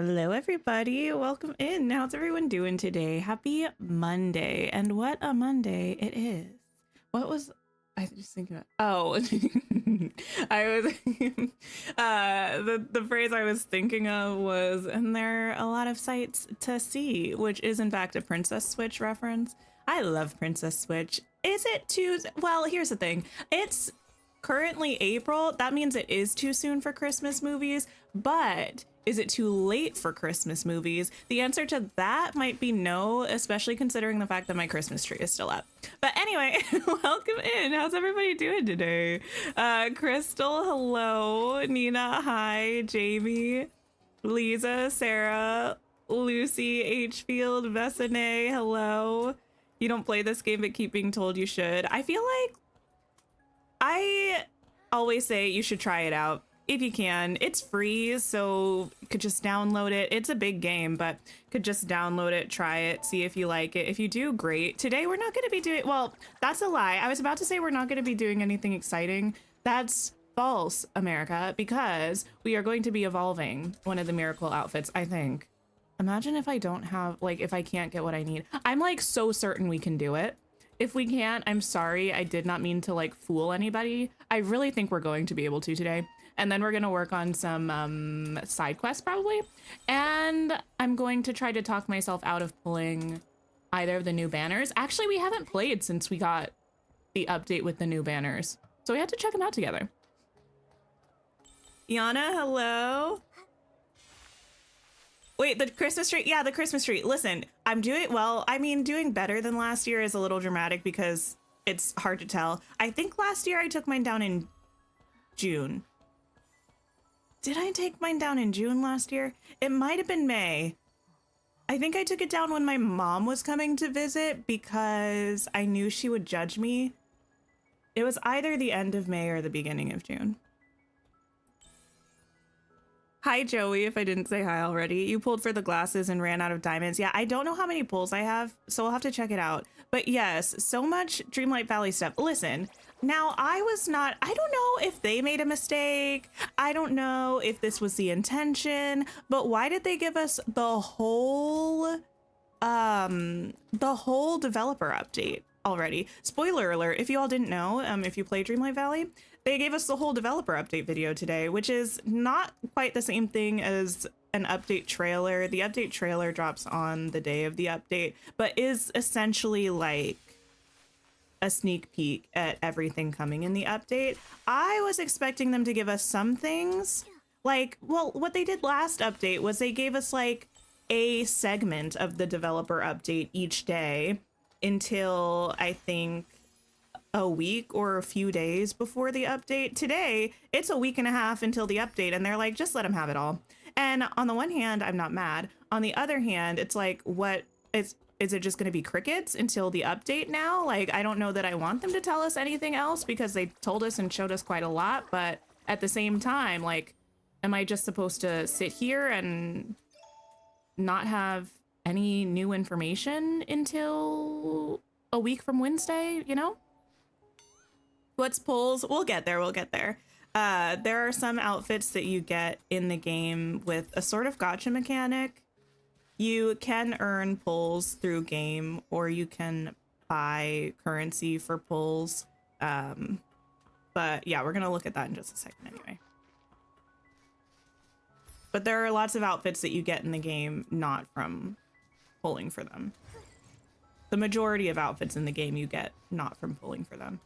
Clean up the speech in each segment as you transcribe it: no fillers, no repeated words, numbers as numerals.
Hello, everybody. Welcome in. How's everyone doing today? Happy Monday. And what a Monday it is. What was I just thinking about? Oh, I was the phrase I was thinking of was, and there are a lot of sights to see, which is in fact a Princess Switch reference. I love Princess Switch. Is it too? Well, here's the thing. It's currently April. That means it is too soon for Christmas movies, but is it too late for Christmas movies? The answer to that might be no, especially considering the fact that my Christmas tree is still up. But anyway, welcome in. How's everybody doing today? Crystal, hello. Nina, hi. Jamie, Lisa, Sarah, Lucy, H-Field, Vesine, hello. You don't play this game but keep being told you should. I feel like I always say you should try it out if you can. It's free, so you could just download it. It's a big game, but could just download it, try it, see if you like it. If you do, great. Today we're not going to be doing, well, that's a lie. I was about to say we're not going to be doing anything exciting. That's false, America, because we are going to be evolving one of the miracle outfits, I think. Imagine if I don't have, like, if I can't get what I need. I'm like so certain we can do it. If we can't, I'm sorry. I did not mean to like fool anybody. I really think we're going to be able to today. And then we're going to work on some side quests probably. And I'm going to try to talk myself out of pulling either of the new banners. Actually, we haven't played since we got the update with the new banners. So we had to check them out together. Yana, hello. Wait, the Christmas tree? Yeah, the Christmas tree. Listen, I'm doing, well, I mean, doing better than last year is a little dramatic because it's hard to tell. I think last year I took mine down in June. Did I take mine down in June last year? It might have been May. I think I took it down when my mom was coming to visit because I knew she would judge me. It was either the end of May or the beginning of June. Hi, Joey, if I didn't say hi already. You pulled for the glasses and ran out of diamonds. Yeah, I don't know how many pulls I have, so I'll have to check it out. But yes, so much Dreamlight Valley stuff. Listen, now I don't know if they made a mistake. I don't know if this was the intention, but why did they give us the whole developer update already? Spoiler alert, if you all didn't know, if you play Dreamlight Valley, they gave us the whole developer update video today, which is not quite the same thing as an update trailer. The update trailer drops on the day of the update, but is essentially like a sneak peek at everything coming in the update. I was expecting them to give us some things like, well, what they did last update was they gave us like a segment of the developer update each day until I think a week or a few days before the update. Today, it's a week and a half until the update, and they're like, just let them have it all. And on the one hand, I'm not mad. On the other hand, it's like, what is it just going to be crickets until the update now? Like, I don't know that I want them to tell us anything else because they told us and showed us quite a lot. But at the same time, like, am I just supposed to sit here and not have any new information until a week from Wednesday, you know? What's pulls? We'll get there. We'll get there. There are some outfits that you get in the game with a sort of gotcha mechanic. You can earn pulls through game, or you can buy currency for pulls. But yeah, we're going to look at that in just a second anyway. But there are lots of outfits that you get in the game not from pulling for them. The majority of outfits in the game you get not from pulling for them.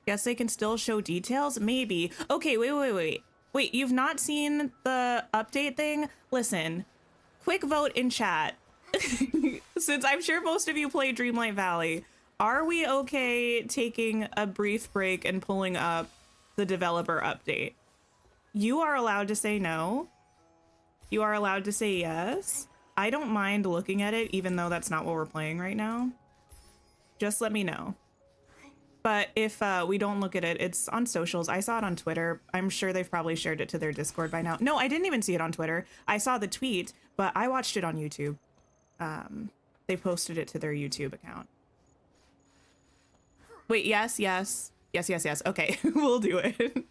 Guess they can still show details? Maybe. Okay, wait. Wait, you've not seen the update thing? Listen, quick vote in chat. Since I'm sure most of you play Dreamlight Valley, are we okay taking a brief break and pulling up the developer update? You are allowed to say no. You are allowed to say yes. I don't mind looking at it, even though that's not what we're playing right now. Just let me know. But if we don't look at it, it's on socials. I saw it on Twitter. I'm sure they've probably shared it to their Discord by now. No, I didn't even see it on Twitter. I saw the tweet, but I watched it on YouTube. They posted it to their YouTube account. Wait, yes. Okay, we'll do it.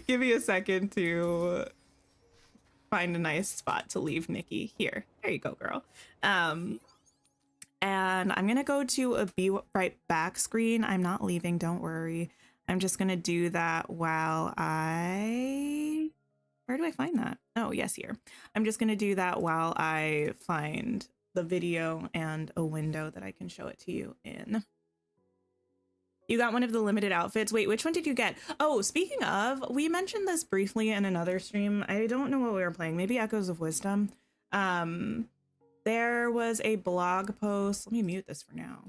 Give me a second to find a nice spot to leave Nikki. Here. There you go, girl. And I'm going to go to a be right back screen. I'm not leaving. Don't worry. I'm just going to do that while I... Where do I find that? Oh, yes, here. I'm just going to do that while I find the video and a window that I can show it to you in. You got one of the limited outfits. Wait, which one did you get? Oh, speaking of, we mentioned this briefly in another stream. I don't know what we were playing. Maybe Echoes of Wisdom. There was a blog post. Let me mute this for now.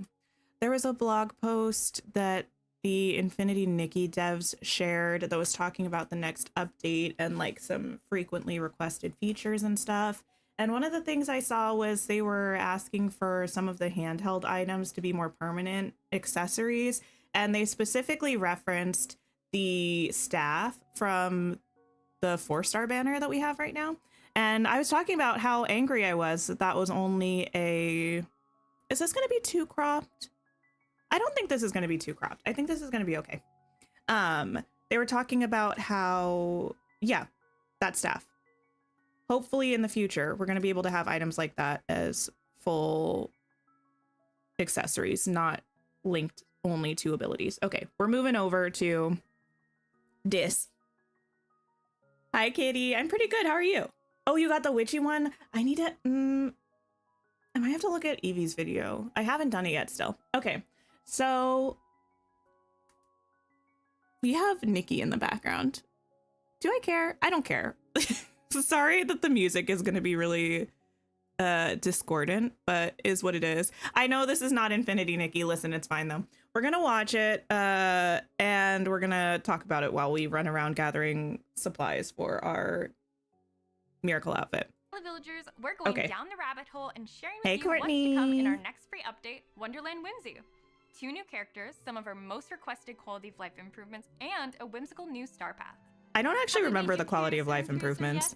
There was a blog post that the Infinity Nikki devs shared that was talking about the next update and like some frequently requested features and stuff. And one of the things I saw was they were asking for some of the handheld items to be more permanent accessories. And they specifically referenced the staff from the 4-star banner that we have right now. And I was talking about how angry I was that that was only a... Is this going to be too cropped? I don't think this is going to be too cropped. I think this is going to be okay. They were talking about how, yeah, that staff. Hopefully in the future, we're going to be able to have items like that as full accessories, not linked only to abilities. Okay, we're moving over to Dis. Hi, Kitty. I'm pretty good. How are you? Oh, you got the witchy one? I need to... I might have to look at Evie's video. I haven't done it yet still. Okay, so we have Nikki in the background. Do I care? I don't care. Sorry that the music is going to be really discordant, but is what it is. I know this is not Infinity Nikki. Listen, it's fine though. We're gonna watch it and we're gonna talk about it while we run around gathering supplies for our miracle outfit. Villagers, we're going down the rabbit hole and sharing with you Courtney. What's to come in our next free update, Wonderland Whimsy. 2 new characters, some of our most requested quality of life improvements, and a whimsical new star path. I don't actually remember the quality of life improvements.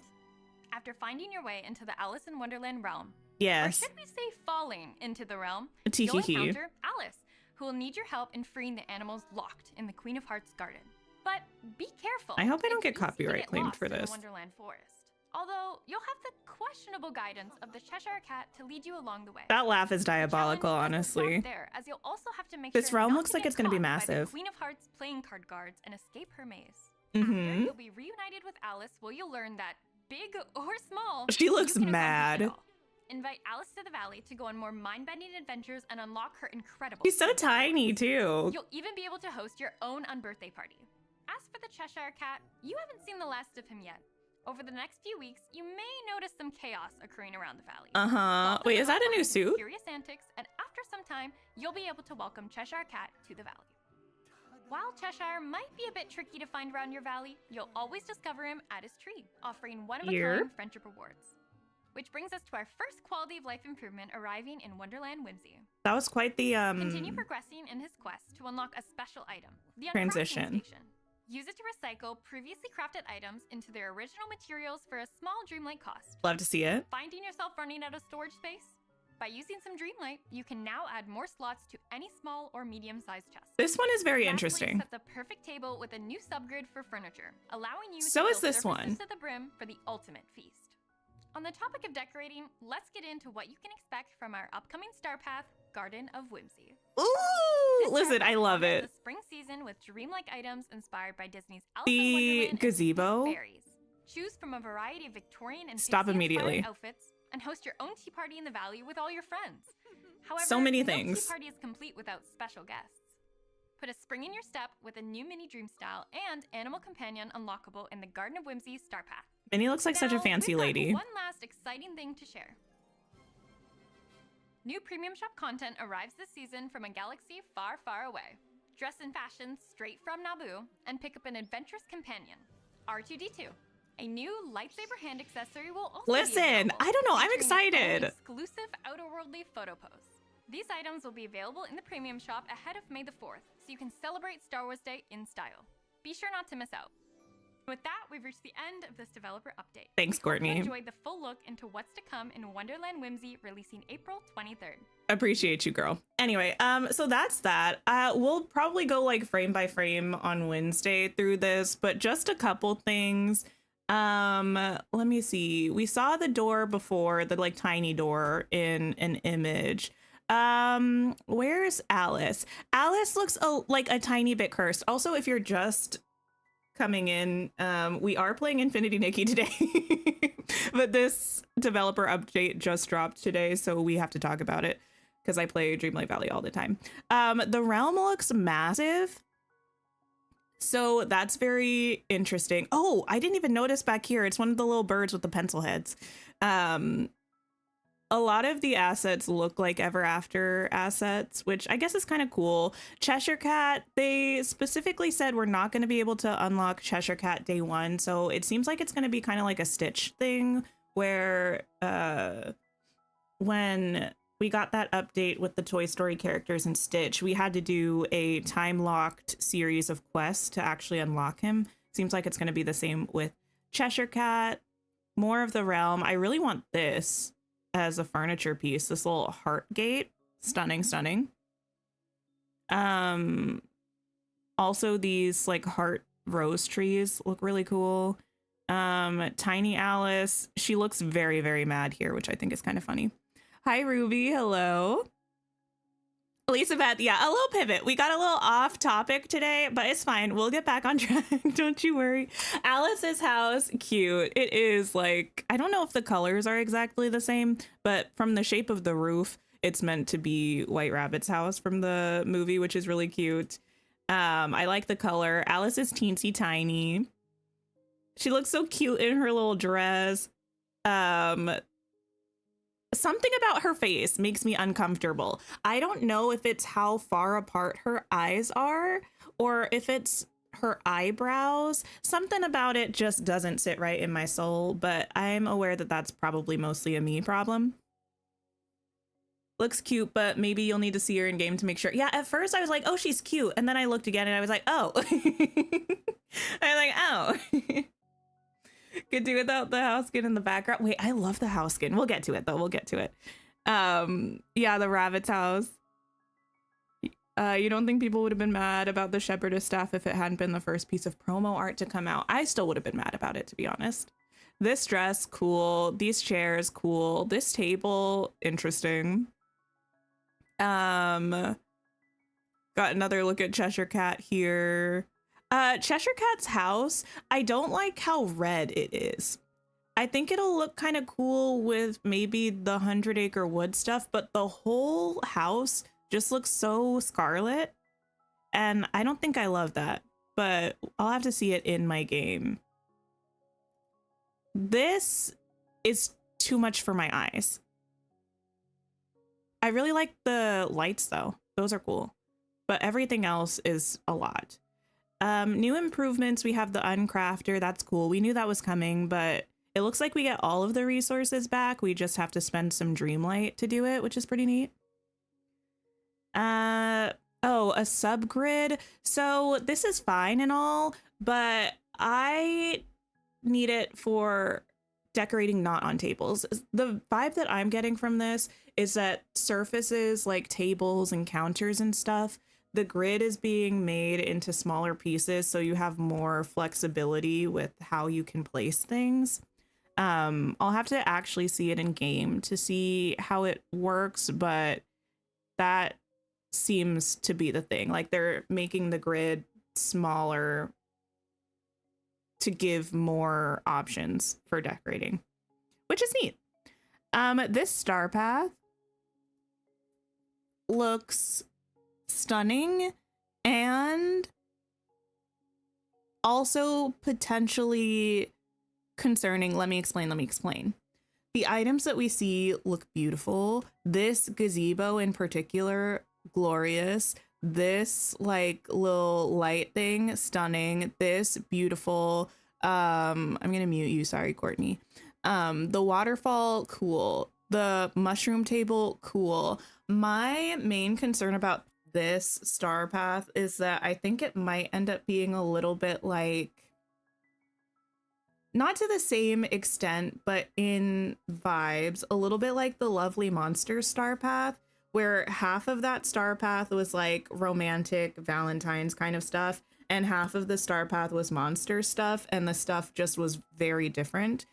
After finding your way into the Alice in Wonderland realm, yes, or should we say falling into the realm, you'll encounter Alice, who will need your help in freeing the animals locked in the Queen of Hearts garden. But be careful. I hope I don't get copyright claimed for this. Wonderland Forest. Although you'll have the questionable guidance of the Cheshire Cat to lead you along the way. That laugh is diabolical, honestly. There, as you'll also have to make this sure realm not looks to like get it's going to be caught by massive. the Queen of Hearts playing card guards and escape her maze. Mm-hmm. You'll be reunited with Alice where you'll learn that, big or small, she looks you can mad. accomplish it all. Invite Alice to the valley to go on more mind-bending adventures and unlock her incredible... She's so tiny, too. You'll even be able to host your own unbirthday party. As for the Cheshire Cat, you haven't seen the last of him yet. Over the next few weeks, you may notice some chaos occurring around the valley. Wait, is that a new suit? Curious antics, and after some time, you'll be able to welcome Cheshire Cat to the valley. While Cheshire might be a bit tricky to find around your valley, you'll always discover him at his tree, offering one-of-a-kind friendship rewards. Which brings us to our first quality of life improvement arriving in Wonderland Whimsy. That was quite the Continue progressing in his quest to unlock a special item, the transition. Station. Use it to recycle previously crafted items into their original materials for a small Dreamlight cost. Love to see it. Finding yourself running out of storage space? By using some Dreamlight, you can now add more slots to any small or medium-sized chest. This one is very interesting. Set the perfect table with a new subgrid for furniture, allowing you to so fill is this one to the brim for the ultimate feast. On the topic of decorating, let's get into what you can expect from our upcoming Star Path, Garden of Whimsy. Ooh, listen, I love it. The spring season with dreamlike items inspired by Disney's Alice in Wonderland gazebo. Berries. Choose from a variety of Victorian and stop immediately outfits and host your own tea party in the valley with all your friends. However, so many no things. tea party is complete without special guests. Put a spring in your step with a new mini dream style and animal companion unlockable in the Garden of Whimsy Star Path. Minnie looks like such a fancy lady. One last exciting thing to share. New premium shop content arrives this season from a galaxy far, far away. Dress in fashion straight from Naboo and pick up an adventurous companion, R2-D2. A new lightsaber hand accessory will also be available, I don't know, I'm excited. Exclusive outer-worldly photo pose. These items will be available in the premium shop ahead of May the 4th, so you can celebrate Star Wars Day in style. Be sure not to miss out. With that, we've reached the end of this developer update. Thanks, Courtney. We hope you enjoyed the full look into what's to come in Wonderland Whimsy, releasing April 23rd. Appreciate you, girl. Anyway, so that's that. We'll probably go like frame by frame on Wednesday through this, but just a couple things. Let me see. We saw the door before, the like tiny door in an image. Where's Alice? Alice looks like a tiny bit cursed. Also, if you're just coming in, we are playing Infinity Nikki today, but this developer update just dropped today, so we have to talk about it because I play Dreamlight Valley all the time. The realm looks massive, so that's very interesting. Oh, I didn't even notice back here. It's one of the little birds with the pencil heads. A lot of the assets look like Ever After assets, which I guess is kind of cool. Cheshire Cat, they specifically said we're not going to be able to unlock Cheshire Cat day one. So it seems like it's going to be kind of like a Stitch thing where when we got that update with the Toy Story characters in Stitch, we had to do a time-locked series of quests to actually unlock him. Seems like it's going to be the same with Cheshire Cat. More of the realm. I really want this as a furniture piece, this little heart gate. Stunning, stunning. Also these like heart rose trees look really cool. Tiny Alice, she looks very, very mad here, which I think is kind of funny. Hi Ruby, hello. Elizabeth, yeah, a little pivot. We got a little off topic today, but it's fine. We'll get back on track. Don't you worry. Alice's house, cute. It is like, I don't know if the colors are exactly the same, but from the shape of the roof, it's meant to be White Rabbit's house from the movie, which is really cute. I like the color. Alice is teensy tiny. She looks so cute in her little dress. Something about her face makes me uncomfortable. I don't know if it's how far apart her eyes are or if it's her eyebrows. Something about it just doesn't sit right in my soul, but I'm aware that that's probably mostly a me problem. Looks cute, but maybe you'll need to see her in game to make sure. Yeah, at first I was like, oh, she's cute. And then I looked again and I was like, oh. I was like, oh. Could do without the house skin in the background. Wait, I love the house skin. We'll get to it though. We'll get to it. Yeah, the rabbit's house. You don't think people would have been mad about the shepherdess staff if it hadn't been the first piece of promo art to come out? I still would have been mad about it, to be honest. This dress, cool. These chairs, cool. This table, interesting. Got another look at Cheshire Cat here. Cheshire Cat's house, I don't like how red it is. I think it'll look kind of cool with maybe the 100 Acre Wood stuff, but the whole house just looks so scarlet. And I don't think I love that, but I'll have to see it in my game. This is too much for my eyes. I really like the lights though. Those are cool, but everything else is a lot. New improvements, we have the uncrafter. That's cool. We knew that was coming, but it looks like we get all of the resources back. We just have to spend some Dreamlight to do it, which is pretty neat. Oh, a subgrid. So this is fine and all, but I need it for decorating not on tables. The vibe that I'm getting from this is that surfaces like tables and counters and stuff, the grid is being made into smaller pieces so you have more flexibility with how you can place things. I'll have to actually see it in game to see how it works, but that seems to be the thing. Like they're making the grid smaller to give more options for decorating, which is neat. This star path looks stunning and also potentially concerning. Let me explain. The items that we see look beautiful. This gazebo in particular, glorious. This like little light thing, stunning. This beautiful. I'm gonna mute you, sorry Courtney. The waterfall, cool. The mushroom table, cool. My main concern about this star path is that I think it might end up being a little bit like, not to the same extent, but in vibes, a little bit like the Lovely Monsters star path, where half of that star path was like romantic Valentine's kind of stuff, and half of the star path was monster stuff, and the stuff just was very different.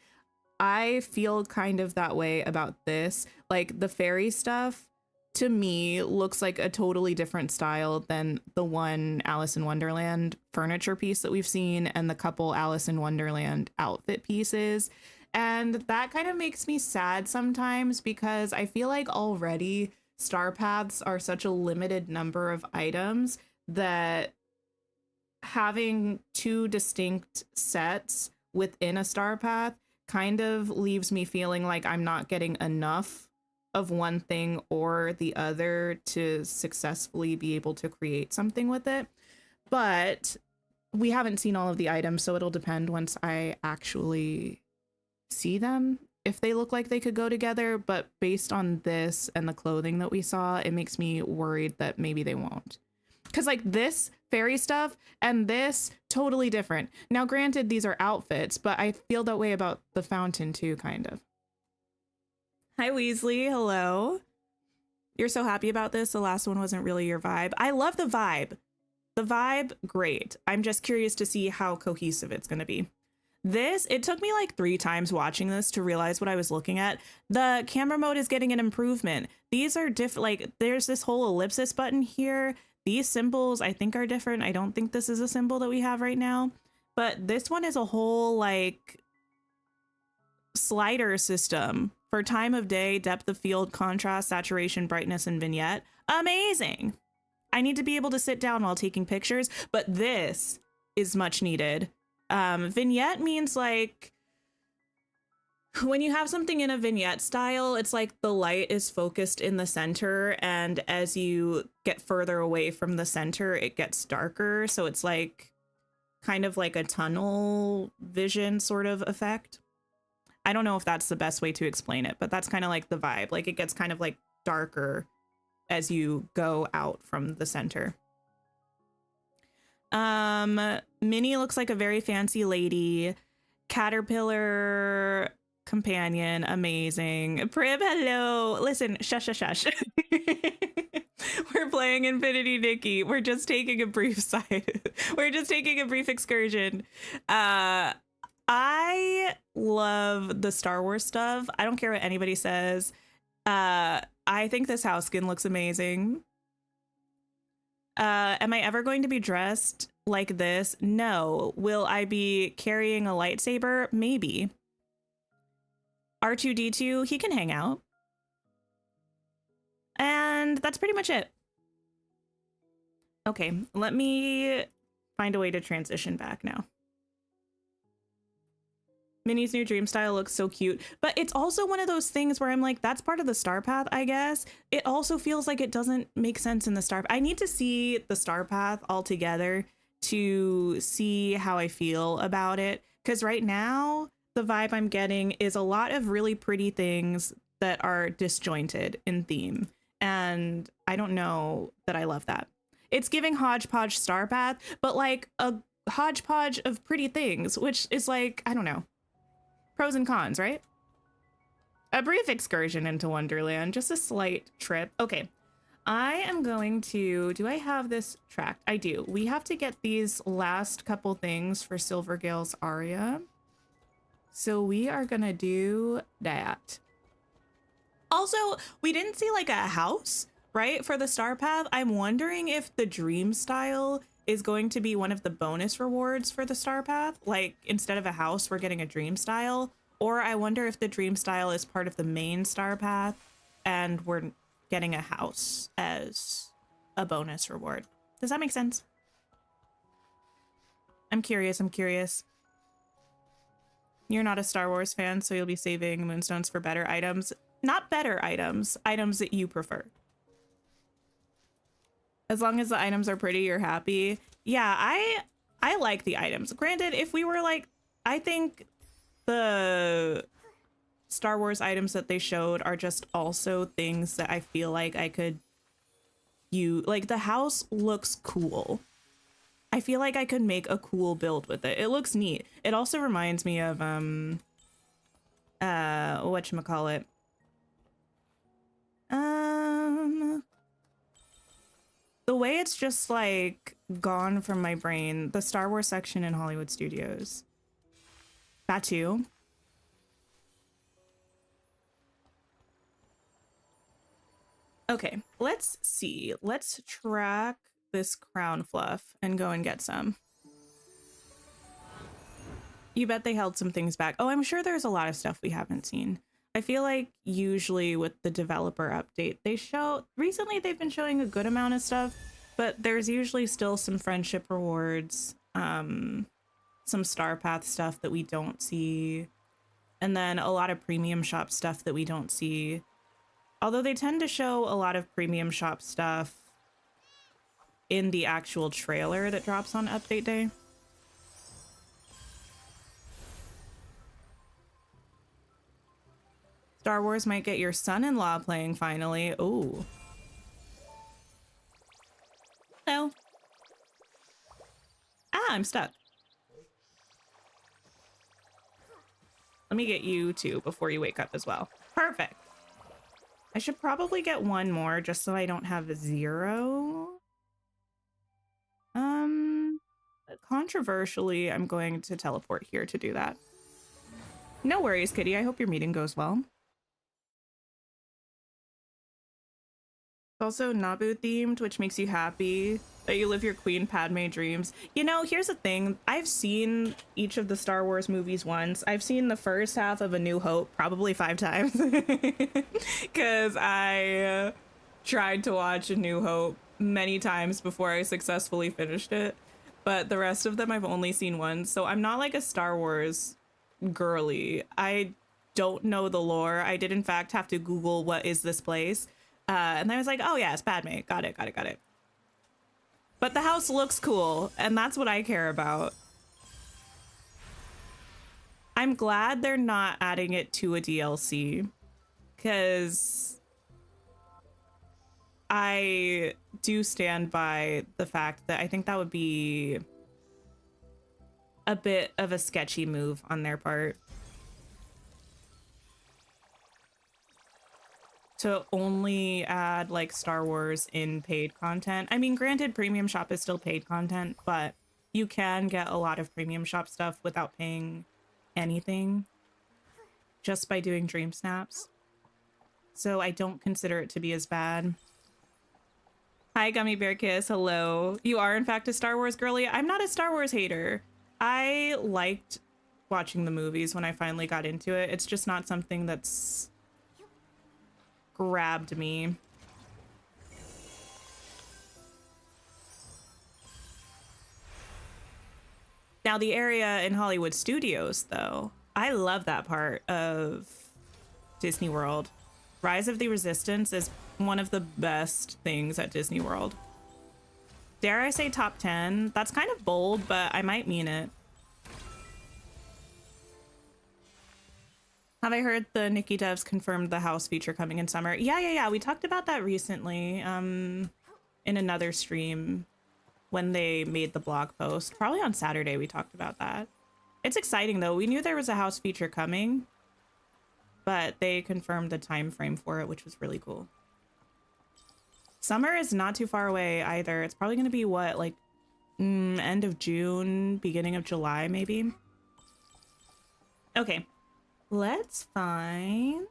I feel kind of that way about this. Like the fairy stuff to me looks like a totally different style than the one Alice in Wonderland furniture piece that we've seen and the couple Alice in Wonderland outfit pieces. And that kind of makes me sad sometimes because I feel like already star paths are such a limited number of items that having two distinct sets within a star path kind of leaves me feeling like I'm not getting enough of one thing or the other to successfully be able to create something with it. But we haven't seen all of the items, so it'll depend once I actually see them if they look like they could go together. But based on this and the clothing that we saw, it makes me worried that maybe they won't. Because like this fairy stuff and this totally different. Now, granted, these are outfits, but I feel that way about the fountain too, kind of. Hi, Weasley. Hello. You're so happy about this. The last one wasn't really your vibe. I love the vibe. The vibe, great. I'm just curious to see how cohesive it's going to be. This, it took me like 3 times watching this to realize what I was looking at. The camera mode is getting an improvement. These are different. Like there's this whole ellipsis button here. These symbols I think are different. I don't think this is a symbol that we have right now, but this one is a whole like slider system for time of day, depth of field, contrast, saturation, brightness, and vignette. Amazing. I need to be able to sit down while taking pictures, but this is much needed. Vignette means like when you have something in a vignette style, it's like the light is focused in the center, and as you get further away from the center, it gets darker. So it's like kind of like a tunnel vision sort of effect. I don't know if that's the best way to explain it, but that's kind of like the vibe. Like it gets kind of like darker as you go out from the center. Minnie looks like a very fancy lady. Caterpillar companion, amazing. Prib, hello. Listen, shush, shush, shush. We're playing Infinity Nikki. We're just taking a brief side. We're just taking a brief excursion. I love the Star Wars stuff. I don't care what anybody says. I think this house skin looks amazing. Am I ever going to be dressed like this? No. Will I be carrying a lightsaber? Maybe. R2-D2, he can hang out. And that's pretty much it. Okay, let me find a way to transition back now. Minnie's new dream style looks so cute, but it's also one of those things where I'm like, that's part of the star path, I guess. It also feels like it doesn't make sense in the star. I need to see the star path all together to see how I feel about it. Because right now, the vibe I'm getting is a lot of really pretty things that are disjointed in theme. And I don't know that I love that. It's giving hodgepodge star path, but like a hodgepodge of pretty things, which is like, I don't know. Pros and cons, right? A brief excursion into Wonderland, just a slight trip. Okay, I am going to, do I have this tracked? I do. We have to get these last couple things for Silvergale's Aria. So we are gonna do that. Also, we didn't see like a house, right? For the star path. I'm wondering if the dream style is going to be one of the bonus rewards for the star path. Like instead of a house, we're getting a dream style. Or I wonder if the dream style is part of the main star path and we're getting a house as a bonus reward. Does that make sense? I'm curious. You're not a Star Wars fan, so you'll be saving moonstones for better items. Not better items, items that you prefer. As long as the items are pretty, you're happy. Yeah, I like the items. Granted, if we were like, I think the Star Wars items that they showed are just also things that I feel like I could use. Like the house looks cool. I feel like I could make a cool build with it. It looks neat. It also reminds me of whatchamacallit? The way it's just like gone from my brain, the Star Wars section in Hollywood Studios. That too. Okay, let's see. Let's track this crown fluff and go and get some. You bet they held some things back. Oh, I'm sure there's a lot of stuff we haven't seen. I feel like usually with the developer update, recently they've been showing a good amount of stuff, but there's usually still some friendship rewards, some Star Path stuff that we don't see, and then a lot of premium shop stuff that we don't see. Although they tend to show a lot of premium shop stuff in the actual trailer that drops on update day. Star Wars might get your son-in-law playing finally. Ooh. Hello. Ah, I'm stuck. Let me get you two before you wake up as well. Perfect. I should probably get one more just so I don't have 0. Controversially, I'm going to teleport here to do that. No worries, Kitty. I hope your meeting goes well. It's also Naboo themed, which makes you happy that you live your Queen Padme dreams. You know, here's the thing. I've seen each of the Star Wars movies once. I've seen the first half of A New Hope probably 5 times because I tried to watch A New Hope many times before I successfully finished it. But the rest of them I've only seen once. So I'm not like a Star Wars girly. I don't know the lore. I did in fact have to Google what is this place. And I was like, oh yeah, it's Padme. Got it. But the house looks cool, and that's what I care about. I'm glad they're not adding it to a DLC, because I do stand by the fact that I think that would be a bit of a sketchy move on their part. To only add like Star Wars in paid content. I mean, granted, premium shop is still paid content, but you can get a lot of premium shop stuff without paying anything just by doing dream snaps. So I don't consider it to be as bad. Hi, Gummy Bear Kiss. Hello. You are in fact a Star Wars girly. I'm not a Star Wars hater. I liked watching the movies when I finally got into it. It's just not something that's grabbed me. Now the area in Hollywood Studios, though, I love that part of Disney World. Rise of the Resistance is one of the best things at Disney World. Dare I say top 10? That's kind of bold, but I might mean it. Have I heard the Nikki devs confirmed the house feature coming in summer? Yeah. We talked about that recently in another stream when they made the blog post. Probably on Saturday we talked about that. It's exciting though. We knew there was a house feature coming, but they confirmed the time frame for it, which was really cool. Summer is not too far away either. It's probably going to be what, like end of June, beginning of July maybe. Okay. Let's find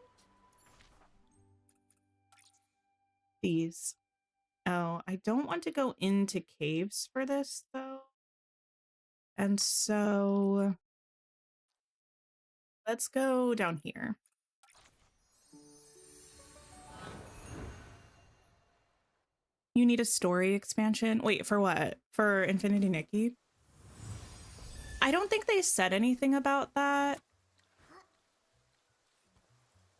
these. Oh, I don't want to go into caves for this though. And so let's go down here. You need a story expansion? Wait, for what? For Infinity Nikki? I don't think they said anything about that.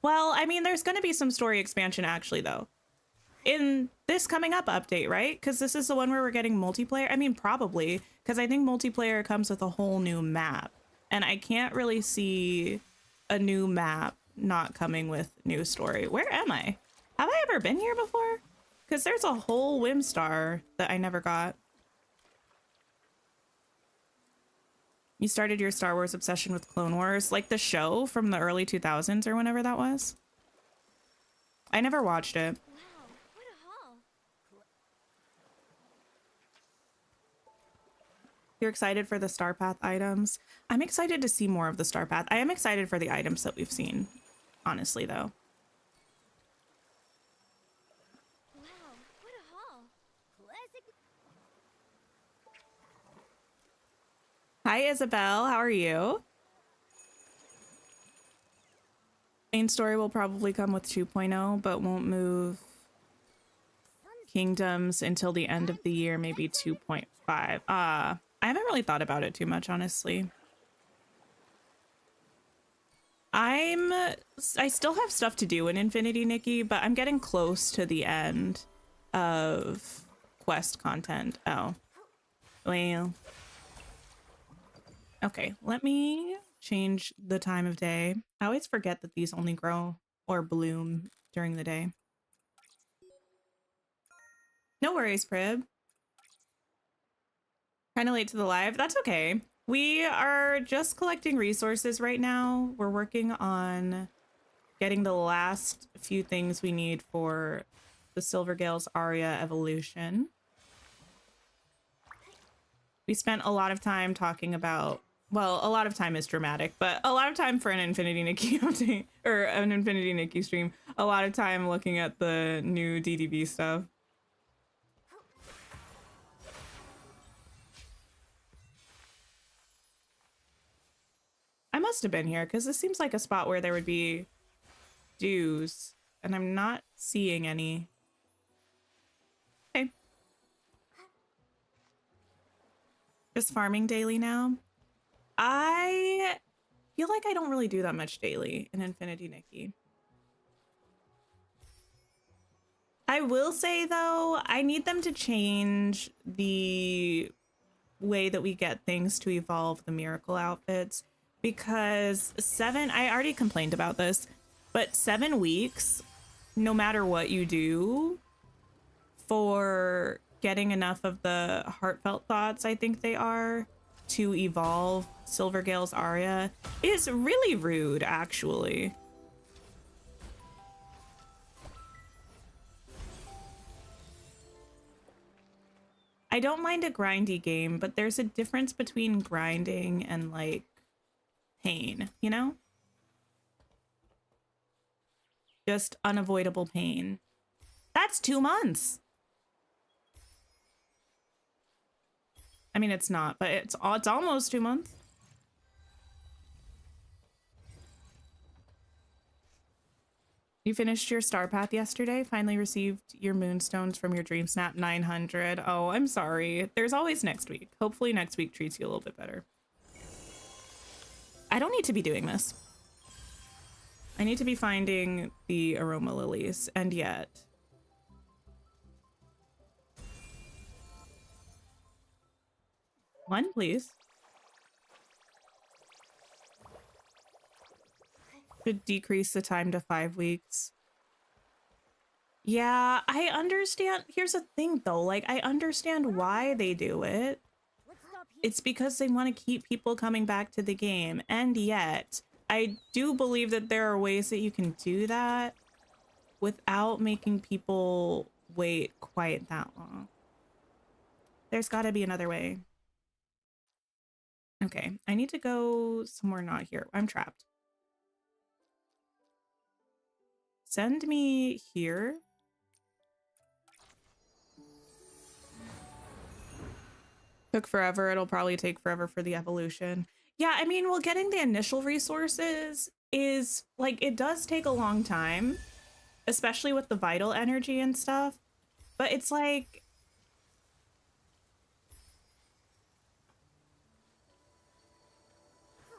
Well, I mean, there's going to be some story expansion actually, though. In this coming up update, right? Because this is the one where we're getting multiplayer. I mean, probably, because I think multiplayer comes with a whole new map. And I can't really see a new map not coming with new story. Where am I? Have I ever been here before? Because there's a whole Whimstar that I never got. You started your Star Wars obsession with Clone Wars, like the show from the early 2000s or whenever that was. I never watched it. Wow, what a haul. You're excited for the Star Path items. I'm excited to see more of the Star Path. I am excited for the items that we've seen, honestly, though. Wow, what a haul. Classic. Hi, Isabel. How are you? Main story will probably come with 2.0, but won't move Kingdoms until the end of the year, maybe 2.5. I haven't really thought about it too much, honestly. I still have stuff to do in Infinity, Nikki, but I'm getting close to the end of quest content. Oh, well. Okay, let me change the time of day. I always forget that these only grow or bloom during the day. No worries, Prib. Kind of late to the live. That's okay. We are just collecting resources right now. We're working on getting the last few things we need for the Silvergale's Aria evolution. We spent a lot of time talking about, well, a lot of time is dramatic, but a lot of time for an Infinity Nikki update, or an Infinity Nikki stream. A lot of time looking at the new DDB stuff. I must have been here because this seems like a spot where there would be dues, and I'm not seeing any. Okay. Just farming daily now. I feel like I don't really do that much daily in Infinity Nikki. I will say though, I need them to change the way that we get things to evolve the miracle outfits, because I already complained about this, but 7 weeks, no matter what you do for getting enough of the heartfelt thoughts, I think they are, to evolve Silvergale's Aria is really rude, actually. I don't mind a grindy game, but there's a difference between grinding and like pain, you know? Just unavoidable pain. That's 2 months. I mean, it's not, but it's almost 2 months. You finished your star path yesterday, finally received your moonstones from your dream snap 900. Oh, I'm sorry. There's always next week. Hopefully next week treats you a little bit better. I don't need to be doing this. I need to be finding the aroma lilies, and yet. One, please. Should decrease the time to 5 weeks. Yeah, I understand. Here's the thing though, like I understand why they do it. It's because they want to keep people coming back to the game, and yet I do believe that there are ways that you can do that without making people wait quite that long. There's got to be another way. Okay, I need to go somewhere not here. I'm trapped. Send me here. Took forever. It'll probably take forever for the evolution. Yeah, I mean, well, getting the initial resources is like, it does take a long time, especially with the vital energy and stuff. But it's like,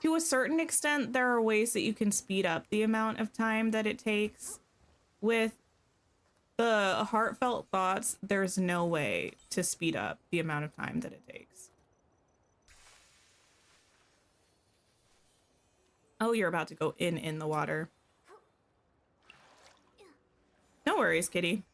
to a certain extent, there are ways that you can speed up the amount of time that it takes. With the heartfelt thoughts, there's no way to speed up the amount of time that it takes. Oh, you're about to go in the water. No worries, kitty.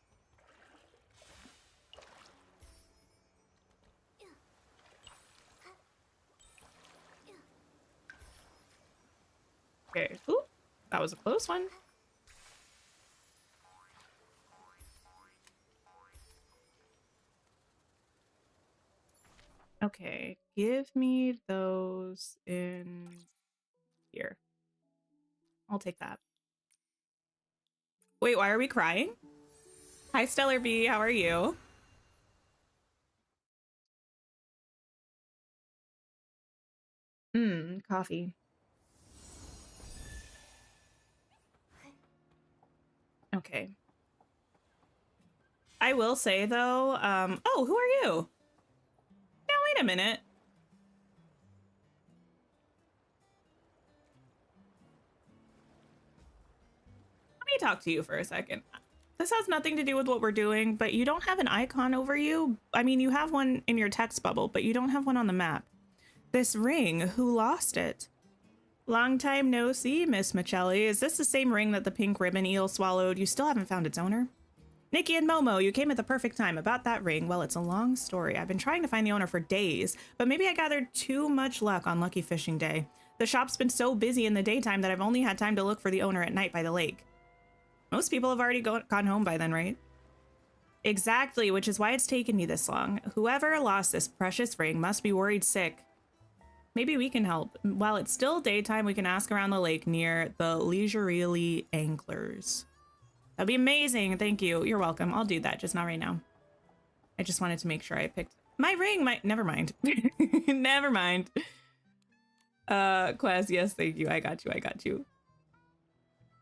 Okay. Ooh, that was a close one. Okay, give me those in here. I'll take that. Wait, why are we crying? Hi, Stellar B, how are you? Coffee. Okay. I will say though, oh, who are you? Now wait a minute. Let me talk to you for a second. This has nothing to do with what we're doing, but you don't have an icon over you. I mean, you have one in your text bubble, but you don't have one on the map. This ring, who lost it? Long time no see, Miss Michelli. Is this the same ring that the pink ribbon eel swallowed? You still haven't found its owner? Nikki and Momo, you came at the perfect time. About that ring, well, it's a long story. I've been trying to find the owner for days, but maybe I gathered too much luck on Lucky Fishing Day. The shop's been so busy in the daytime that I've only had time to look for the owner at night by the lake. Most people have already gone home by then, right? Exactly, which is why it's taken me this long. Whoever lost this precious ring must be worried sick. Maybe we can help. While it's still daytime, we can ask around the lake near the leisurely anglers. That'd be amazing. Thank you. You're welcome. I'll do that, just not right now. I just wanted to make sure I picked my ring. Never mind. Never mind. Quest, yes, thank you. I got you. I got you.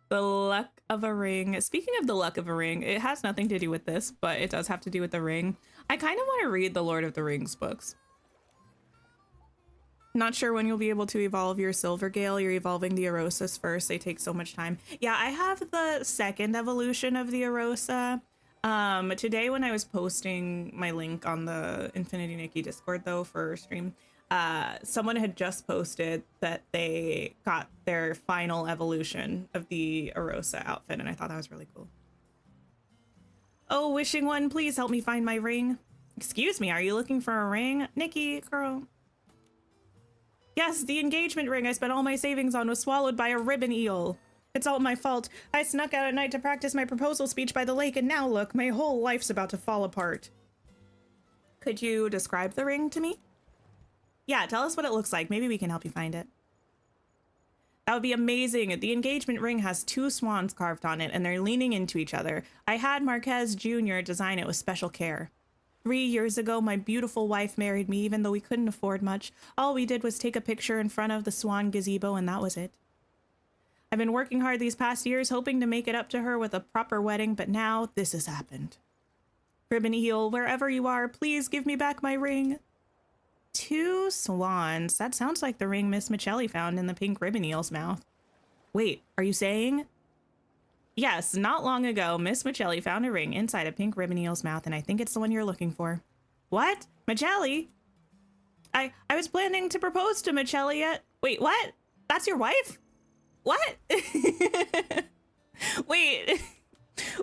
The luck of a ring. Speaking of the luck of a ring, it has nothing to do with this, but it does have to do with the ring. I kind of want to read the Lord of the Rings books. Not sure when you'll be able to evolve your Silvergale. You're evolving the Erosis first. They take so much time. Yeah, I have the second evolution of the Erosa. Today when I was posting my link on the Infinity Nikki Discord though for stream, someone had just posted that they got their final evolution of the Erosa outfit, and I thought that was really cool. Oh, wishing one, please help me find my ring. Excuse me, are you looking for a ring? Nikki, girl. Yes, the engagement ring I spent all my savings on was swallowed by a ribbon eel. It's all my fault. I snuck out at night to practice my proposal speech by the lake, and now look, my whole life's about to fall apart. Could you describe the ring to me? Yeah, tell us what it looks like. Maybe we can help you find it. That would be amazing. The engagement ring has 2 swans carved on it, and they're leaning into each other. I had Marquez Jr. design it with special care. 3 years ago, my beautiful wife married me, even though we couldn't afford much. All we did was take a picture in front of the swan gazebo, and that was it. I've been working hard these past years, hoping to make it up to her with a proper wedding, but now this has happened. Ribbon Eel, wherever you are, please give me back my ring. 2 swans. That sounds like the ring Miss Michelli found in the pink ribbon eel's mouth. Wait, are you saying? Yes, not long ago, Miss Michelli found a ring inside a pink ribbon eel's mouth, and I think it's the one you're looking for. What? Michelli? I was planning to propose to Michelli at... Wait, what? That's your wife? What? Wait.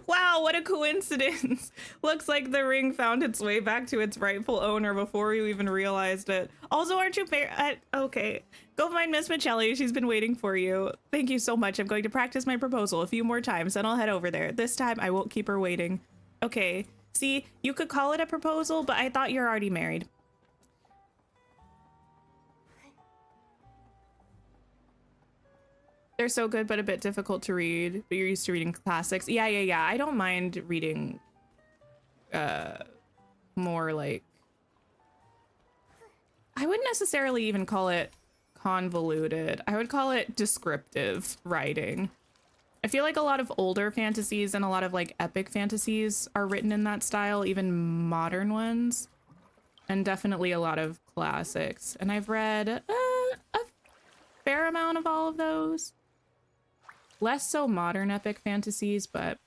Wow, what a coincidence. Looks like the ring found its way back to its rightful owner before you even realized it. Also, aren't you okay. Go find Miss Michelli. She's been waiting for you. Thank you so much. I'm going to practice my proposal a few more times, then I'll head over there. This time, I won't keep her waiting. Okay. See, you could call it a proposal, but I thought you're already married. They're so good, but a bit difficult to read. But you're used to reading classics. Yeah. I don't mind reading more like... I wouldn't necessarily even call it convoluted. I would call it descriptive writing. I feel like a lot of older fantasies and a lot of like epic fantasies are written in that style, even modern ones. And definitely a lot of classics. And I've read a fair amount of all of those. Less so modern epic fantasies, but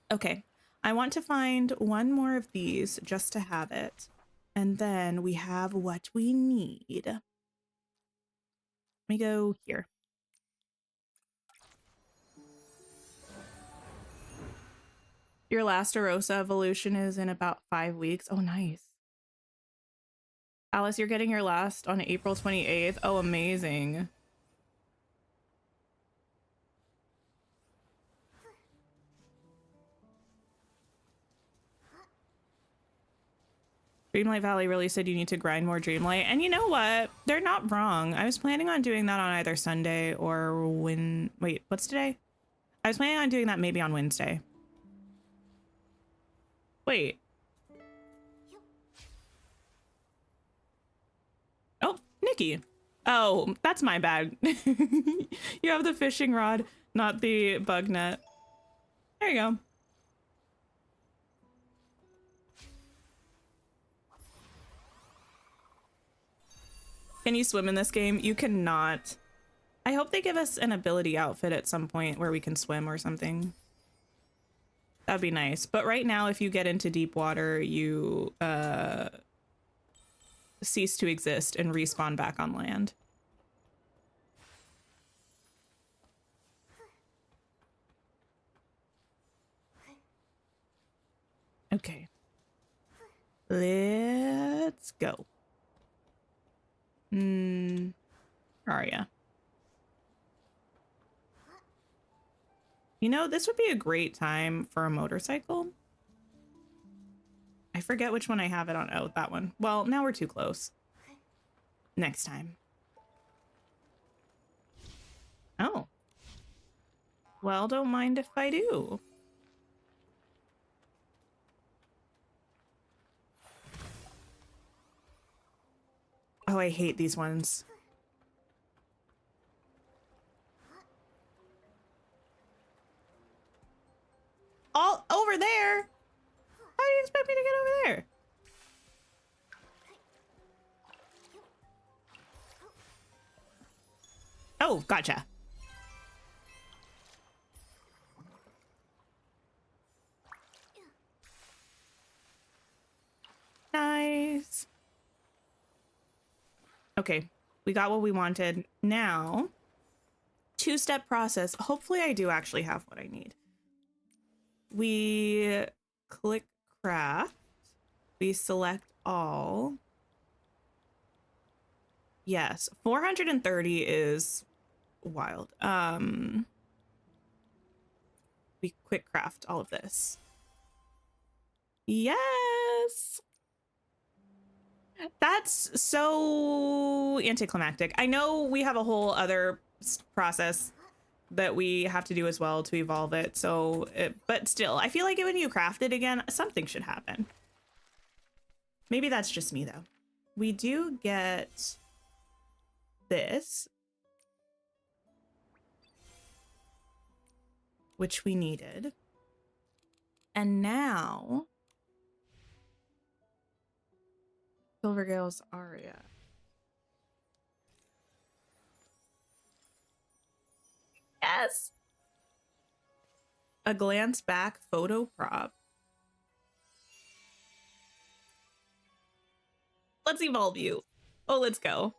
okay. I want to find one more of these just to have it. And then we have what we need. Let me go here. Your last Erosa evolution is in about 5 weeks. Oh, nice. Alice, you're getting your last on April 28th. Oh, amazing. Dreamlight Valley really said you need to grind more Dreamlight. And you know what? They're not wrong. I was planning on doing that on either Sunday or wait, what's today? I was planning on doing that maybe on Wednesday. Wait. Oh, Nikki. Oh, that's my bad. You have the fishing rod, not the bug net. There you go. Can you swim in this game? You cannot. I hope they give us an ability outfit at some point where we can swim or something. That'd be nice. But right now, if you get into deep water, you cease to exist and respawn back on land. Okay. Let's go. Aria. You know, this would be a great time for a motorcycle. I forget which one I have it on. Oh, that one. Well, now we're too close. Next time. Oh. Well, don't mind if I do. Oh, I hate these ones. All over there? How do you expect me to get over there? Oh, gotcha. Nice. Okay, we got what we wanted. Now, two-step process. Hopefully I do actually have what I need. We click craft. We select all. Yes, 430 is wild. We quick craft all of this. Yes. That's so anticlimactic. I know we have a whole other process that we have to do as well to evolve it. So, but still, I feel like when you craft it again, something should happen. Maybe that's just me though. We do get this, which we needed. And now Silvergale's Aria. Yes. A glance back photo prop. Let's evolve you. Oh, let's go.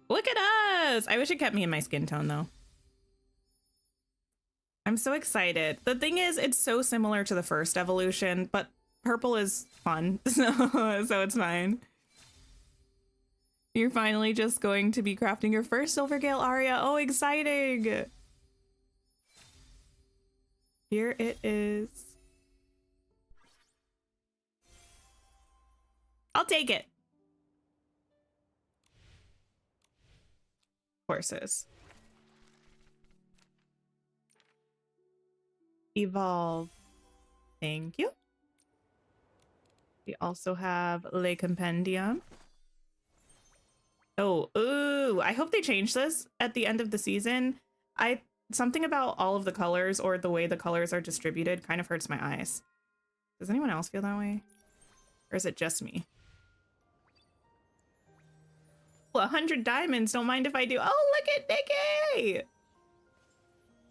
Look at us. I wish it kept me in my skin tone though. I'm so excited. The thing is, it's so similar to the first evolution, but purple is fun, so it's fine. You're finally just going to be crafting your first Silvergale Aria. Oh, exciting! Here it is. I'll take it. Horses. Evolve. Thank you. We also have Le Compendium. Oh, ooh, I hope they change this at the end of the season. Something about all of the colors or the way the colors are distributed kind of hurts my eyes. Does anyone else feel that way? Or is it just me? 100 diamonds, don't mind if I do. Oh, look at Nikki!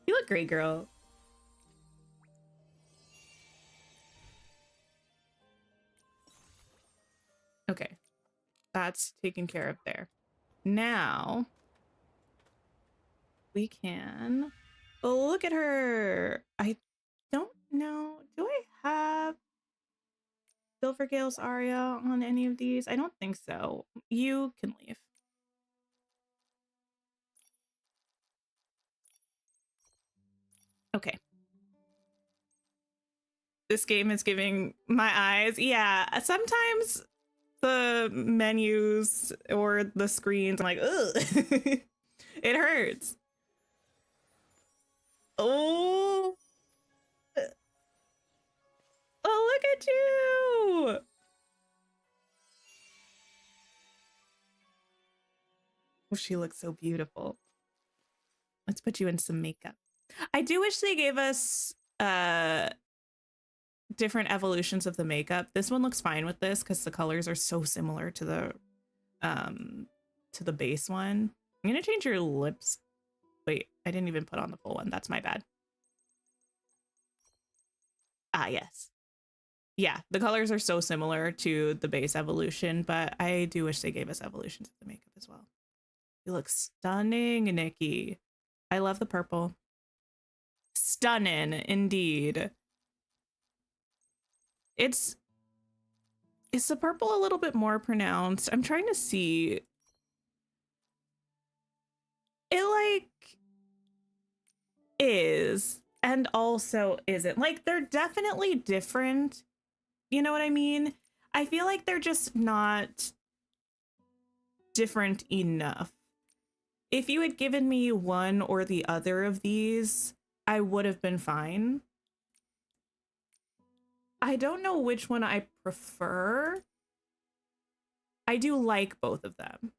You look great, girl. Okay, that's taken care of there. Now, we can look at her. I don't know. Do I have Silvergale's Aria on any of these? I don't think so. You can leave. Okay. This game is giving my eyes. Yeah, sometimes the menus or the screens, I'm like, ugh. It hurts. Oh. Oh, look at you. Oh, she looks so beautiful. Let's put you in some makeup. I do wish they gave us different evolutions of the makeup. This one looks fine with this because the colors are so similar to the base one. I'm gonna change your lips. Wait, I didn't even put on the full one. That's my bad. Ah, yes. Yeah, the colors are so similar to the base evolution, but I do wish they gave us evolutions of the makeup as well. You look stunning, Nikki. I love the purple. Stunning, indeed. Is the purple a little bit more pronounced? I'm trying to see. It like is and also isn't. Like they're definitely different. You know what I mean? I feel like they're just not different enough. If you had given me one or the other of these, I would have been fine. I don't know which one I prefer. I do like both of them.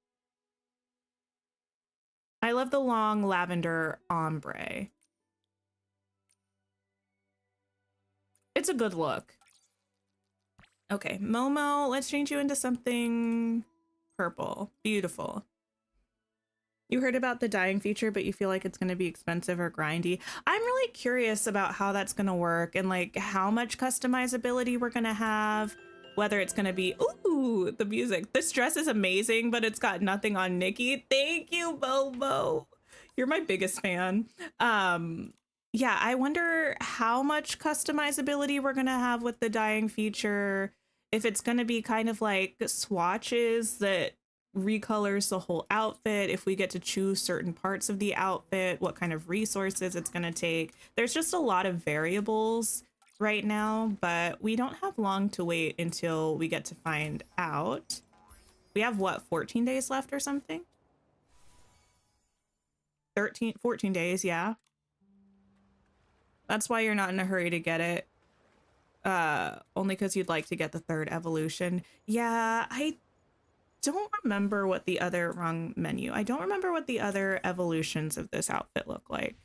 I love the long lavender ombre. It's a good look. Okay, Momo, let's change you into something purple. Beautiful. You heard about the dyeing feature, but you feel like it's going to be expensive or grindy. I'm really curious about how that's going to work and like how much customizability we're going to have, whether it's going to be, ooh, the music. This dress is amazing, but it's got nothing on Nikki. Thank you, Bobo. You're my biggest fan. Yeah, I wonder how much customizability we're going to have with the dyeing feature. If it's going to be kind of like swatches that recolors the whole outfit, if we get to choose certain parts of the outfit, what kind of resources it's going to take. There's just a lot of variables right now, but we don't have long to wait until we get to find out. We have what, 14 days left or something? 14 days, yeah. That's why you're not in a hurry to get it. Only because you'd like to get the third evolution. Yeah, I don't remember what the other wrong menu. I don't remember what the other evolutions of this outfit look like.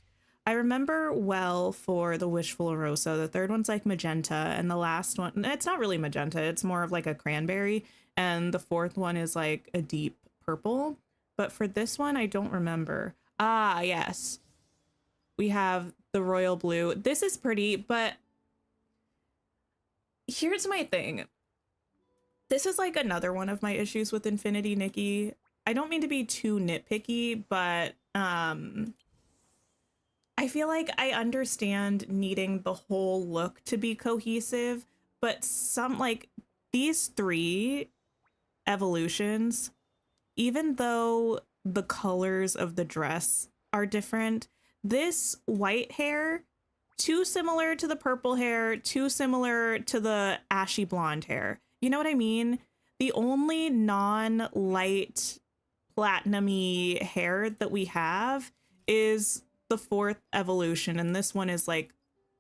I remember well for the Wishful Rosa. The third one's like magenta, and the last one, it's not really magenta. It's more of like a cranberry, and the fourth one is like a deep purple. But for this one, I don't remember. Ah, yes. We have the royal blue. This is pretty, but here's my thing. This is like another one of my issues with Infinity, Nikki. I don't mean to be too nitpicky, but I feel like I understand needing the whole look to be cohesive, but some like these three evolutions, even though the colors of the dress are different, this white hair, too similar to the purple hair, too similar to the ashy blonde hair. You know what I mean? The only non-light platinum-y hair that we have is the fourth evolution, and this one is like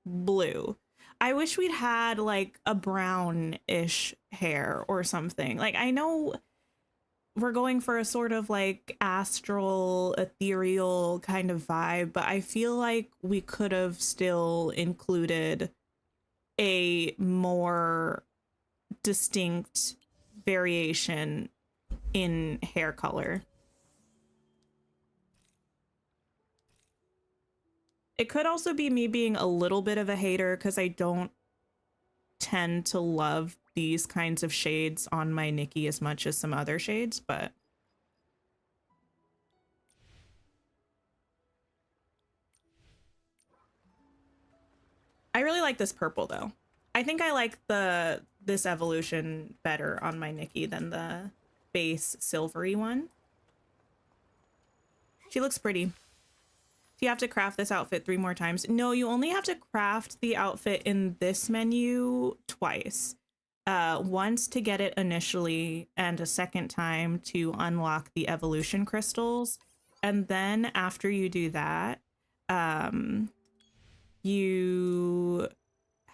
blue. I wish we'd had like a brownish hair or something. Like I know we're going for a sort of like astral, ethereal kind of vibe, but I feel like we could have still included a more distinct variation in hair color. It could also be me being a little bit of a hater because I don't tend to love these kinds of shades on my Nikki as much as some other shades, but I really like this purple though. I think I like this evolution better on my Nikki than the base silvery one. She looks pretty. Do you have to craft this outfit 3 more times? No, you only have to craft the outfit in this menu twice. Once to get it initially, and a second time to unlock the evolution crystals. And then after you do that, you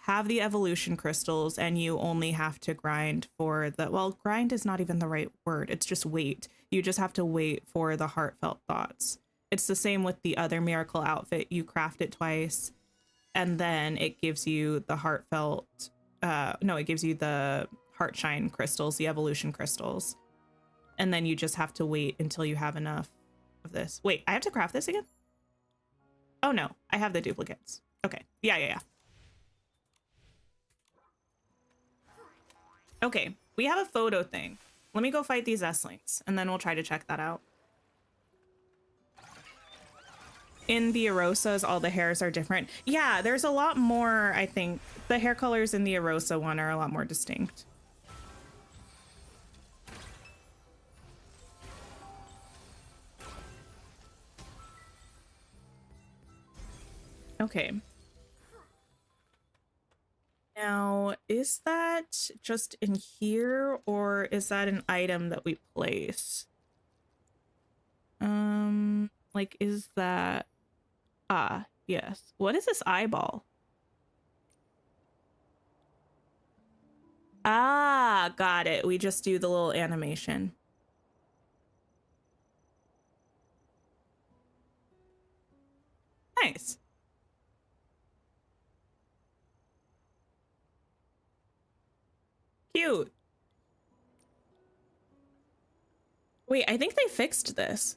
have the evolution crystals and you only have to grind for the, well, grind is not even the right word. It's just wait. You just have to wait for the heartfelt thoughts. It's the same with the other miracle outfit. You craft it twice and then it gives you the heartfelt, no, it gives you the heart shine crystals, the evolution crystals. And then you just have to wait until you have enough of this. Wait, I have to craft this again? Oh no, I have the duplicates. Okay, yeah. Okay, we have a photo thing. Let me go fight these S-Links, and then we'll try to check that out. In the Arosas, all the hairs are different. Yeah, there's a lot more, I think. The hair colors in the Arosa one are a lot more distinct. Okay. Now, is that just in here, or is that an item that we place? Like, is that... Ah, yes. What is this eyeball? Ah, got it. We just do the little animation. Nice. Cute. Wait, I think they fixed this.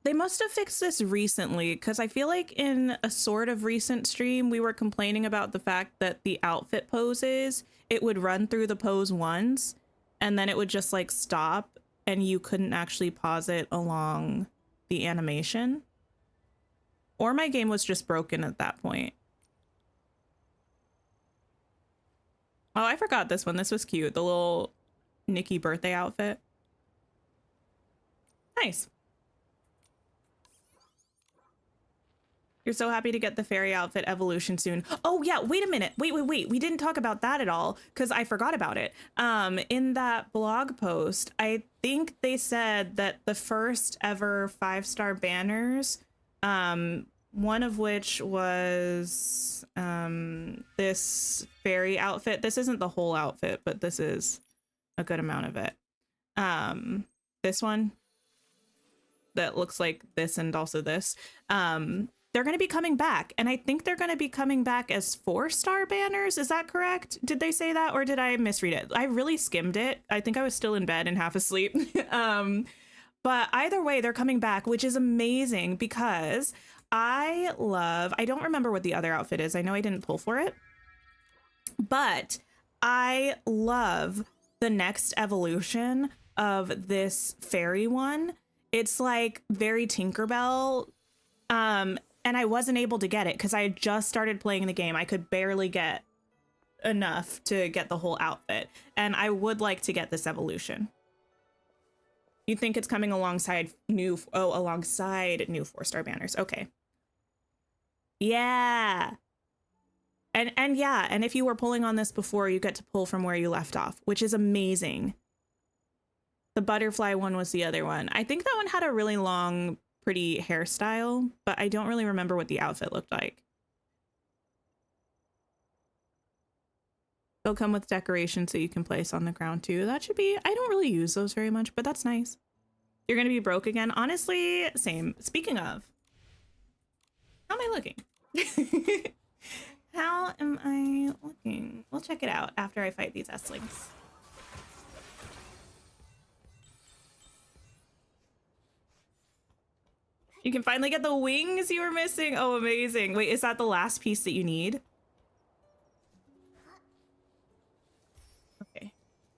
They must have fixed this recently, because I feel like in a sort of recent stream, we were complaining about the fact that the outfit poses, it would run through the pose once, and then it would just like stop, and you couldn't actually pause it along the animation. Or my game was just broken at that point. Oh, I forgot this one. This was cute. The little Nikki birthday outfit. Nice. You're so happy to get the fairy outfit evolution soon. Oh yeah, wait a minute. Wait. We didn't talk about that at all because I forgot about it. In that blog post, I think they said that the first ever 5-star banners, one of which was this fairy outfit. This isn't the whole outfit, but this is a good amount of it. This one that looks like this and also this. They're going to be coming back, and I think they're going to be coming back as 4-star banners. Is that correct? Did they say that, or did I misread it? I really skimmed it. I think I was still in bed and half asleep. But either way, they're coming back, which is amazing because I don't remember what the other outfit is. I know I didn't pull for it, but I love the next evolution of this fairy one. It's like very Tinkerbell. And I wasn't able to get it because I had just started playing the game. I could barely get enough to get the whole outfit. And I would like to get this evolution. You think it's coming alongside new 4-star banners. Okay. Yeah. And yeah, and if you were pulling on this before, you get to pull from where you left off, which is amazing. The butterfly one was the other one. I think that one had a really long, pretty hairstyle, but I don't really remember what the outfit looked like. They'll come with decorations that you can place on the ground too. That should be, I don't really use those very much, but that's nice. You're gonna be broke again? Honestly, same. Speaking of, how am I looking? How am I looking? We'll check it out after I fight these S-Links. You can finally get the wings you were missing. Oh, amazing. Wait, is that the last piece that you need? Okay.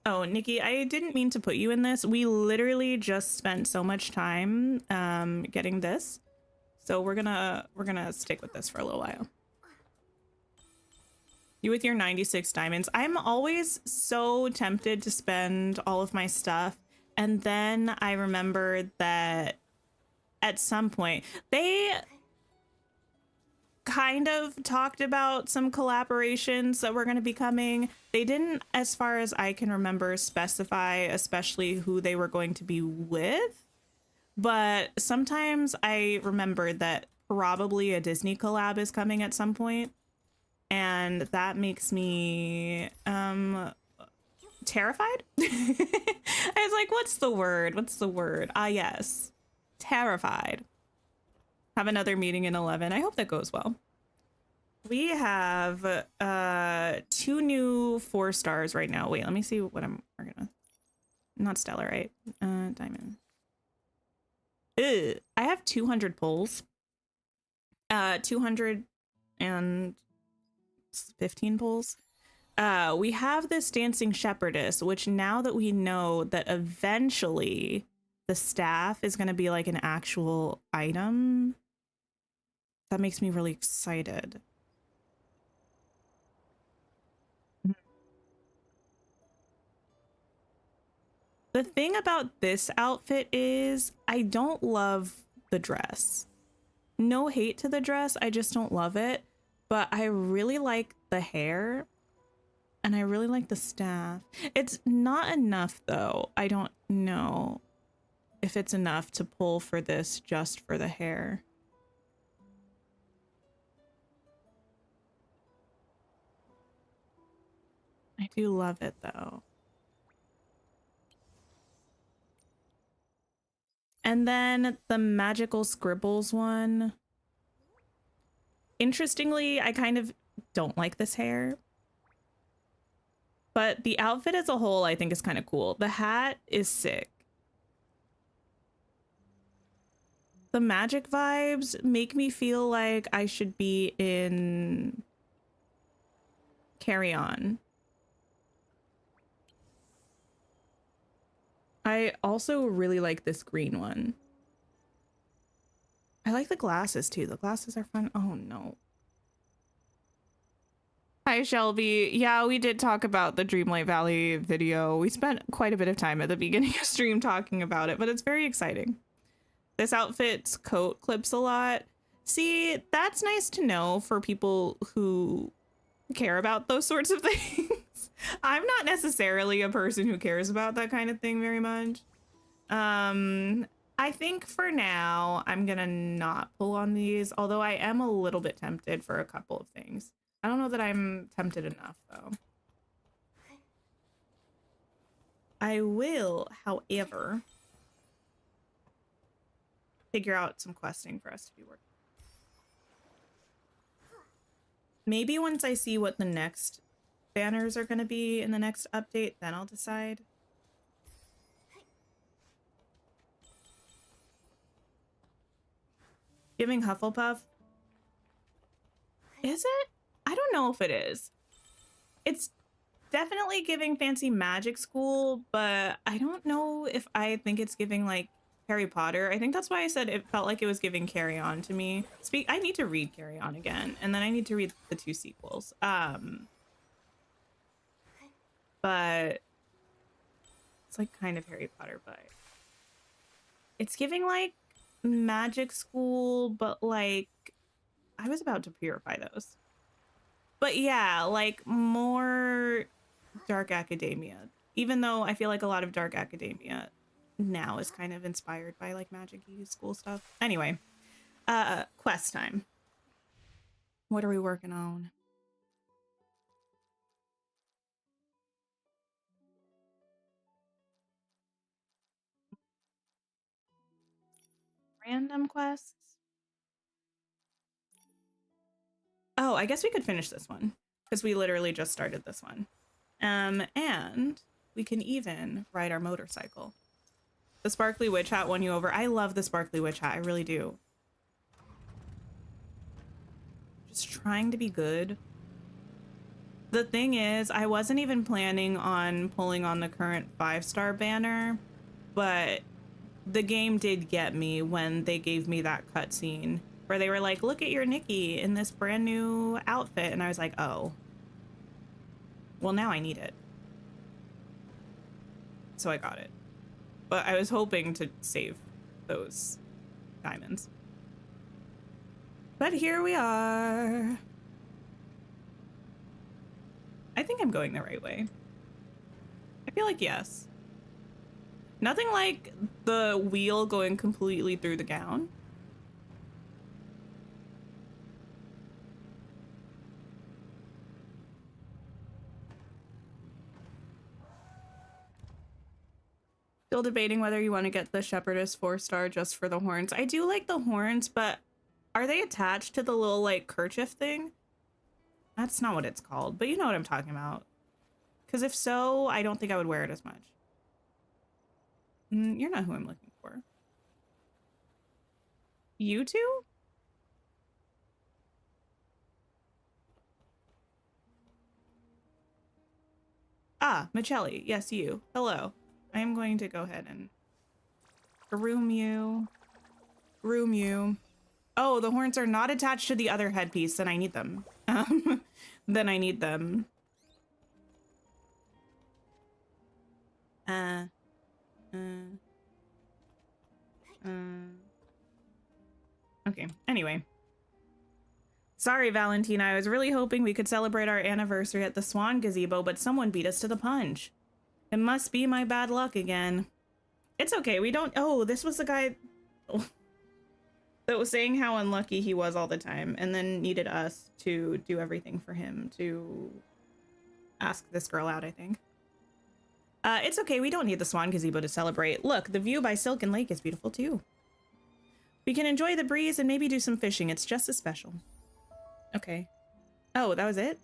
Oh, Nikki, I didn't mean to put you in this. We literally just spent so much time getting this. So we're gonna stick with this for a little while. You with your 96 diamonds. I'm always so tempted to spend all of my stuff. And then I remembered that at some point. They kind of talked about some collaborations that were going to be coming. They didn't, as far as I can remember, specify especially who they were going to be with. But sometimes I remember that probably a Disney collab is coming at some point. And that makes me terrified. I was like, what's the word? What's the word? Ah, yes. Terrified. Have another meeting in 11. I hope that goes well. We have 2 new 4 stars right now. Wait, let me see what we're gonna. Not stellar, right? Diamond. Ugh, I have 200 pulls. 215 pulls. We have this dancing shepherdess, which now that we know that eventually the staff is going to be like an actual item, that makes me really excited. The thing about this outfit is I don't love the dress. No hate to the dress, I just don't love it. But I really like the hair and I really like the staff. It's not enough though. I don't know if it's enough to pull for this just for the hair. I do love it though. And then the magical scribbles one. Interestingly, I kind of don't like this hair. But the outfit as a whole, I think is kind of cool. The hat is sick. The magic vibes make me feel like I should be in Carry On. I also really like this green one. I like the glasses too. The glasses are fun. Oh no. Hi Shelby. Yeah, we did talk about the Dreamlight Valley video. We spent quite a bit of time at the beginning of stream talking about it, but it's very exciting. This outfit's coat clips a lot. See, that's nice to know for people who care about those sorts of things. I'm not necessarily a person who cares about that kind of thing very much. I think for now, I'm gonna not pull on these, although I am a little bit tempted for a couple of things. I don't know that I'm tempted enough, though. I will, however, figure out some questing for us to be working. Maybe once I see what the next banners are going to be in the next update, then I'll decide. Giving Hufflepuff? Is it? I don't know if it is. It's definitely giving Fancy Magic School, but I don't know if I think it's giving like Harry Potter. I think that's why I said it felt like it was giving Carry On to me. I need to read Carry On again, and then I need to read the 2 sequels. But it's like kind of Harry Potter, but it's giving like Magic School, but like I was about to purify those. But yeah, like more Dark Academia, even though I feel like a lot of Dark Academia now is kind of inspired by like magic-y school stuff. Anyway, quest time. What are we working on? Random quests. Oh, I guess we could finish this one because we literally just started this one. And we can even ride our motorcycle. The sparkly witch hat won you over. I love the sparkly witch hat. I really do. Just trying to be good. The thing is, I wasn't even planning on pulling on the current 5-star banner, but the game did get me when they gave me that cutscene where they were like, look at your Nikki in this brand new outfit. And I was like, oh, well, now I need it. So I got it. But I was hoping to save those diamonds. But here we are. I think I'm going the right way. I feel like yes. Nothing like the wheel going completely through the gown. Still debating whether you want to get the Shepherdess 4-star just for the horns. I do like the horns, but are they attached to the little like kerchief thing? That's not what it's called, but you know what I'm talking about. Because if so, I don't think I would wear it as much. You're not who I'm looking for. You two? Ah, Michelli. Yes, you. Hello. I am going to go ahead and groom you. Groom you. Oh, the horns are not attached to the other headpiece. Then I need them. Then I need them. Okay, anyway. Sorry, Valentina. I was really hoping we could celebrate our anniversary at the Swan Gazebo, but someone beat us to the punch. It must be my bad luck again. It's okay, we don't... Oh, this was the guy that was saying how unlucky he was all the time and then needed us to do everything for him to ask this girl out, I think. It's okay, we don't need the Swan Gazebo to celebrate. Look, the view by Silken Lake is beautiful too. We can enjoy the breeze and maybe do some fishing. It's just as special. Okay. Oh, that was it?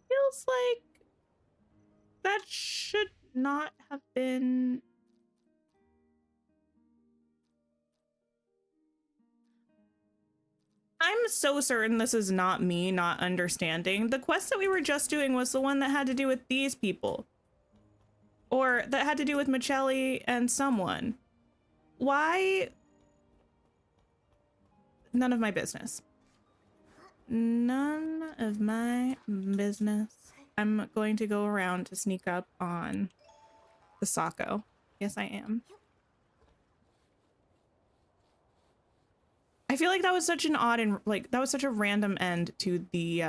Feels like that should not have been... I'm so certain this is not me not understanding. The quest that we were just doing was the one that had to do with these people. Or that had to do with Michelli and someone. Why? None of my business. None of my business. I'm going to go around to sneak up on the Sako. Yes, I am. I feel like that was such an odd and like that was such a random end to the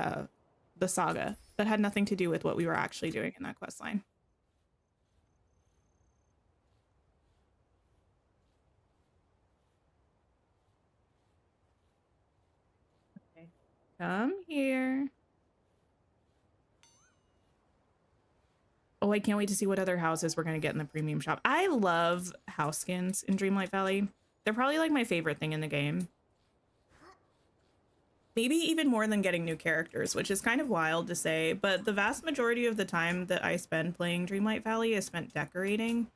saga that had nothing to do with what we were actually doing in that quest line. Okay, come here. Oh, I can't wait to see what other houses we're gonna get in the premium shop. I love house skins in Dreamlight Valley. They're probably like my favorite thing in the game. Maybe even more than getting new characters, which is kind of wild to say, but the vast majority of the time that I spend playing Dreamlight Valley is spent decorating.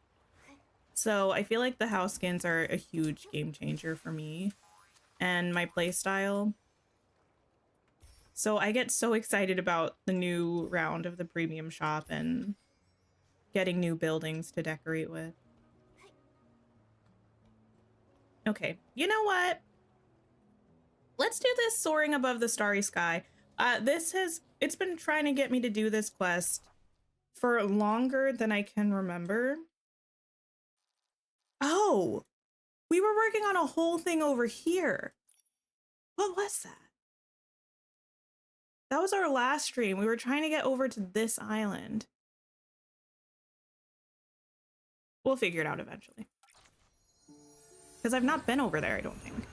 So I feel like the house skins are a huge game changer for me and my playstyle. So I get so excited about the new round of the premium shop and getting new buildings to decorate with. Okay, you know what? Let's do this Soaring Above the Starry Sky. It's been trying to get me to do this quest for longer than I can remember. Oh, we were working on a whole thing over here. What was that? That was our last stream. We were trying to get over to this island. We'll figure it out eventually. Because I've not been over there, I don't think.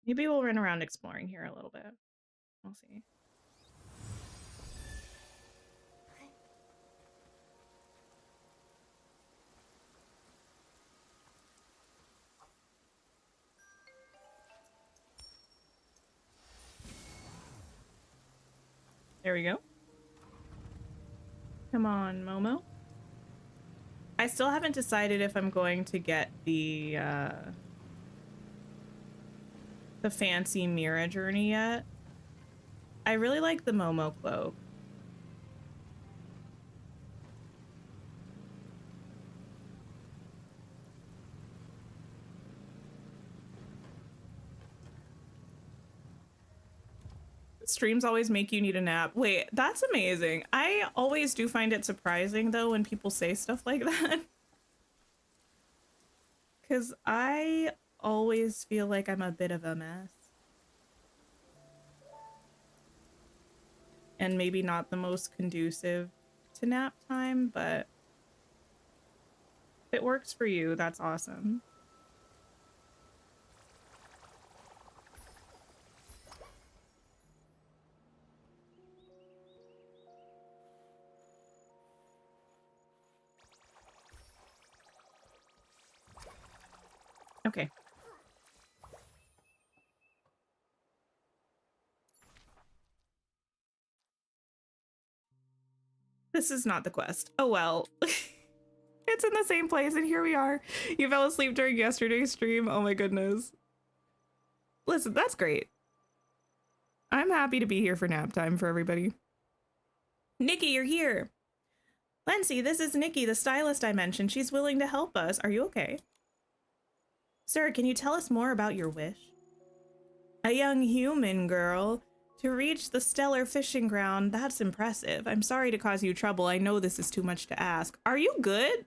Maybe we'll run around exploring here a little bit. We'll see. There we go. Come on, Momo. I still haven't decided if I'm going to get the fancy Mira journey yet. I really like the Momo cloak. streams always make you need a nap? Wait, that's amazing. I always do find it surprising though when people say stuff like that. Because I always feel like I'm a bit of a mess. And maybe not the most conducive to nap time, but if it works for you, that's awesome. Okay. This is not the quest. Oh well. It's in the same place and here we are. You fell asleep during yesterday's stream. Oh my goodness. Listen, that's great. I'm happy to be here for nap time for everybody. Nikki, you're here. Lency, this is Nikki, the stylist I mentioned. She's willing to help us. Are you okay? Sir, can you tell us more about your wish? A young human girl. To reach the stellar fishing ground, that's impressive. I'm sorry to cause you trouble. I know this is too much to ask. Are you good?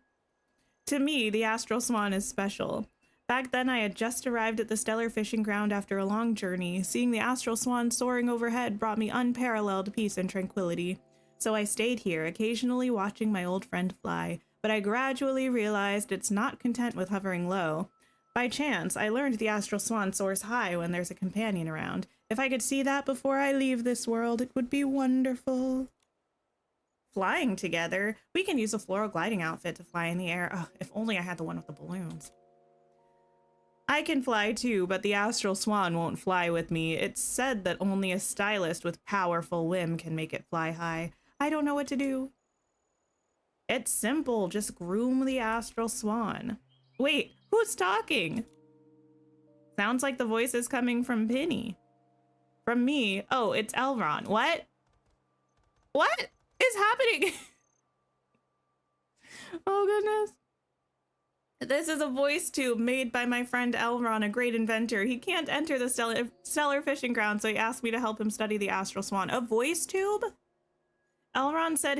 To me, the Astral Swan is special. Back then, I had just arrived at the stellar fishing ground after a long journey. Seeing the Astral Swan soaring overhead brought me unparalleled peace and tranquility. So I stayed here, occasionally watching my old friend fly, but I gradually realized it's not content with hovering low. By chance, I learned the Astral Swan soars high when there's a companion around. If I could see that before I leave this world, it would be wonderful. Flying together? We can use a floral gliding outfit to fly in the air. Oh, if only I had the one with the balloons. I can fly too, but the Astral Swan won't fly with me. It's said that only a stylist with powerful whim can make it fly high. I don't know what to do. It's simple. Just groom the Astral Swan. Wait, who's talking? Sounds like the voice is coming from Penny. From me? Oh, it's Elron. What? What is happening? Oh, goodness. This is a voice tube made by my friend Elron, a great inventor. He can't enter the stellar fishing ground, so he asked me to help him study the Astral Swan. A voice tube? Elron said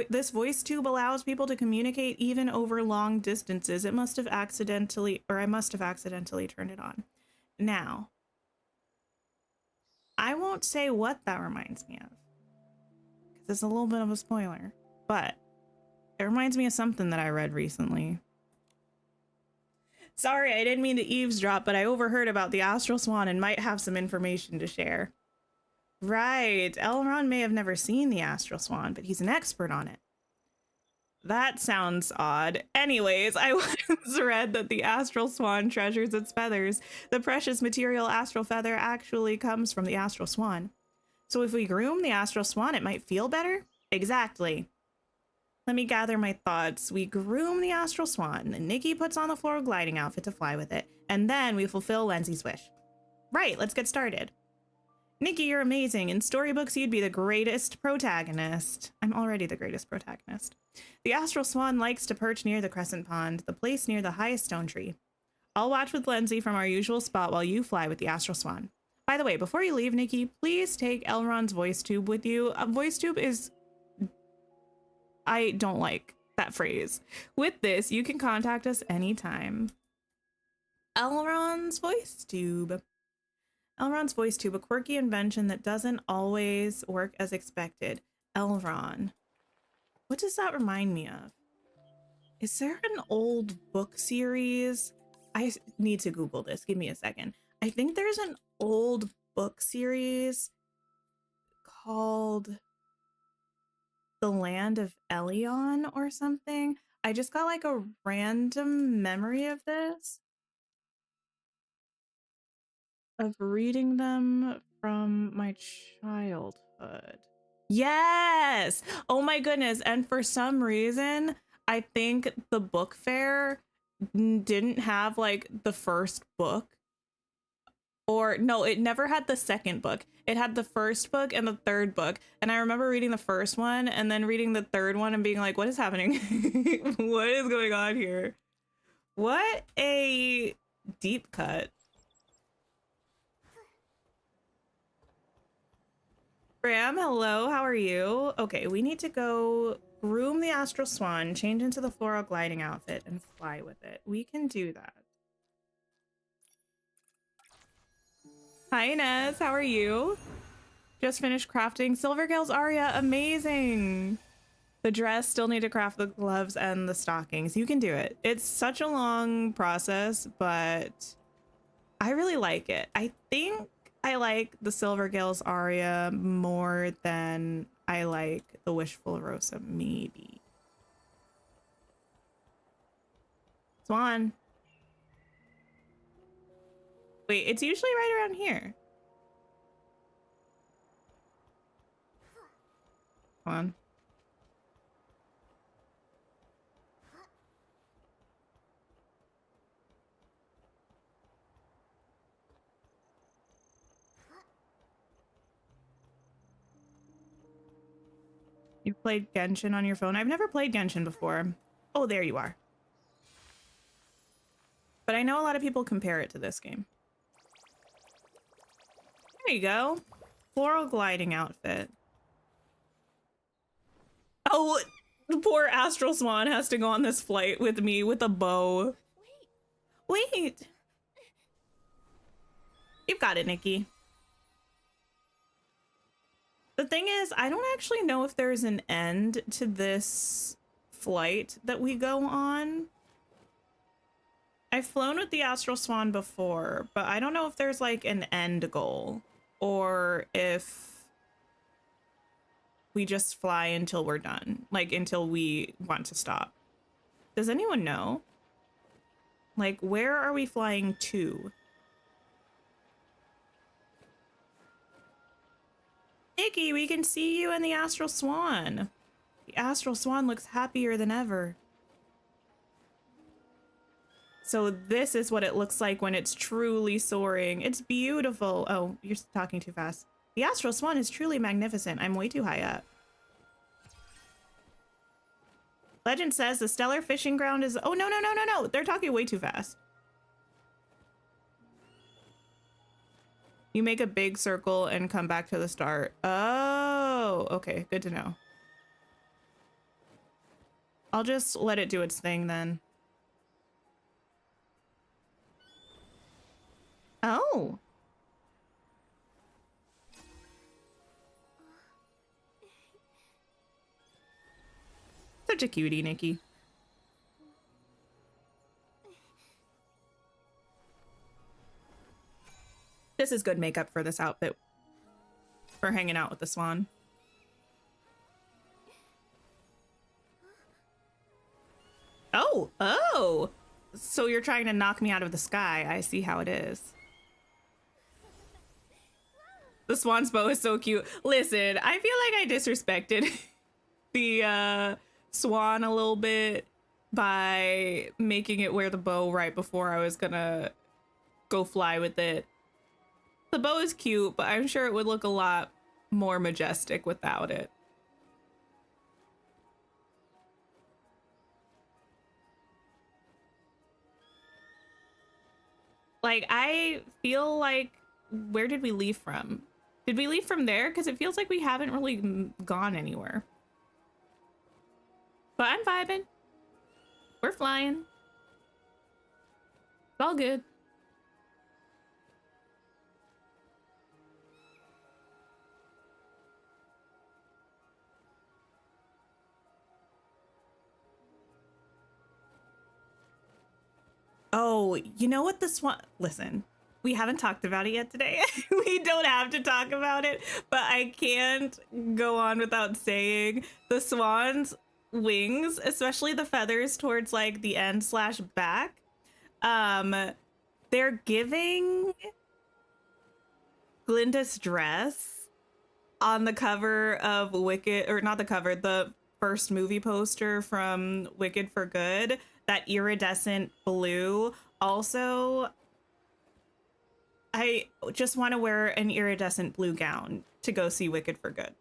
this voice tube allows people to communicate even over long distances. I must have accidentally turned it on. Now, I won't say what that reminds me of, because it's a little bit of a spoiler, but it reminds me of something that I read recently. Sorry, I didn't mean to eavesdrop, but I overheard about the Astral Swan and might have some information to share. Right, Elron may have never seen the Astral Swan, but he's an expert on it. That sounds odd. Anyways, I once read that the Astral Swan treasures its feathers. The precious material astral feather actually comes from the Astral Swan. So if we groom the Astral Swan, it might feel better? Exactly. Let me gather my thoughts. We groom the Astral Swan, and Nikki puts on the floral gliding outfit to fly with it, and then we fulfill Lenzy's wish. Right, let's get started. Nikki, you're amazing. In storybooks, you'd be the greatest protagonist. I'm already the greatest protagonist. The Astral Swan likes to perch near the Crescent Pond, the place near the highest stone tree. I'll watch with Lenzy from our usual spot while you fly with the Astral Swan. By the way, before you leave, Nikki, please take Elron's voice tube with you. A voice tube is... I don't like that phrase. With this, you can contact us anytime. Elron's voice tube. Elron's voice tube, a quirky invention that doesn't always work as expected. Elron. What does that remind me of? Is there an old book series? I need to Google this. Give me a second. I think there's an old book series called The Land of Elion or something. I just got like a random memory of this. Of reading them from my childhood. Yes! Oh my goodness. And for some reason, I think the book fair didn't have like the first book. Or no, it never had the second book. It had the first book and the third book. And I remember reading the first one and then reading the third one and being like, what is happening? What is going on here? What a deep cut. Bram, hello, how are you? Okay, we need to go groom the Astral Swan, change into the floral gliding outfit, and fly with it. We can do that. Hi, Inez, how are you? Just finished crafting Silvergale's Aria, amazing! The dress, still need to craft the gloves and the stockings. You can do it. It's such a long process, but I really like it. I think I like the Silvergale's Aria more than I like the Wishful Rosa, maybe. Swan. Wait, it's usually right around here. Swan. You've played Genshin on your phone? I've never played Genshin before. Oh, there you are. But I know a lot of people compare it to this game. There you go. Floral gliding outfit. Oh, the poor Astral Swan has to go on this flight with me with a bow. Wait. You've got it, Nikki. The thing is, I don't actually know if there's an end to this flight that we go on. I've flown with the Astral Swan before, but I don't know if there's like an end goal or if we just fly until we're done, like until we want to stop. Does anyone know? Like, where are we flying to? Nikki, we can see you in the Astral Swan. The Astral Swan looks happier than ever. So this is what it looks like when it's truly soaring. It's beautiful. Oh, you're talking too fast. The Astral Swan is truly magnificent. I'm way too high up. Legend says the stellar fishing ground is... Oh, no. They're talking way too fast. You make a big circle and come back to the start. Oh, okay. Good to know. I'll just let it do its thing then. Oh. Such a cutie, Nikki. This is good makeup for this outfit. For hanging out with the swan. Oh. So you're trying to knock me out of the sky. I see how it is. The swan's bow is so cute. Listen, I feel like I disrespected the swan a little bit by making it wear the bow right before I was gonna go fly with it. The bow is cute, but I'm sure it would look a lot more majestic without it. Like, I feel like, where did we leave from? Did we leave from there? Because it feels like we haven't really gone anywhere. But I'm vibing. We're flying. It's all good. Oh, you know what the swan... Listen, we haven't talked about it yet today. We don't have to talk about it, but I can't go on without saying the swan's wings, especially the feathers towards like the end / back, they're giving Glinda's dress on the cover of Wicked, or not the cover, the first movie poster from Wicked for Good, that iridescent blue. Also, I just want to wear an iridescent blue gown to go see Wicked for Good.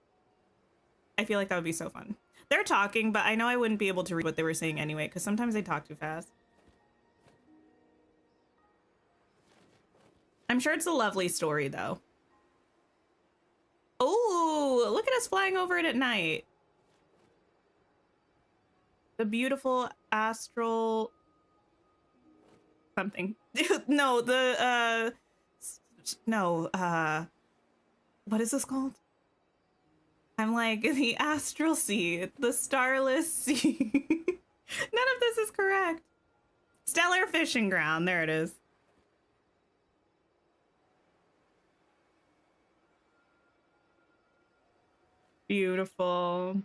I feel like that would be so fun. They're talking, but I know I wouldn't be able to read what they were saying anyway, because sometimes they talk too fast. I'm sure it's a lovely story, though. Oh, Whoa, look at us flying over it at night. The beautiful astral something. No, what is this called? I'm like, the astral sea, the starless sea. None of this is correct. Stellar fishing ground, there it is. Beautiful.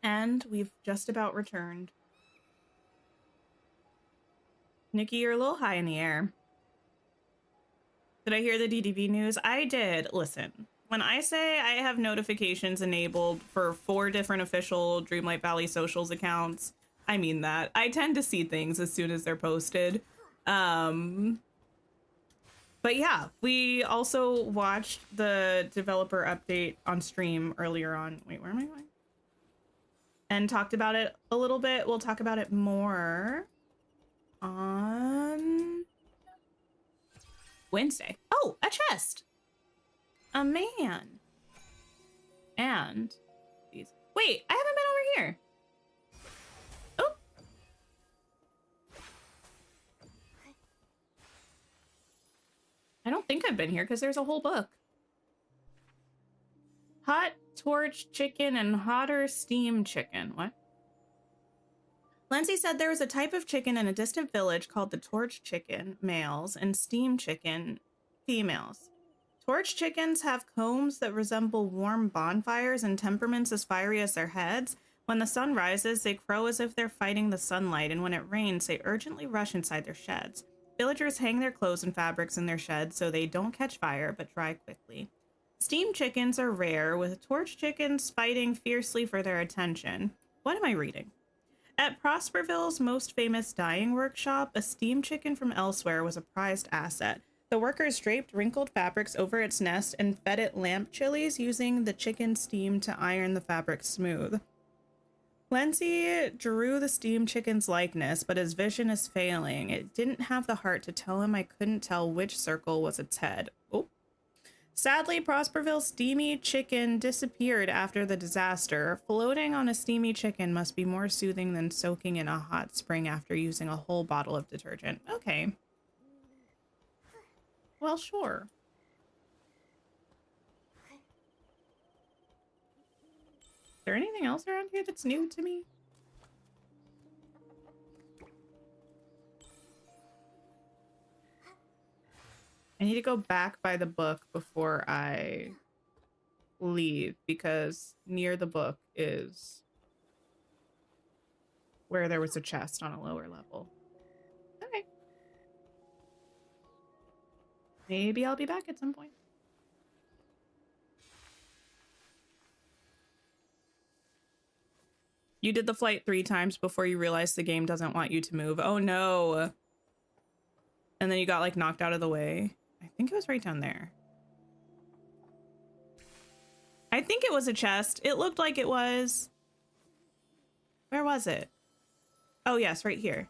And we've just about returned. Nikki, you're a little high in the air. Did I hear the DDV news? I did. Listen, when I say I have notifications enabled for 4 different official Dreamlight Valley socials accounts, I mean that. I tend to see things as soon as they're posted. But yeah, we also watched the developer update on stream earlier on. Wait, where am I going? And talked about it a little bit. We'll talk about it more on Wednesday. Oh, a chest. A man. And these. Wait, I haven't been over here. Oh. I don't think I've been here because there's a whole book. Hot torch chicken and hotter steam chicken. What? Lindsay said there was a type of chicken in a distant village called the torch chicken, males, and steam chicken, females. Torch chickens have combs that resemble warm bonfires and temperaments as fiery as their heads. When the sun rises, they crow as if they're fighting the sunlight, and when it rains, they urgently rush inside their sheds. Villagers hang their clothes and fabrics in their sheds so they don't catch fire but dry quickly. Steam chickens are rare, with torch chickens fighting fiercely for their attention. What am I reading? At Prosperville's most famous dyeing workshop, a steam chicken from elsewhere was a prized asset. The workers draped wrinkled fabrics over its nest and fed it lamp chilies, using the chicken steam to iron the fabric smooth. Lindsay drew the steam chicken's likeness, but his vision is failing. It didn't have the heart to tell him I couldn't tell which circle was its head. Oh. Sadly, Prosperville's steamy chicken disappeared after the disaster. Floating on a steamy chicken must be more soothing than soaking in a hot spring after using a whole bottle of detergent. Okay. Well, sure. Is there anything else around here that's new to me? I need to go back by the book before I leave, because near the book is where there was a chest on a lower level. Okay. Maybe I'll be back at some point. You did the flight 3 times before you realized the game doesn't want you to move. Oh no. And then you got like knocked out of the way. I think it was right down there. I think it was a chest. It looked like it was. Where was it? Oh yes, right here.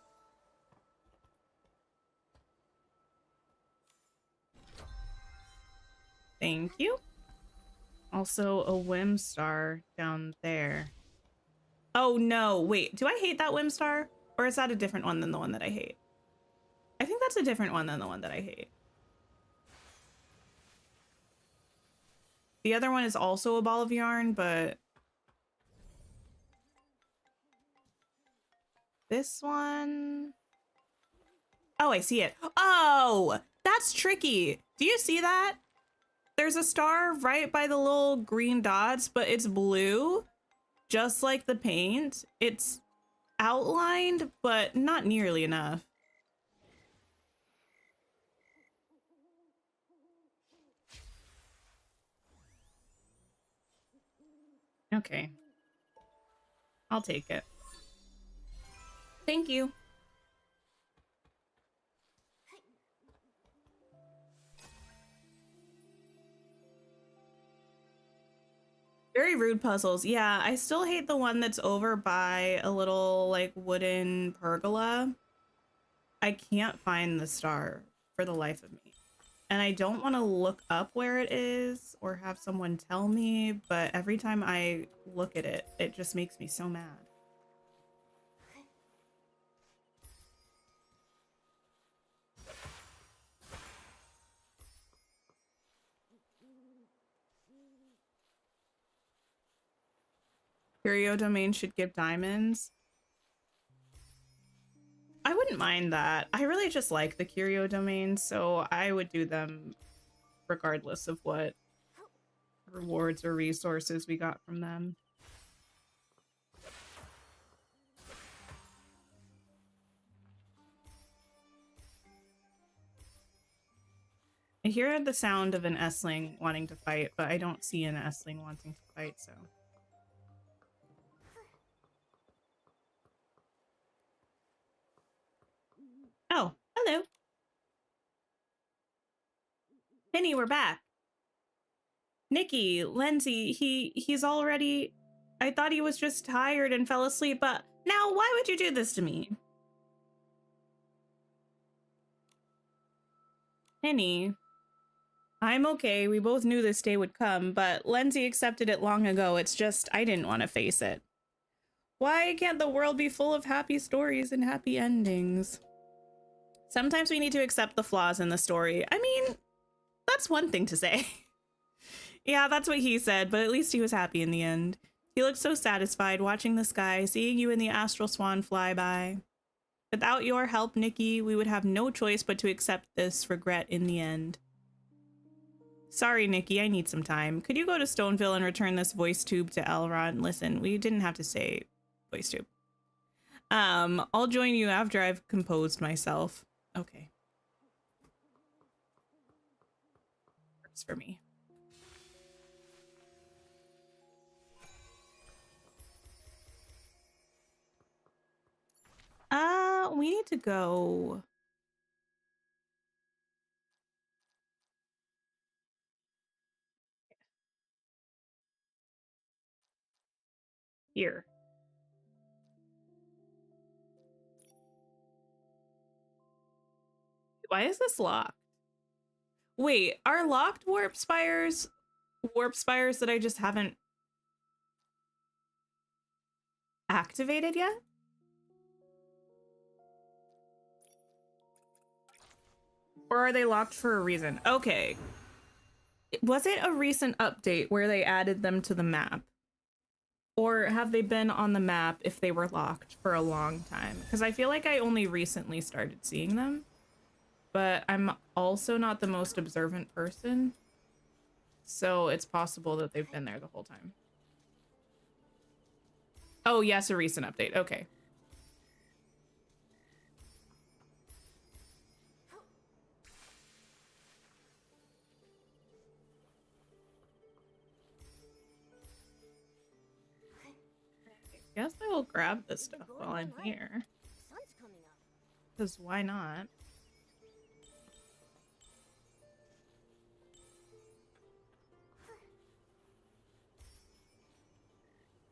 Thank you. Also a Whimstar down there. Oh no, wait, do I hate that Whimstar? Or is that a different one than the one that I hate? I think that's a different one than the one that I hate. The other one is also a ball of yarn, but this one... Oh, I see it. Oh, that's tricky. Do you see that? There's a star right by the little green dots, but it's blue, just like the paint. It's outlined, but not nearly enough. Okay. I'll take it. Thank you. Very rude puzzles. Yeah, I still hate the one that's over by a little like wooden pergola. I can't find the star for the life of me. And I don't want to look up where it is or have someone tell me, but every time I look at it, it just makes me so mad. Curio domain should give diamonds. I wouldn't mind that. I really just like the curio domains, so I would do them regardless of what rewards or resources we got from them. I hear the sound of an Essling wanting to fight, but I don't see an Essling wanting to fight, so. Oh, hello. Penny, we're back. Nikki, Lindsay, he's already... I thought he was just tired and fell asleep, but now why would you do this to me? Penny, I'm okay. We both knew this day would come, but Lindsay accepted it long ago. It's just, I didn't want to face it. Why can't the world be full of happy stories and happy endings? Sometimes we need to accept the flaws in the story. I mean, that's one thing to say. Yeah, that's what he said, but at least he was happy in the end. He looked so satisfied watching the sky, seeing you in the Astral Swan fly by. Without your help, Nikki, we would have no choice but to accept this regret in the end. Sorry, Nikki, I need some time. Could you go to Stoneville and return this voice tube to Elrond? Listen, we didn't have to say voice tube. I'll join you after I've composed myself. Okay. Works for me. We need to go. Here. Why is this locked? Wait, are locked warp spires that I just haven't activated yet? Or are they locked for a reason? Okay. Was it a recent update where they added them to the map? Or have they been on the map if they were locked for a long time? Because I feel like I only recently started seeing them. But I'm also not the most observant person. So it's possible that they've been there the whole time. Oh, yes, a recent update. Okay. I guess I will grab this stuff while I'm here. Because why not?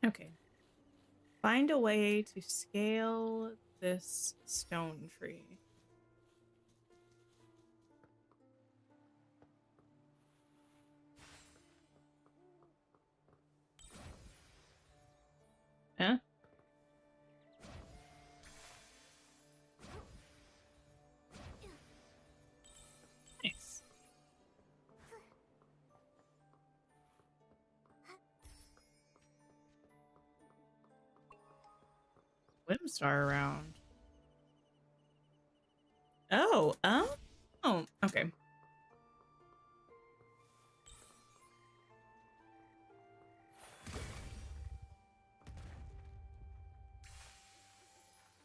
Okay. Find a way to scale this stone tree. Huh? Nice. Whimstar around. Oh, okay.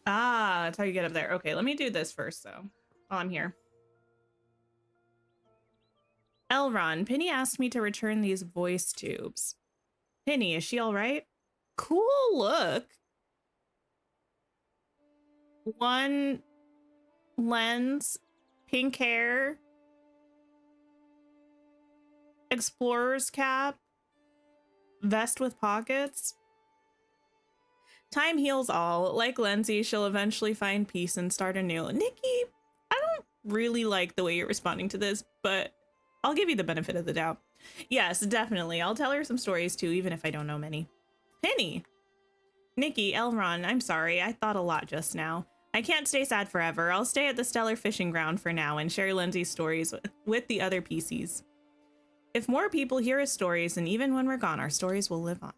Ah, that's how you get up there. Okay, let me do this first, though, while I'm here. Elrond, Penny asked me to return these voice tubes. Penny, is she all right? Cool look. One lens, pink hair, explorer's cap, Vest with pockets. Time heals all. Like Lindsay, she'll eventually find peace and start anew. Nikki, I don't really like the way you're responding to this, but I'll give you the benefit of the doubt. Yes, definitely. I'll tell her some stories too, even if I don't know many. Penny. Nikki, Elron, I'm sorry. I thought a lot just now. I can't stay sad forever. I'll stay at the Stellar Fishing Ground for now and share Lindsay's stories with the other PCs. If more people hear his stories, and even when we're gone, our stories will live on.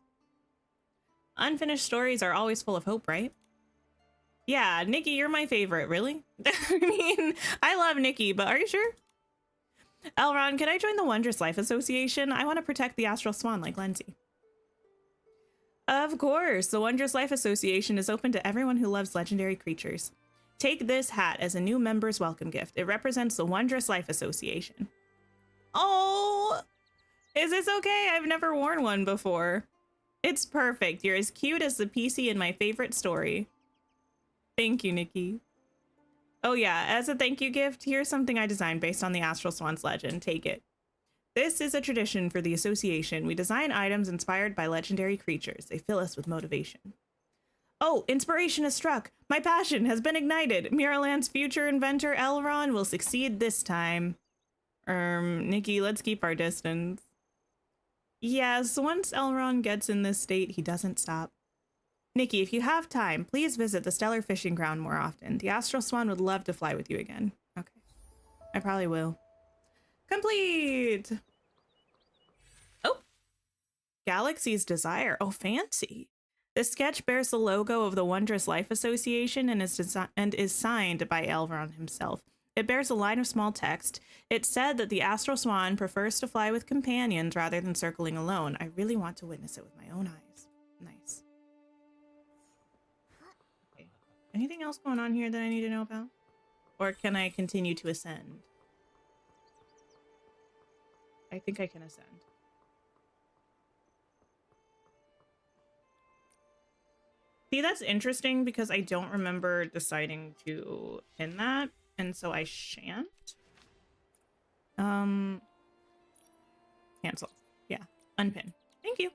Unfinished stories are always full of hope, right? Yeah, Nikki, you're my favorite, really? I mean, I love Nikki, but are you sure? Elron, can I join the Wondrous Life Association? I want to protect the Astral Swan like Lindsay. Of course, the Wondrous Life Association is open to everyone who loves legendary creatures. Take this hat as a new member's welcome gift. It represents the Wondrous Life Association. Oh, is this okay? I've never worn one before. It's perfect. You're as cute as the PC in my favorite story. Thank you, Nikki. Oh yeah, as a thank you gift, here's something I designed based on the Astral Swan's legend. Take it. This is a tradition for the association. We design items inspired by legendary creatures. They fill us with motivation. Oh, inspiration has struck. My passion has been ignited. Miraland's future inventor, Elron, will succeed this time. Nikki, let's keep our distance. Yes, once Elron gets in this state, he doesn't stop. Nikki, if you have time, please visit the Stellar Fishing Ground more often. The Astral Swan would love to fly with you again. Okay. I probably will. Complete! Oh! Galaxy's Desire. Oh, fancy. This sketch bears the logo of the Wondrous Life Association and is signed by Elron himself. It bears a line of small text. It said that the Astral Swan prefers to fly with companions rather than circling alone. I really want to witness it with my own eyes. Nice. Okay. Anything else going on here that I need to know about? Or can I continue to ascend? I think I can ascend. See, that's interesting because I don't remember deciding to pin that. And so I shan't. Cancel. Yeah, unpin. Thank you.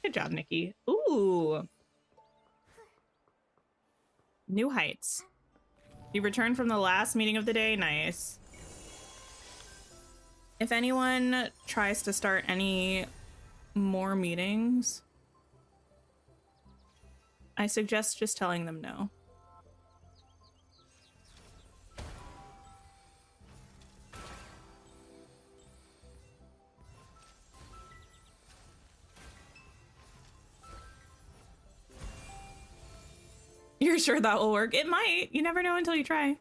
Good job, Nikki. Ooh. New heights. You returned from the last meeting of the day. Nice. If anyone tries to start any more meetings, I suggest just telling them no. You're sure that will work? It might. You never know until you try.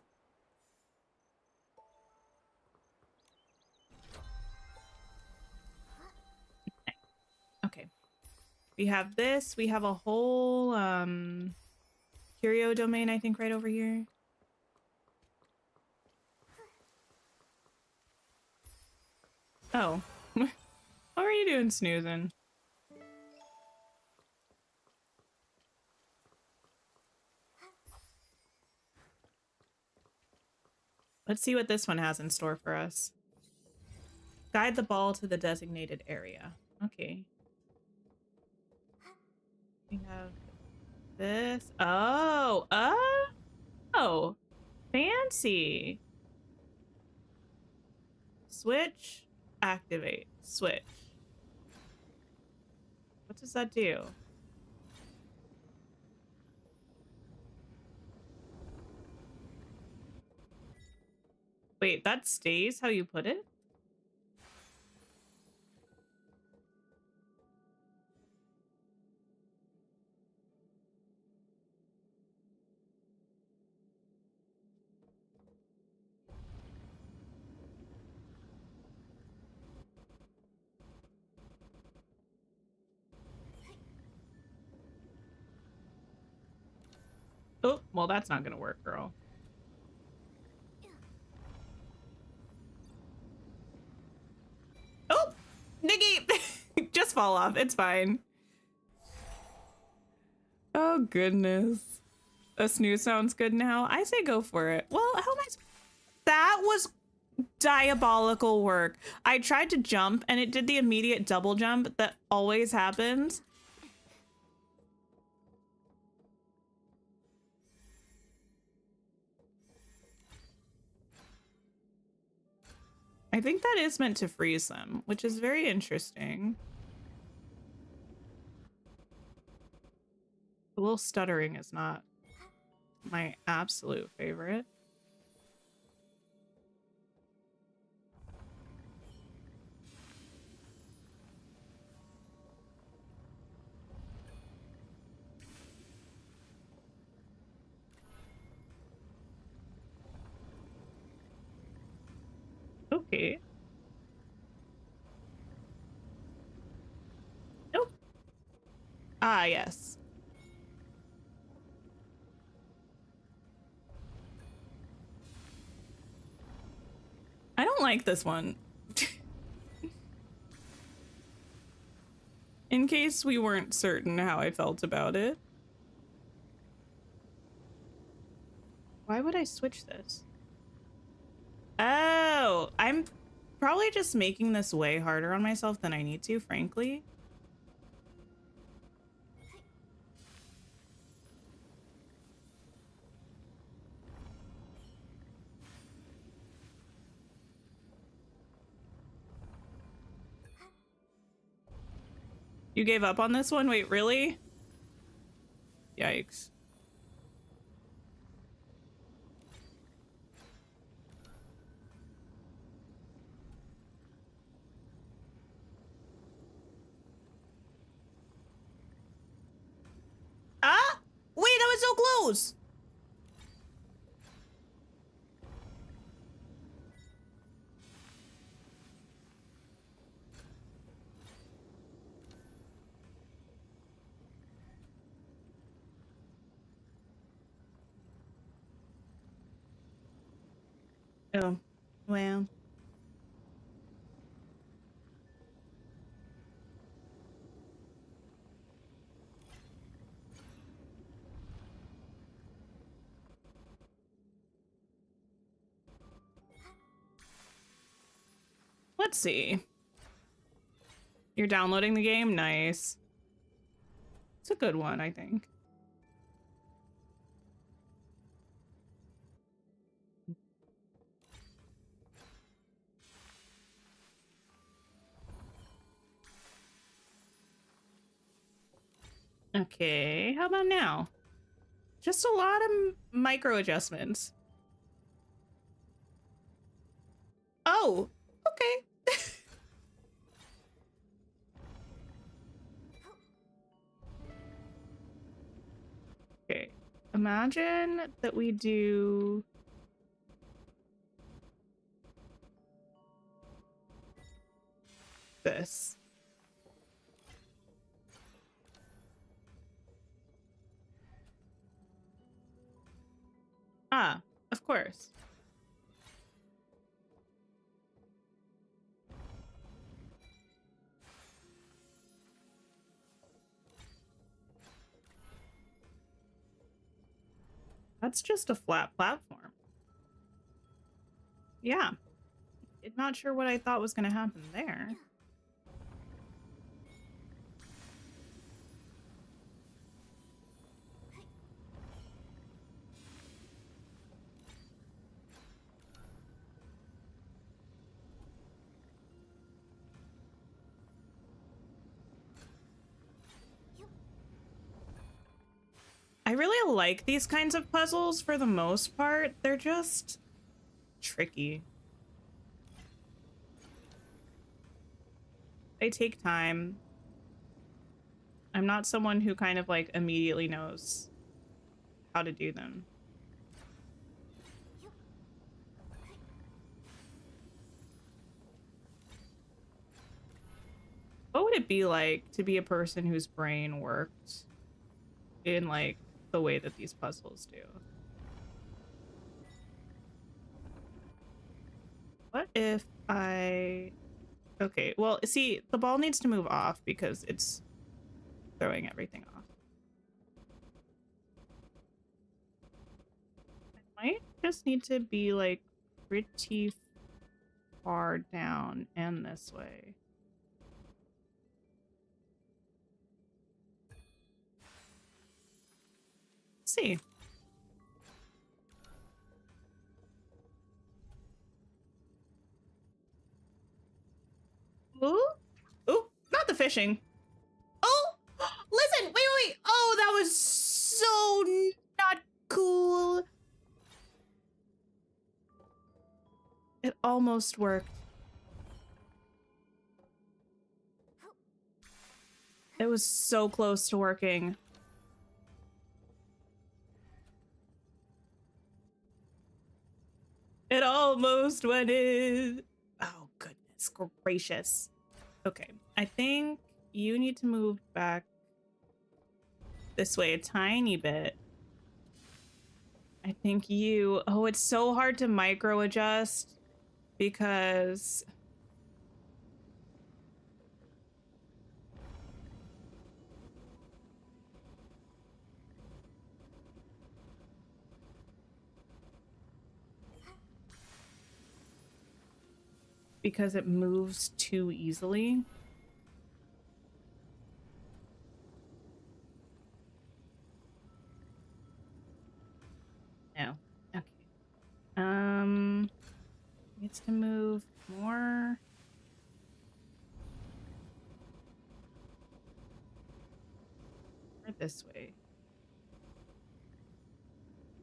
Okay. We have this. We have a whole curio domain, I think, right over here. Oh. What are you doing snoozing? Let's see what this one has in store for us. Guide the ball to the designated area. Okay. We have this. Oh, oh, fancy. Switch, activate, switch. What does that do? Wait, that stays how you put it? Oh, well, that's not gonna work, girl. Oh, Nikki! Just fall off. It's fine. Oh, goodness. A snooze sounds good now. I say go for it. Well, how am I? That was diabolical work. I tried to jump and it did the immediate double jump that always happens. I think that is meant to freeze them, which is very interesting. A little stuttering is not my absolute favorite. Okay. Nope. Ah, yes. I don't like this one. In case we weren't certain how I felt about it. Why would I switch this? Oh, I'm probably just making this way harder on myself than I need to, frankly. You gave up on this one? Wait, really? Yikes. Ah! Wait, that was so close! Oh, well. Let's see. You're downloading the game? Nice. It's a good one, I think. Okay, how about now? Just a lot of micro adjustments. Oh, okay. Okay, imagine that we do this. Ah, of course. That's just a flat platform. Yeah. I'm not sure what I thought was going to happen there. I really like these kinds of puzzles for the most part. They're just tricky. They take time. I'm not someone who kind of like immediately knows how to do them. What would it be like to be a person whose brain worked in like the way that these puzzles do? What if I... Okay, well, see, the ball needs to move off because it's throwing everything off. Might just need to be like pretty far down and this way. Let's see. Ooh, ooh, not the fishing. Oh, listen, wait. Oh, that was so not cool. It almost worked. It was so close to working. It almost went in. Oh, goodness gracious. Okay, I think you need to move back this way a tiny bit. I think you... Oh, it's so hard to micro adjust because... because it moves too easily. No. Okay. Needs to move more. Or this way.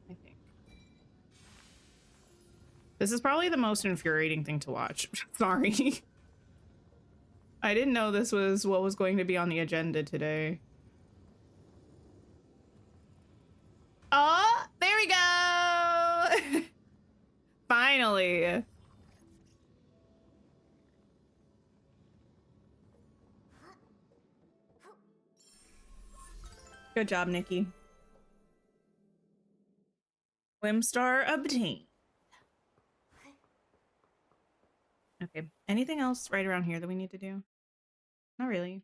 I think. This is probably the most infuriating thing to watch. Sorry. I didn't know this was what was going to be on the agenda today. Oh, there we go! Finally. Good job, Nikki. Whimstar obtained. Okay, anything else right around here that we need to do? Not really.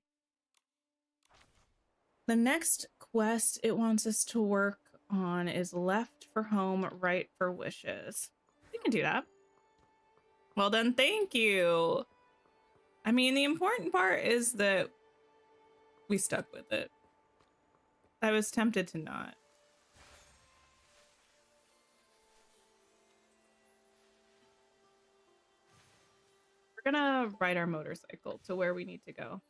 The next quest it wants us to work on is left for home, right for wishes. We can do that. Well done, thank you. I mean, the important part is that we stuck with it. I was tempted to not. We're gonna ride our motorcycle to where we need to go.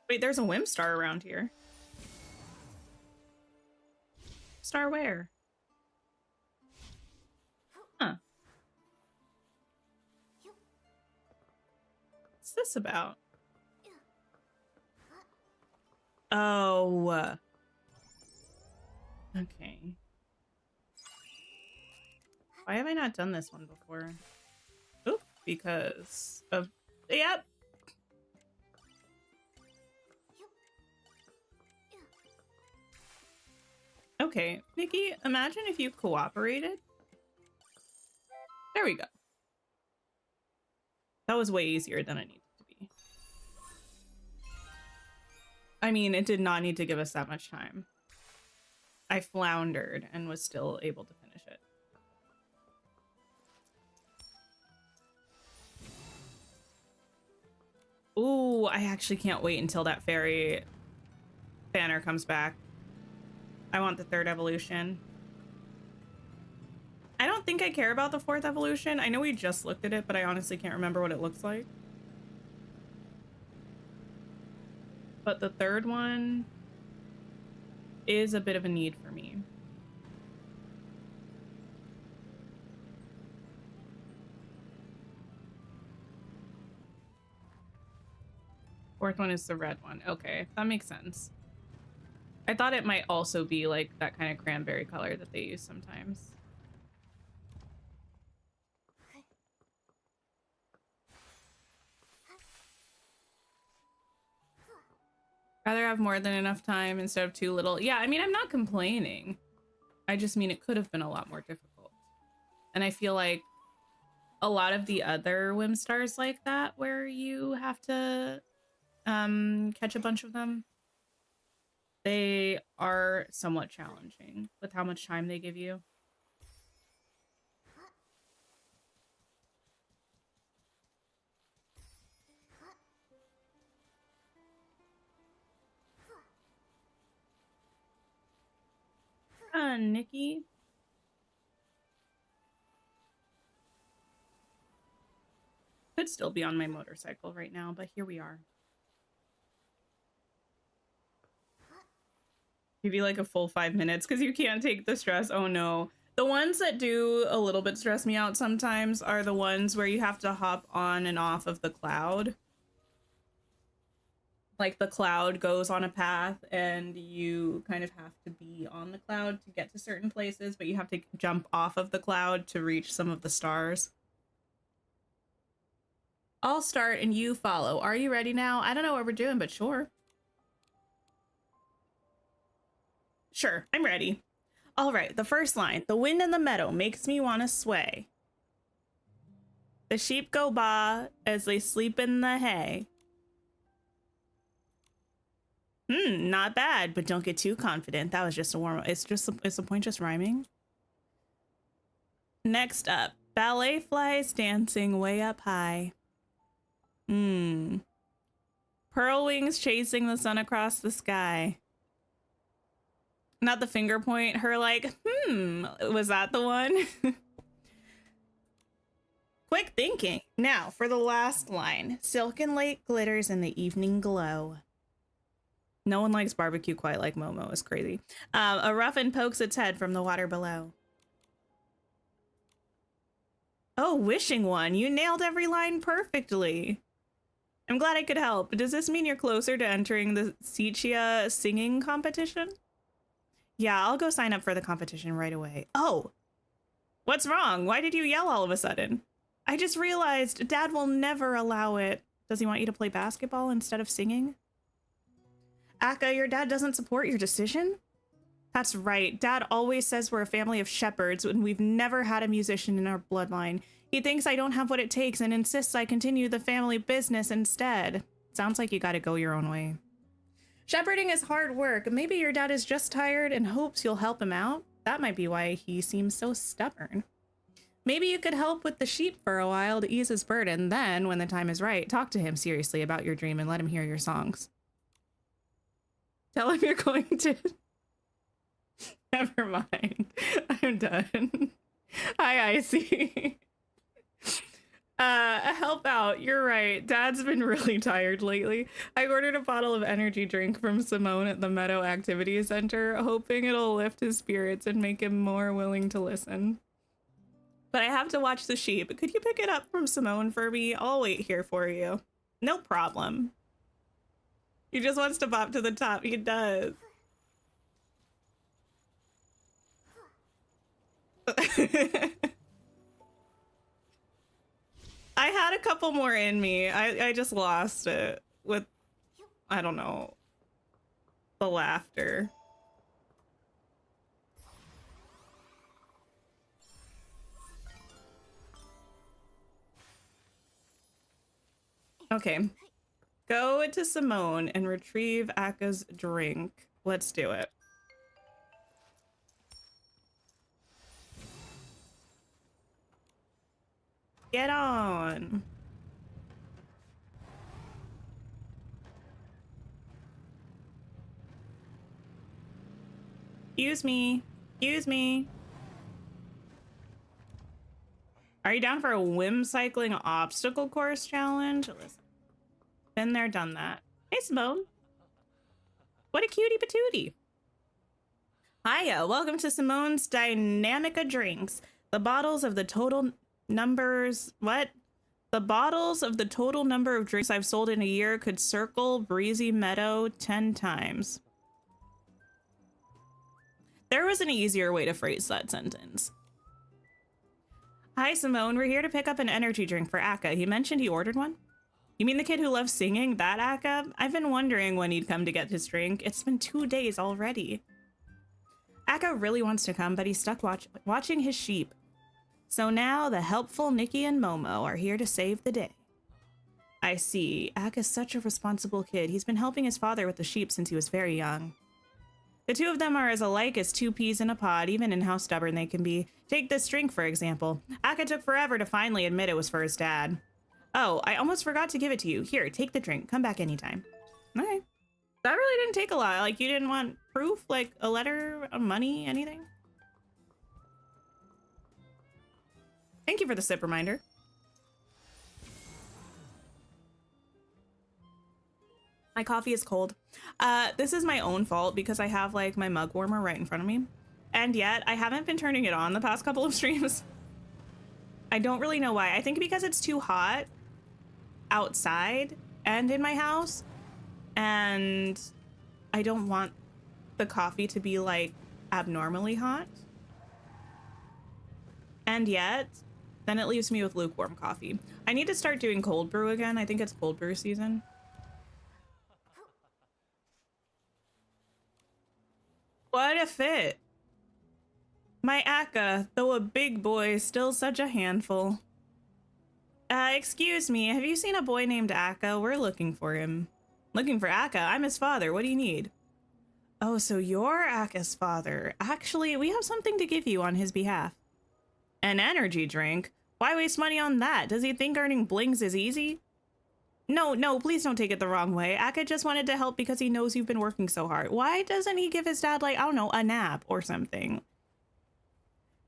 Wait, there's a Whimstar around here. Star where? Huh. What's this about? Oh. Okay. Why have I not done this one before? Oop, because of... Yep. Okay, Nikki, imagine if you cooperated. There we go. That was way easier than it needed to be. I mean, it did not need to give us that much time. I floundered and was still able to finish it. Ooh, I actually can't wait until that fairy banner comes back. I want the 3rd evolution. I don't think I care about the 4th evolution. I know we just looked at it, but I honestly can't remember what it looks like. But the 3rd one is a bit of a need for me. Fourth one is the red one. Okay, that makes sense. I thought it might also be like that kind of cranberry color that they use sometimes. Rather have more than enough time instead of too little. Yeah, I mean, I'm not complaining. I just mean it could have been a lot more difficult. And I feel like a lot of the other Whimstars like that, where you have to catch a bunch of them, They are somewhat challenging with how much time they give you. Nikki. Could still be on my motorcycle right now, but here we are. Give you like a full 5 minutes because you can't take the stress. Oh no. The ones that do a little bit stress me out sometimes are the ones where you have to hop on and off of the cloud. Like the cloud goes on a path and you kind of have to be on the cloud to get to certain places, but you have to jump off of the cloud to reach some of the stars. I'll start and you follow. Are you ready now? I don't know what we're doing, but sure. Sure, I'm ready. All right, the first line. The wind in the meadow makes me want to sway. The sheep go baa as they sleep in the hay. Not bad, but don't get too confident. That was just a warm-up. Is the point just rhyming? Next up, ballet flies dancing way up high. Pearl wings chasing the sun across the sky. Not the finger point, her like, was that the one? Quick thinking. Now for the last line. Silken lake glitters in the evening glow. No one likes barbecue quite like Momo. It's crazy. A ruffin pokes its head from the water below. Oh, wishing one. You nailed every line perfectly. I'm glad I could help. Does this mean you're closer to entering the Sichia singing competition? Yeah, I'll go sign up for the competition right away. Oh, what's wrong? Why did you yell all of a sudden? I just realized Dad will never allow it. Does he want you to play basketball instead of singing? Akka, your dad doesn't support your decision? That's right. Dad always says we're a family of shepherds and we've never had a musician in our bloodline. He thinks I don't have what it takes and insists I continue the family business instead. Sounds like you gotta go your own way. Shepherding is hard work. Maybe your dad is just tired and hopes you'll help him out. That might be why he seems so stubborn. Maybe you could help with the sheep for a while to ease his burden. Then, when the time is right, talk to him seriously about your dream and let him hear your songs. Tell him you're going to... Never mind. I'm done. Hi, Icy. Help out. You're right. Dad's been really tired lately. I ordered a bottle of energy drink from Simone at the Meadow Activity Center, hoping it'll lift his spirits and make him more willing to listen. But I have to watch the sheep. Could you pick it up from Simone for me? I'll wait here for you. No problem. He just wants to bop to the top. He does. I had a couple more in me. I just lost it with, I don't know, the laughter. Okay. Go to Simone and retrieve Akka's drink. Let's do it. Get on. Excuse me. Excuse me. Are you down for a whim cycling obstacle course challenge? Listen. Been there, done that. Hey, Simone. What a cutie patootie. Hiya, welcome to Simone's Dynamica Drinks. The bottles of the total numbers... What? The bottles of the total number of drinks I've sold in a year could circle Breezy Meadow 10 times. There was an easier way to phrase that sentence. Hi, Simone. We're here to pick up an energy drink for Akka. He mentioned he ordered one? You mean the kid who loves singing? That Akka? I've been wondering when he'd come to get his drink. It's been 2 days already. Akka really wants to come, but he's stuck watching his sheep. So now the helpful Nikki and Momo are here to save the day. I see. Akka's such a responsible kid. He's been helping his father with the sheep since he was very young. The two of them are as alike as two peas in a pod, even in how stubborn they can be. Take this drink, for example. Akka took forever to finally admit it was for his dad. Oh, I almost forgot to give it to you. Here, take the drink. Come back anytime. Okay. That really didn't take a lot. Like, you didn't want proof? Like, a letter, money, anything? Thank you for the sip reminder. My coffee is cold. This is my own fault because I have, like, my mug warmer right in front of me. And yet, I haven't been turning it on the past couple of streams. I don't really know why. I think because it's too hot outside and in my house. And I don't want the coffee to be, like, abnormally hot. And yet, then it leaves me with lukewarm coffee. I need to start doing cold brew again. I think it's cold brew season. What a fit. My Akka, though a big boy, is still such a handful. Excuse me, have you seen a boy named Akka? We're looking for him. Looking for Akka? I'm his father. What do you need? Oh, so you're Akka's father. Actually, we have something to give you on his behalf. An energy drink? Why waste money on that? Does he think earning blings is easy? No, please don't take it the wrong way. Akka just wanted to help because he knows you've been working so hard. Why doesn't he give his dad, like, I don't know, a nap or something?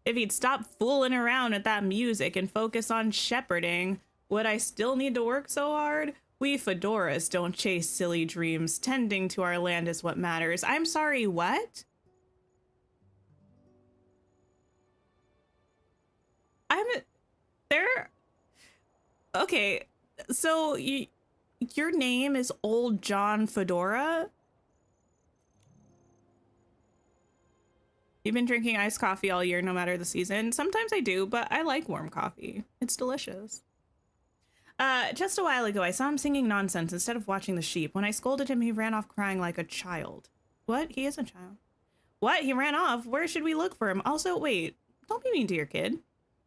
If he'd stop fooling around with that music and focus on shepherding, would I still need to work so hard? We fedoras don't chase silly dreams. Tending to our land is what matters. I'm sorry, what? Okay, so your name is Old John Fedora? You've been drinking iced coffee all year, no matter the season. Sometimes I do, but I like warm coffee. It's delicious. Just a while ago, I saw him singing nonsense instead of watching the sheep. When I scolded him, he ran off crying like a child. What? He is a child. What? He ran off? Where should we look for him? Also, wait, don't be mean to your kid.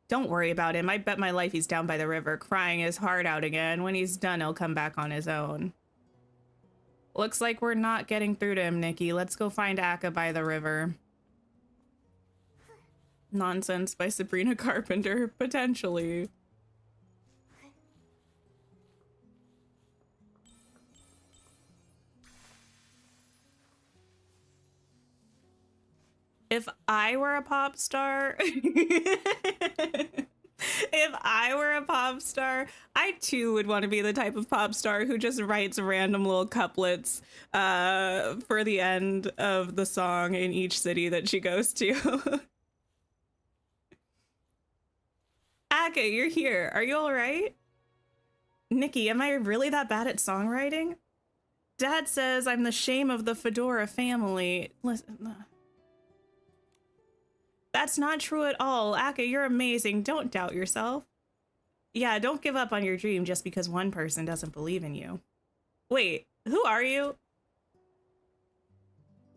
Don't worry about him. I bet my life he's down by the river, crying his heart out again. When he's done, he'll come back on his own. Looks like we're not getting through to him, Nikki. Let's go find Akka by the river. Nonsense by Sabrina Carpenter, potentially. If I were a pop star, if I were a pop star, I too would want to be the type of pop star who just writes random little couplets for the end of the song in each city that she goes to. Akka, you're here. Are you all right? Nikki, am I really that bad at songwriting? Dad says I'm the shame of the Fedora family. Listen. That's not true at all. Akka, you're amazing. Don't doubt yourself. Yeah, don't give up on your dream just because one person doesn't believe in you. Wait, who are you?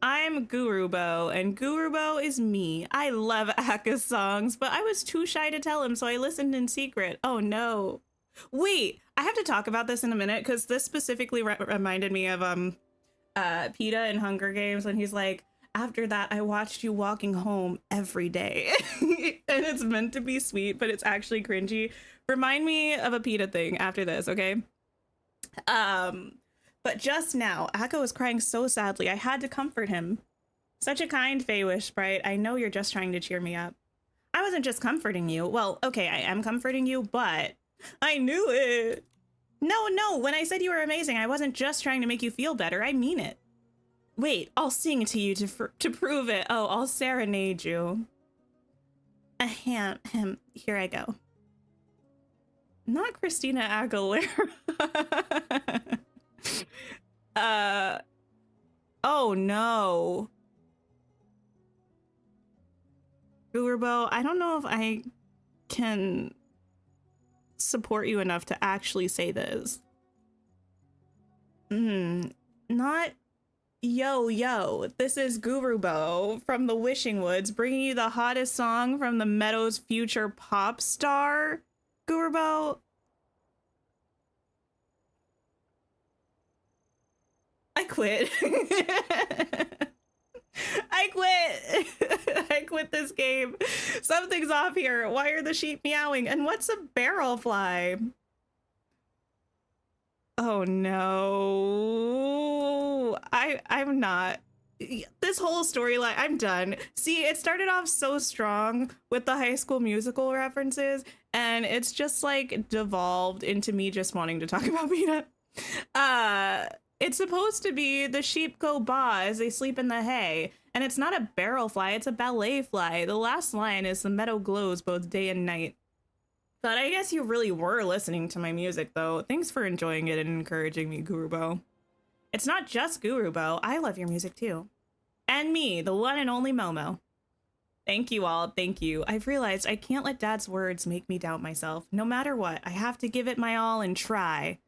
I'm Gurubo, and Gurubo is me. I love Akka's songs, but I was too shy to tell him, so I listened in secret. Oh no. Wait, I have to talk about this in a minute, because this specifically reminded me of PETA in Hunger Games, when he's like, after that, I watched you walking home every day. And it's meant to be sweet, but it's actually cringy. Remind me of a PETA thing after this, okay? But just now, Akka was crying so sadly, I had to comfort him. Such a kind Feywish sprite. I know you're just trying to cheer me up. I wasn't just comforting you. Well, okay, I am comforting you, but I knew it. No, when I said you were amazing, I wasn't just trying to make you feel better. I mean it. Wait, I'll sing to you to prove it. Oh, I'll serenade you. Ahem, here I go. Not Christina Aguilera. Oh no. Gurubo, I don't know if I can support you enough to actually say this. Not yo, this is Gurubo from the Wishing Woods, bringing you the hottest song from the Meadow's future pop star. Gurubo, I quit. I quit. I quit this game. Something's off here. Why are the sheep meowing? And what's a barrel fly? Oh no. I'm not. This whole storyline, I'm done. See, it started off so strong with the High School Musical references, and it's just like devolved into me just wanting to talk about Peanut. It's supposed to be the sheep go ba as they sleep in the hay, and it's not a barrel fly, it's a ballet fly. The last line is the meadow glows both day and night. But I guess you really were listening to my music, though. Thanks for enjoying it and encouraging me, Gurubo. It's not just Gurubo. I love your music, too. And me, the one and only Momo. Thank you all. Thank you. I've realized I can't let Dad's words make me doubt myself. No matter what, I have to give it my all and try.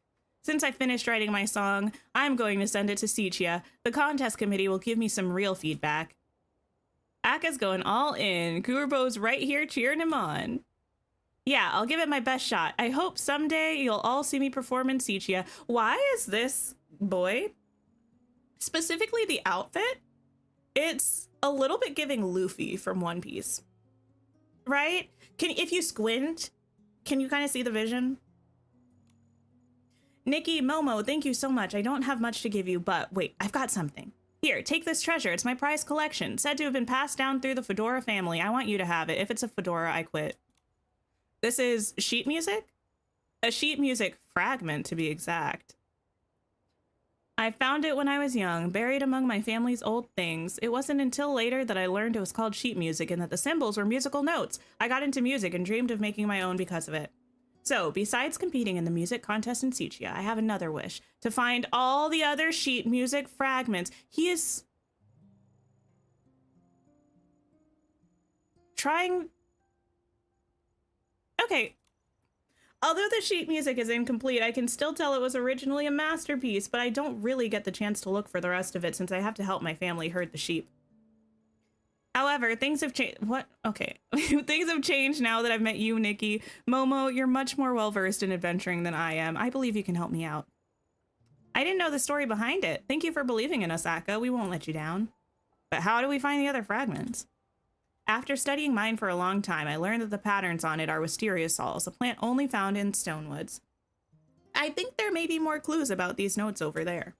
Since I finished writing my song, I'm going to send it to Sichia. The contest committee will give me some real feedback. Aka's going all in. Gurubo's right here cheering him on. Yeah, I'll give it my best shot. I hope someday you'll all see me perform in Sichia. Why is this boy, specifically the outfit, it's a little bit giving Luffy from One Piece, right? If you squint, can you kind of see the vision? Nikki, Momo, thank you so much. I don't have much to give you, but wait, I've got something. Here, take this treasure. It's my prized collection, said to have been passed down through the Fedora family. I want you to have it. If it's a Fedora, I quit. This is sheet music? A sheet music fragment, to be exact. I found it when I was young, buried among my family's old things. It wasn't until later that I learned it was called sheet music and that the symbols were musical notes. I got into music and dreamed of making my own because of it. So, besides competing in the music contest in Sichia, I have another wish. To find all the other sheet music fragments. He is trying... Okay. Although the sheet music is incomplete, I can still tell it was originally a masterpiece, but I don't really get the chance to look for the rest of it since I have to help my family herd the sheep. However, things have changed. What? Okay. Things have changed now that I've met you, Nikki. Momo, you're much more well-versed in adventuring than I am. I believe you can help me out. I didn't know the story behind it. Thank you for believing in us, Akka. We won't let you down. But how do we find the other fragments? After studying mine for a long time, I learned that the patterns on it are wisteria sols, a plant only found in stonewoods. I think there may be more clues about these notes over there.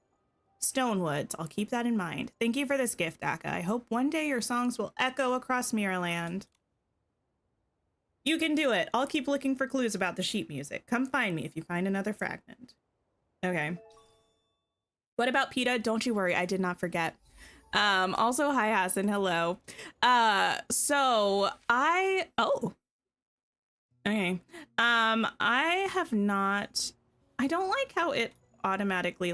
Stonewoods, I'll keep that in mind. Thank you for this gift, Akka. I hope one day your songs will echo across Mirrorland. You can do it. I'll keep looking for clues about the sheet music. Come find me if you find another fragment. Okay. What about PETA? Don't you worry, I did not forget. Also, hi Hassan, hello. Okay. I have not, I don't like how it automatically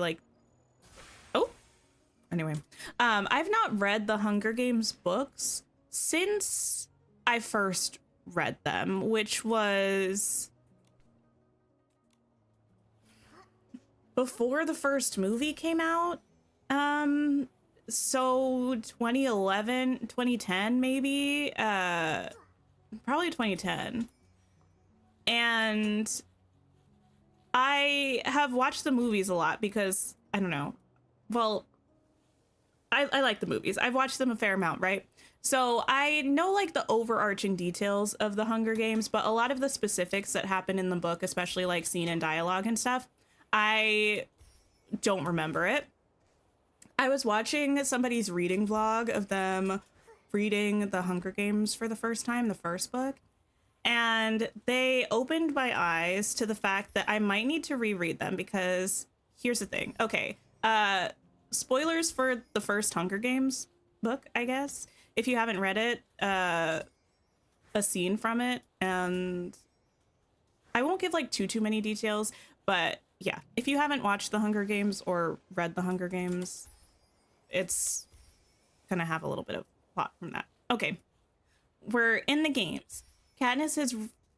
anyway, I've not read the Hunger Games books since I first read them, which was before the first movie came out. So 2011, 2010, maybe, probably 2010. And I have watched the movies a lot because, I don't know, well, I like the movies. I've watched them a fair amount, right? So I know like the overarching details of the Hunger Games, but a lot of the specifics that happen in the book, especially like scene and dialogue and stuff, I don't remember it. I was watching somebody's reading vlog of them reading the Hunger Games for the first time, the first book, and they opened my eyes to the fact that I might need to reread them because here's the thing. Okay, spoilers for the first Hunger Games book, I guess. If you haven't read it, a scene from it, and I won't give like too many details, but yeah, if you haven't watched the Hunger Games or read the Hunger Games, it's gonna have a little bit of plot from that. Okay, we're in the games. Katniss has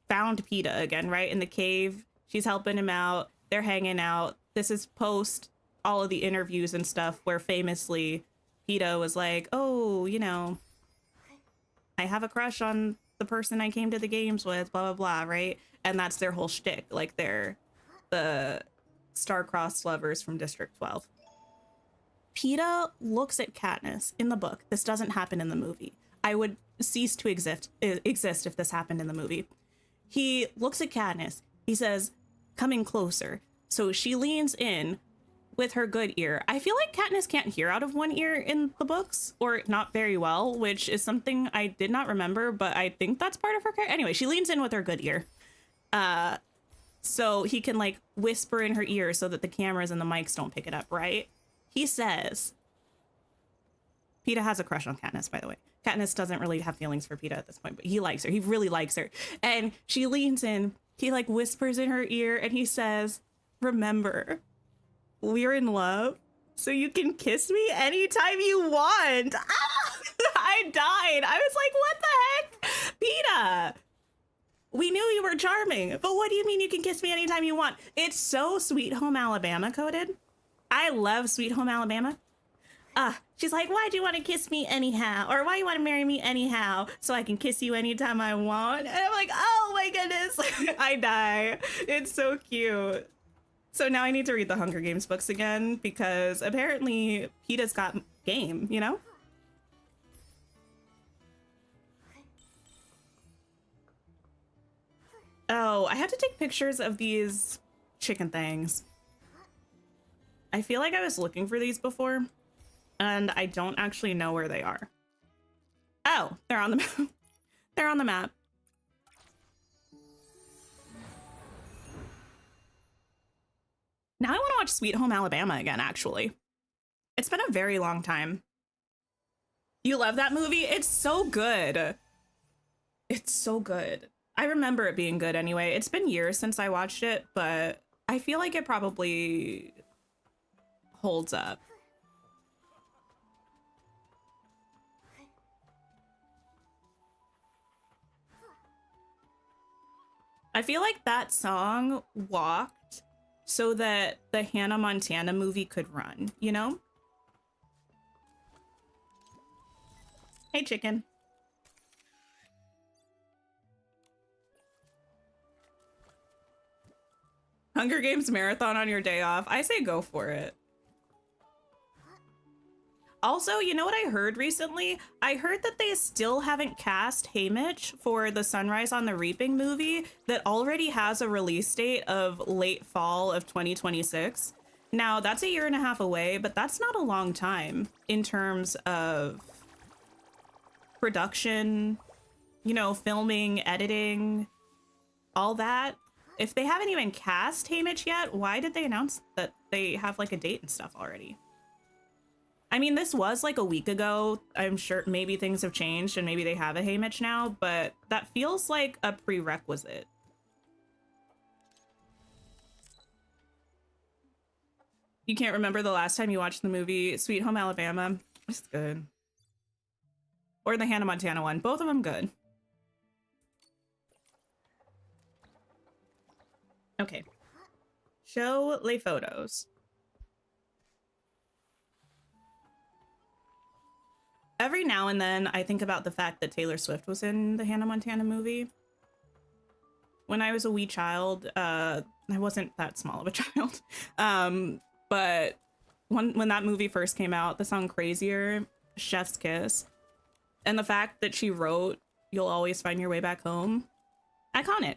found PETA again, right? In the cave. She's helping him out. They're hanging out. This is post all of the interviews and stuff where famously PETA was like, oh, you know, I have a crush on the person I came to the games with, blah, blah, blah, right? And that's their whole shtick. Like, they're the star-crossed lovers from District 12. PETA looks at Katniss in the book. This doesn't happen in the movie. I would cease to exist if this happened in the movie. He looks at Katniss. He says, coming closer. So she leans in with her good ear. I feel like Katniss can't hear out of one ear in the books, or not very well, which is something I did not remember, but I think that's part of her character. Anyway, she leans in with her good ear. So he can like whisper in her ear so that the cameras and the mics don't pick it up, right? He says, PETA has a crush on Katniss, by the way. Katniss doesn't really have feelings for PETA at this point, but he likes her. He really likes her. And she leans in, he like whispers in her ear and he says, remember, we're in love, so you can kiss me anytime you want. Ah! I died. I was like, what the heck? PETA, we knew you were charming, but what do you mean you can kiss me anytime you want? It's so Sweet Home Alabama coded. I love Sweet Home Alabama. She's like, why do you want to kiss me anyhow? Or why you want to marry me anyhow? So I can kiss you anytime I want. And I'm like, oh my goodness. I die. It's so cute. So now I need to read the Hunger Games books again because apparently PETA's got game, you know? Oh, I had to take pictures of these chicken things. I feel like I was looking for these before, and I don't actually know where they are. Oh, they're on the map. They're on the map. Now I want to watch Sweet Home Alabama again, actually. It's been a very long time. You love that movie? It's so good. It's so good. I remember it being good anyway. It's been years since I watched it, but I feel like it probably holds up. I feel like that song walked so that the Hannah Montana movie could run, you know? Hey, chicken. Hunger Games marathon on your day off. I say go for it. Also, you know what I heard recently? I heard that they still haven't cast Haymitch for the Sunrise on the Reaping movie that already has a release date of late fall of 2026. Now, that's a year and a half away, but that's not a long time in terms of production, you know, filming, editing, all that. If they haven't even cast Haymitch yet, why did they announce that they have like a date and stuff already? I mean, this was like a week ago. I'm sure maybe things have changed and maybe they have a Haymitch now, but that feels like a prerequisite. You can't remember the last time you watched the movie Sweet Home Alabama? It's good. Or the Hannah Montana one. Both of them good. Okay. Show les photos. Every now and then, I think about the fact that Taylor Swift was in the Hannah Montana movie. When I was a wee child, I wasn't that small of a child, but when that movie first came out, the song Crazier, Chef's Kiss, and the fact that she wrote You'll Always Find Your Way Back Home, iconic.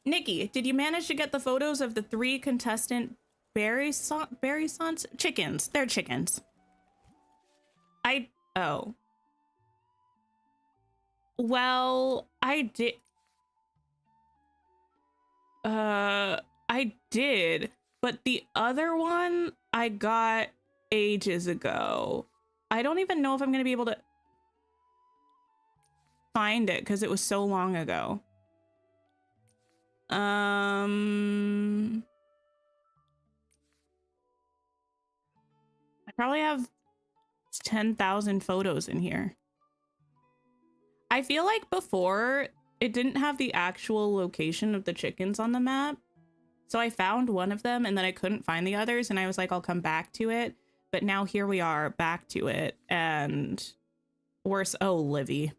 Nikki, did you manage to get the photos of the 3 contestant berry sons? Chickens. They're chickens. Oh. Well, I did. I did, but the other one I got ages ago. I don't even know if I'm going to be able to find it because it was so long ago. I probably have 10,000 photos in here. I feel like before it didn't have the actual location of the chickens on the map. So I found one of them and then I couldn't find the others and I was like, I'll come back to it. But now here we are back to it and worse. Oh, Livy.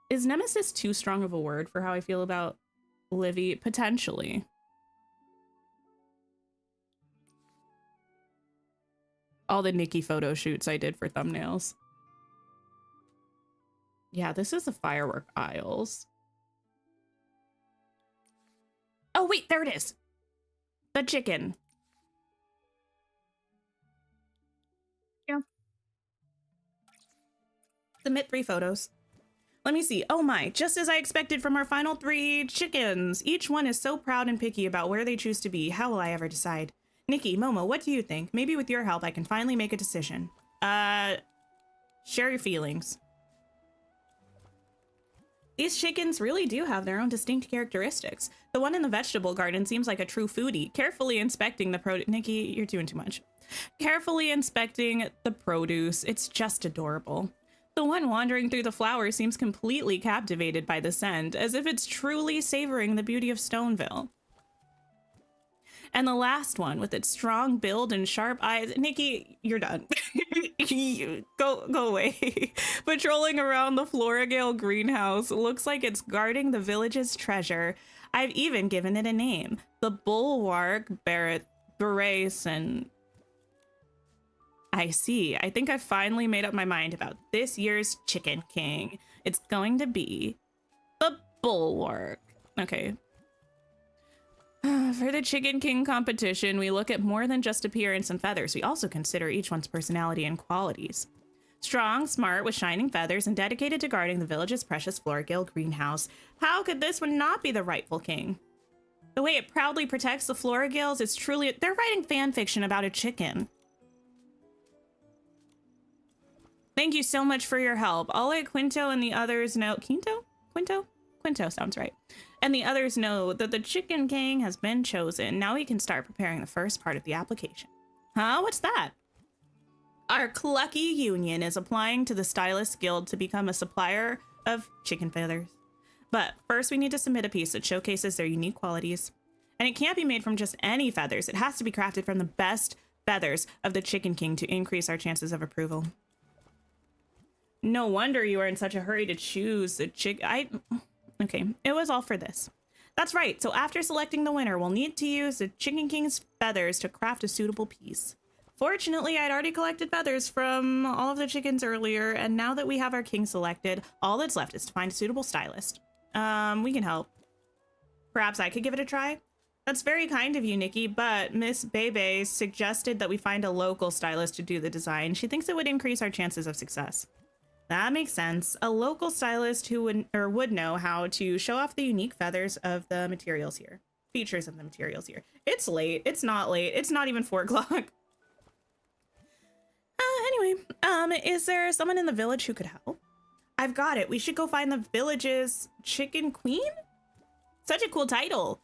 Is nemesis too strong of a word for how I feel about Livy? Potentially. all the Nikki photo shoots I did for thumbnails. Yeah, this is the firework aisles. Oh, wait, there it is. The chicken. Yeah. Submit 3 photos. Let me see. Oh my, just as I expected from our final 3 chickens. Each one is so proud and picky about where they choose to be. How will I ever decide? Nikki, Momo, what do you think? Maybe with your help, I can finally make a decision. Share your feelings. These chickens really do have their own distinct characteristics. The one in the vegetable garden seems like a true foodie, carefully inspecting the Nikki, you're doing too much. Carefully inspecting the produce. It's just adorable. The one wandering through the flowers seems completely captivated by the scent, as if it's truly savoring the beauty of Stoneville. And the last one, with its strong build and sharp eyes. Nikki, you're done. Go away. Patrolling around the Silvergale greenhouse looks like it's guarding the village's treasure. I've even given it a name. The Bulwark Barason. I see. I think I finally made up my mind about this year's Chicken King. It's going to be the Bulwark. Okay. For the Chicken King competition, we look at more than just appearance and feathers. We also consider each one's personality and qualities. Strong, smart, with shining feathers, and dedicated to guarding the village's precious Silvergale greenhouse. How could this one not be the rightful king? The way it proudly protects the Silvergales is truly... They're writing fan fiction about a chicken. Thank you so much for your help. I'll let Quinto and the others know... Quinto? Quinto? Quinto sounds right. And the others know that the Chicken King has been chosen. Now we can start preparing the first part of the application. Huh? What's that? Our Clucky Union is applying to the Stylist Guild to become a supplier of chicken feathers. But first we need to submit a piece that showcases their unique qualities. And it can't be made from just any feathers. It has to be crafted from the best feathers of the Chicken King to increase our chances of approval. No wonder you are in such a hurry to choose the Okay, it was all for this. That's right, so after selecting the winner, we'll need to use the Chicken King's feathers to craft a suitable piece. Fortunately, I'd already collected feathers from all of the chickens earlier, and now that we have our king selected, all that's left is to find a suitable stylist. We can help. Perhaps I could give it a try? That's very kind of you, Nikki, but Miss Bebe suggested that we find a local stylist to do the design. She thinks it would increase our chances of success. That makes sense. A local stylist who would know how to show off the unique feathers of the materials here. Features of the materials here. It's late. It's not late. It's not even 4 o'clock. Anyway, is there someone in the village who could help? I've got it. We should go find the village's Chicken Queen? Such a cool title.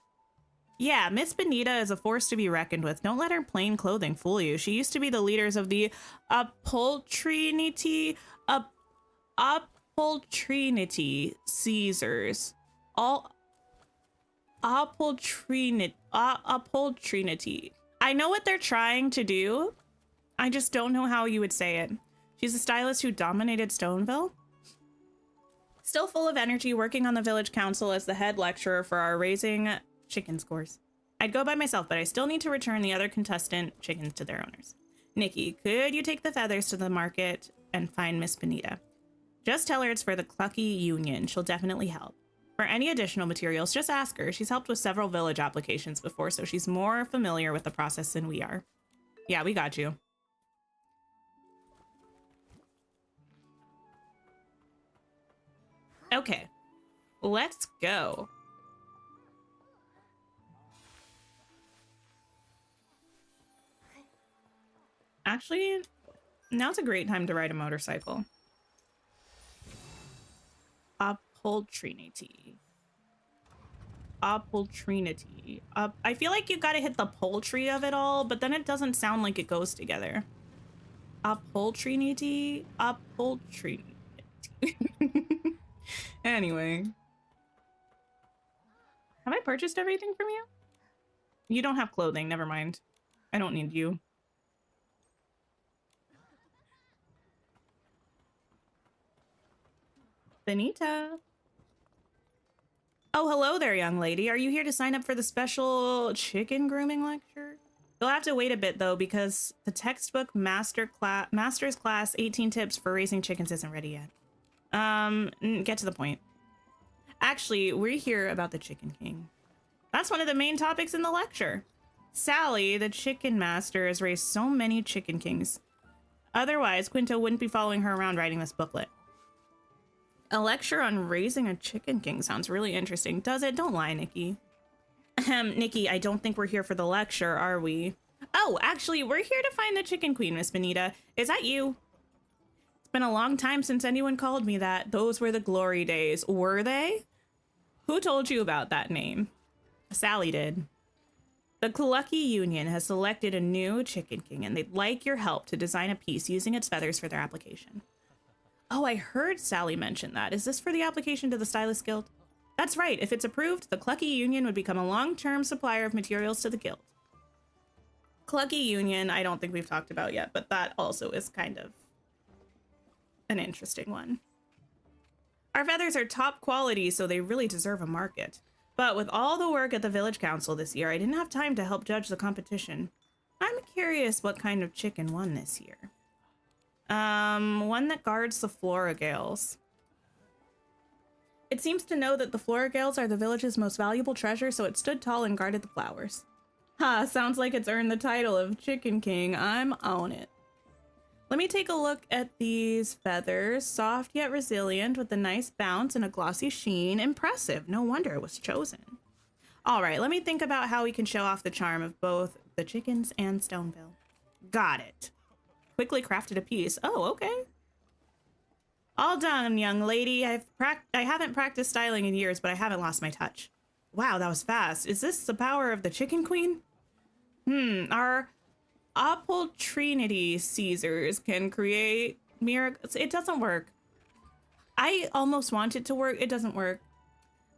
Yeah, Miss Benita is a force to be reckoned with. Don't let her plain clothing fool you. She used to be the leaders of the Apoltrinity Caesars. Apoltrinity. I know what they're trying to do. I just don't know how you would say it. She's a stylist who dominated Stoneville. Still full of energy, working on the village council as the head lecturer for our raising chicken scores. I'd go by myself, but I still need to return the other contestant chickens to their owners. Nikki, could you take the feathers to the market and find Miss Benita? Just tell her it's for the Clucky Union. She'll definitely help. For any additional materials, just ask her. She's helped with several village applications before, so she's more familiar with the process than we are. Yeah, we got you. Okay, let's go. Actually, now's a great time to ride a motorcycle. Apoltrinity. Apoltrinity. I feel like you gotta hit the poultry of it all, but then it doesn't sound like it goes together. Apoltrinity. Apoltrinity. Anyway. Have I purchased everything from you? You don't have clothing, never mind. I don't need you. Benita. Oh, hello there, young lady. Are you here to sign up for the special chicken grooming lecture? You'll have to wait a bit though, because the textbook master's class 18 tips for raising chickens isn't ready yet. Get to the point. Actually, we're here about the Chicken King. That's one of the main topics in the lecture. Sally, the chicken master, has raised so many Chicken Kings. Otherwise, Quinto wouldn't be following her around writing this booklet. A lecture on raising a Chicken King sounds really interesting, does it? Don't lie, Nikki. Nikki, I don't think we're here for the lecture, are we? Oh, actually, we're here to find the Chicken Queen, Miss Benita. Is that you? It's been a long time since anyone called me that. Those were the glory days. Were they? Who told you about that name? Sally did. The Clucky Union has selected a new Chicken King, and they'd like your help to design a piece using its feathers for their application. Oh, I heard Sally mention that. Is this for the application to the Stylist Guild? That's right. If it's approved, the Clucky Union would become a long-term supplier of materials to the guild. Clucky Union, I don't think we've talked about yet, but that also is kind of an interesting one. Our feathers are top quality, so they really deserve a market. But with all the work at the village council this year, I didn't have time to help judge the competition. I'm curious what kind of chicken won this year. One that guards the Floragales. It seems to know that the Floragales are the village's most valuable treasure, so it stood tall and guarded the flowers. Ha, sounds like it's earned the title of Chicken King. I'm on it. Let me take a look at these feathers. Soft yet resilient with a nice bounce and a glossy sheen. Impressive. No wonder it was chosen. All right, let me think about how we can show off the charm of both the chickens and Stoneville. Got it. Quickly crafted a piece. Oh, okay. All done, young lady. I haven't practiced styling in years, but I haven't lost my touch. Wow, that was fast. Is this the power of the Chicken Queen? Our Apple Trinity Caesars can create miracles. It doesn't work. I almost want it to work. It doesn't work.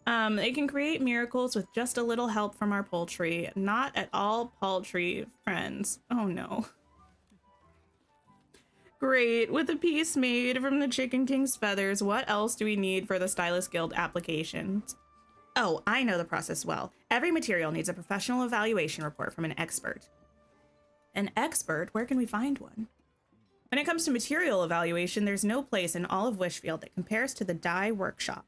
They can create miracles with just a little help from our poultry. Not at all paltry friends. Oh no. Great. With a piece made from the Chicken King's feathers, what else do we need for the Stylist Guild applications? Oh, I know the process well. Every material needs a professional evaluation report from an expert. An expert? Where can we find one? When it comes to material evaluation, there's no place in all of Wishfield that compares to the dye workshop.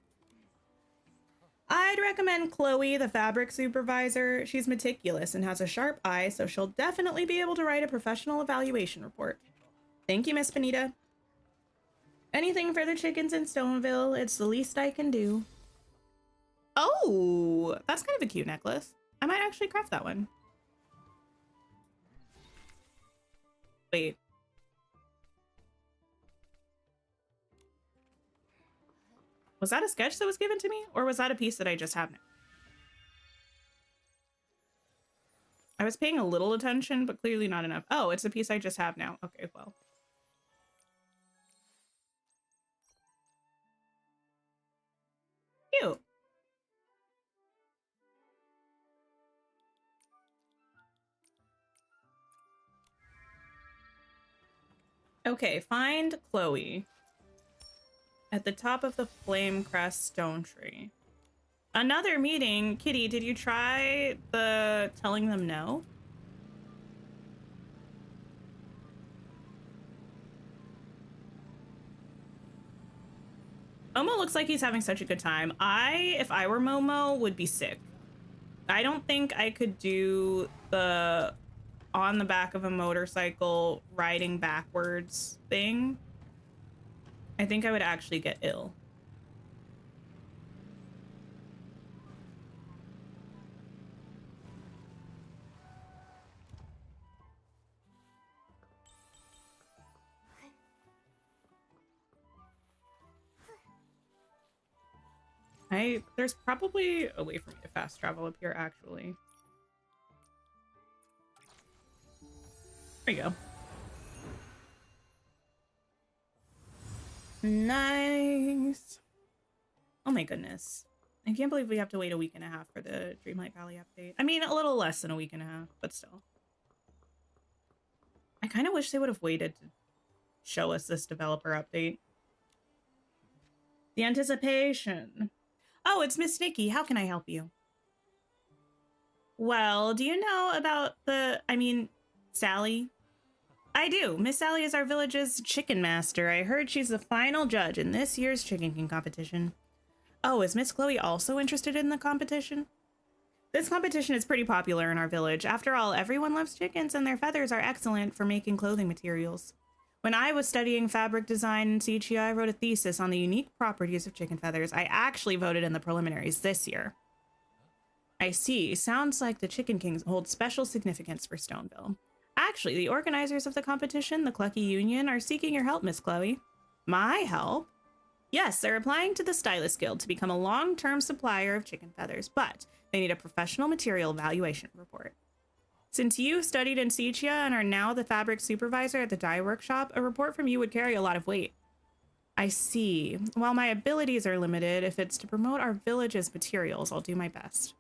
I'd recommend Chloe, the fabric supervisor. She's meticulous and has a sharp eye, so she'll definitely be able to write a professional evaluation report. Thank you, Miss Benita. Anything for the chickens in Stoneville, it's the least I can do. Oh, that's kind of a cute necklace. I might actually craft that one. Wait. Was that a sketch that was given to me? Or was that a piece that I just have now? I was paying a little attention, but clearly not enough. Oh, it's a piece I just have now. Okay, well. Cute. Okay, find Chloe at the top of the Flame Crest stone tree. Another meeting. Kitty, did you try the telling them no? Momo looks like he's having such a good time. If I were Momo, would be sick. I don't think I could do the on the back of a motorcycle riding backwards thing. I think I would actually get ill. There's probably a way for me to fast travel up here, actually. There you go. Nice. Oh my goodness. I can't believe we have to wait a week and a half for the Dreamlight Valley update. I mean, a little less than a week and a half, but still. I kind of wish they would have waited to show us this developer update. The anticipation. Oh, it's Miss Nikki. How can I help you? Well, do you know about Sally? I do. Miss Sally is our village's chicken master. I heard she's the final judge in this year's Chicken King competition. Oh, is Miss Chloe also interested in the competition? This competition is pretty popular in our village. After all, everyone loves chickens and their feathers are excellent for making clothing materials. When I was studying fabric design in Sichia, I wrote a thesis on the unique properties of chicken feathers. I actually voted in the preliminaries this year. I see. Sounds like the Chicken Kings hold special significance for Stoneville. Actually, the organizers of the competition, the Clucky Union, are seeking your help, Miss Chloe. My help? Yes, they're applying to the Stylist Guild to become a long-term supplier of chicken feathers, but they need a professional material evaluation report. Since you studied in Sichia and are now the fabric supervisor at the dye workshop, a report from you would carry a lot of weight. I see. While my abilities are limited, if it's to promote our village's materials, I'll do my best.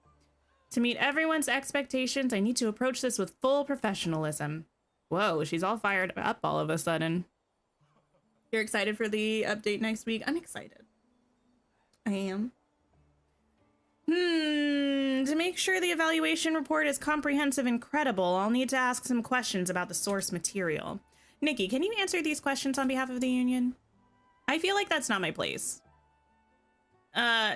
To meet everyone's expectations, I need to approach this with full professionalism. Whoa, she's all fired up all of a sudden. You're excited for the update next week? I'm excited. I am. To make sure the evaluation report is comprehensive and credible, I'll need to ask some questions about the source material. Nikki, can you answer these questions on behalf of the union? I feel like that's not my place.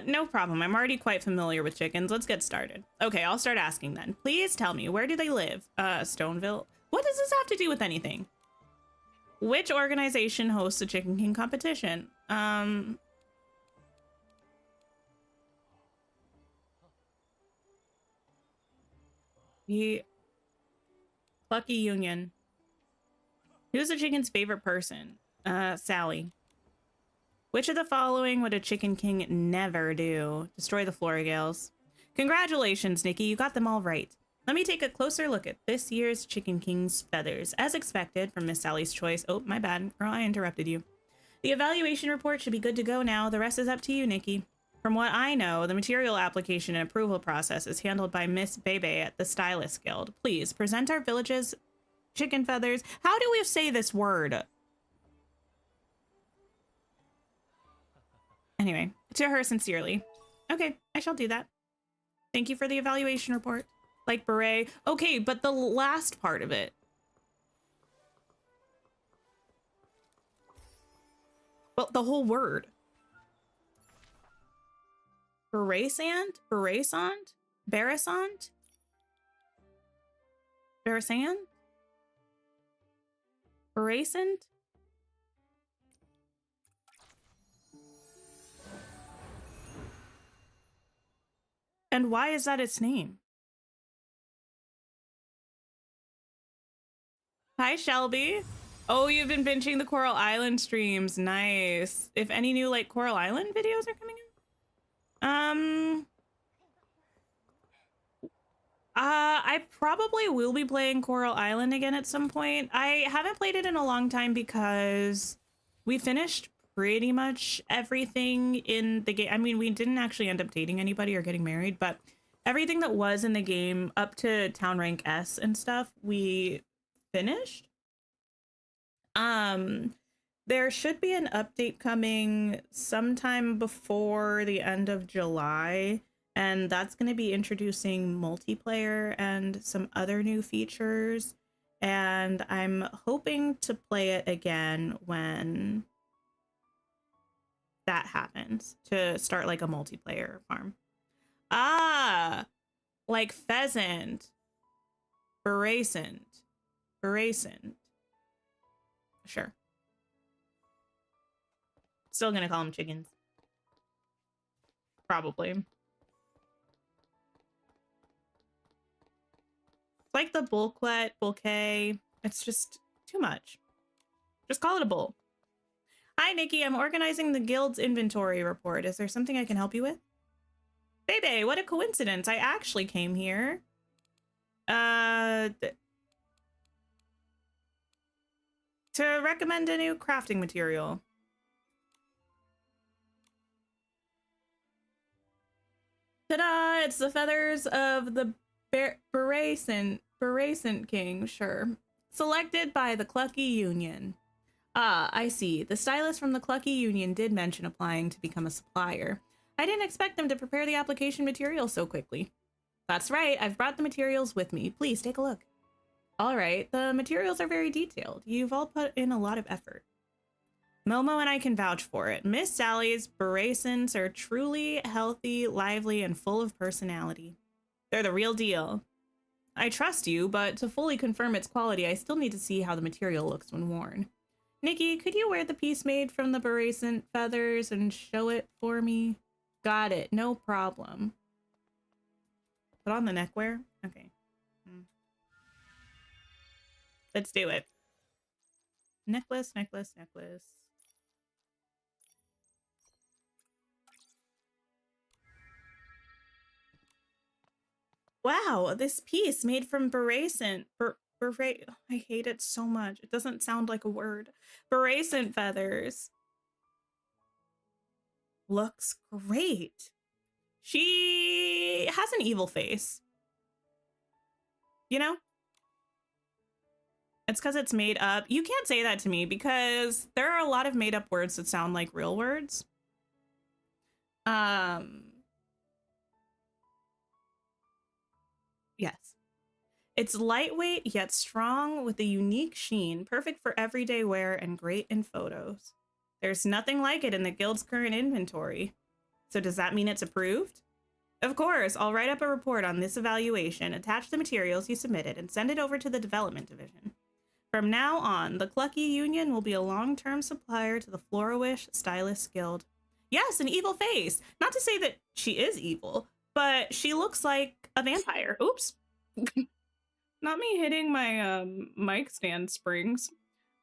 No problem. I'm already quite familiar with chickens. Let's get started. Okay, I'll start asking then. Please tell me, where do they live? Stoneville? What does this have to do with anything? Which organization hosts the Chicken King competition? The Plucky Union. Who's the chicken's favorite person? Sally. Which of the following would a Chicken King never do? Destroy the Florigales. Congratulations, Nikki. You got them all right. Let me take a closer look at this year's Chicken King's feathers. As expected from Miss Sally's choice. Oh, my bad. Girl, I interrupted you. The evaluation report should be good to go now. The rest is up to you, Nikki. From what I know, the material application and approval process is handled by Miss Bebe at the Stylist Guild. Please present our village's chicken feathers. How do we say this word? Anyway, to her sincerely. Okay, I shall do that. Thank you for the evaluation report. Like beret. Okay, but the last part of it. Well, the whole word. Beresant? Beresant? Beresant? Beresant? Beresant? And why is that its name? Hi, Shelby. Oh, you've been binging the Coral Island streams. Nice. If any new, like, Coral Island videos are coming in? I probably will be playing Coral Island again at some point. I haven't played it in a long time because we finished pretty much everything in the game. I mean, we didn't actually end up dating anybody or getting married, but everything that was in the game up to town rank S and stuff, we finished. There should be an update coming sometime before the end of July, and that's going to be introducing multiplayer and some other new features, and I'm hoping to play it again when that happens, to start like a multiplayer farm. Ah, like pheasant, berasant. Sure. Still gonna call them chickens. Probably. It's like the bulquet. It's just too much. Just call it a bull. Hi, Nikki. I'm organizing the guild's inventory report. Is there something I can help you with? Bebe, what a coincidence. I actually came here. To recommend a new crafting material. Ta-da! It's the feathers of the Beresant King, sure. Selected by the Clucky Union. Ah, I see. The stylist from the Clucky Union did mention applying to become a supplier. I didn't expect them to prepare the application material so quickly. That's right, I've brought the materials with me. Please take a look. All right, the materials are very detailed. You've all put in a lot of effort. Momo and I can vouch for it. Miss Sally's Berasons are truly healthy, lively, and full of personality. They're the real deal. I trust you, but to fully confirm its quality, I still need to see how the material looks when worn. Nikki, could you wear the piece made from the Berason feathers and show it for me? Got it, no problem. Put on the neckwear? Okay. Let's do it. Necklace, necklace, necklace. Wow, this piece made from Berason. I hate it so much. It doesn't sound like a word. Berason feathers. Looks great. She has an evil face. You know? It's because it's made up. You can't say that to me because there are a lot of made up words that sound like real words. Yes. It's lightweight yet strong with a unique sheen, perfect for everyday wear and great in photos. There's nothing like it in the guild's current inventory. So does that mean it's approved? Of course, I'll write up a report on this evaluation, attach the materials you submitted, and send it over to the development division. From now on, the Clucky Union will be a long-term supplier to the Floriwish Stylist Guild. Yes, an evil face. Not to say that she is evil, but she looks like a vampire. Oops. Not me hitting my mic stand springs.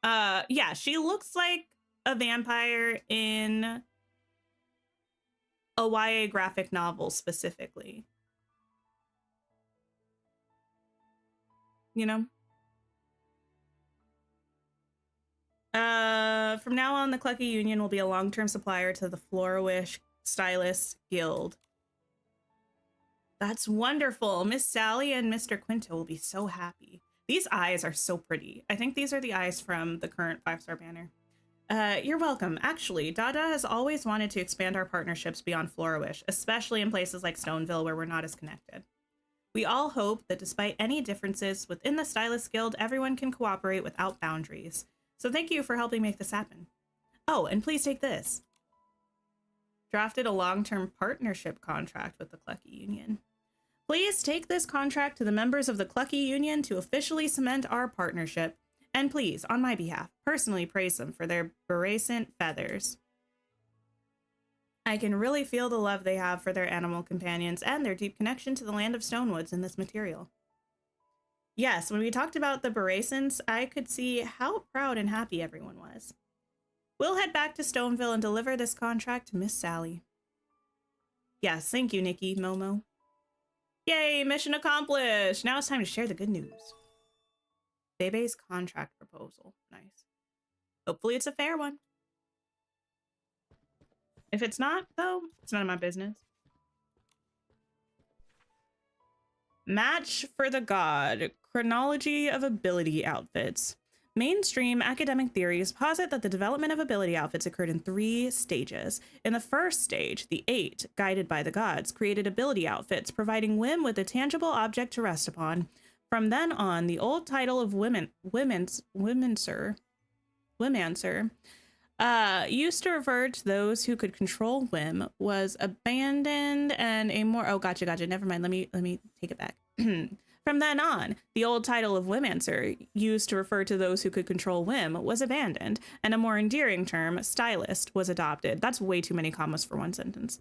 Yeah, she looks like a vampire in a YA graphic novel specifically. You know? From now on, the Clucky Union will be a long-term supplier to the Floriwish Stylist Guild. That's wonderful. Miss Sally and Mr. Quinto will be so happy. These eyes are so pretty. I think these are the eyes from the current 5-star banner. You're welcome. Actually, Dada has always wanted to expand our partnerships beyond Floriwish, especially in places like Stoneville where we're not as connected. We all hope that despite any differences within the Stylist Guild, everyone can cooperate without boundaries. So thank you for helping make this happen. Oh, and please take this. Drafted a long-term partnership contract with the Clucky Union. Please take this contract to the members of the Clucky Union to officially cement our partnership. And please, on my behalf, personally praise them for their Berasant feathers. I can really feel the love they have for their animal companions and their deep connection to the land of Stonewoods in this material. Yes, when we talked about the Berasants, I could see how proud and happy everyone was. We'll head back to Stoneville and deliver this contract to Miss Sally. Yes, thank you, Nikki, Momo. Yay, mission accomplished! Now it's time to share the good news. Bebe's contract proposal. Nice. Hopefully it's a fair one. If it's not, though, it's none of my business. Match for the God. Chronology of ability outfits. Mainstream academic theories posit that the development of ability outfits occurred in 3 stages. In the first stage, the 8, guided by the gods, created ability outfits, providing Whim with a tangible object to rest upon. From then on, the old title of Whimancer, used to refer to those who could control Whim, was abandoned, and a more... Oh, gotcha. Never mind. Let me take it back. From then on, the old title of Whimancer, used to refer to those who could control Whim, was abandoned, and a more endearing term, Stylist, was adopted. That's way too many commas for one sentence.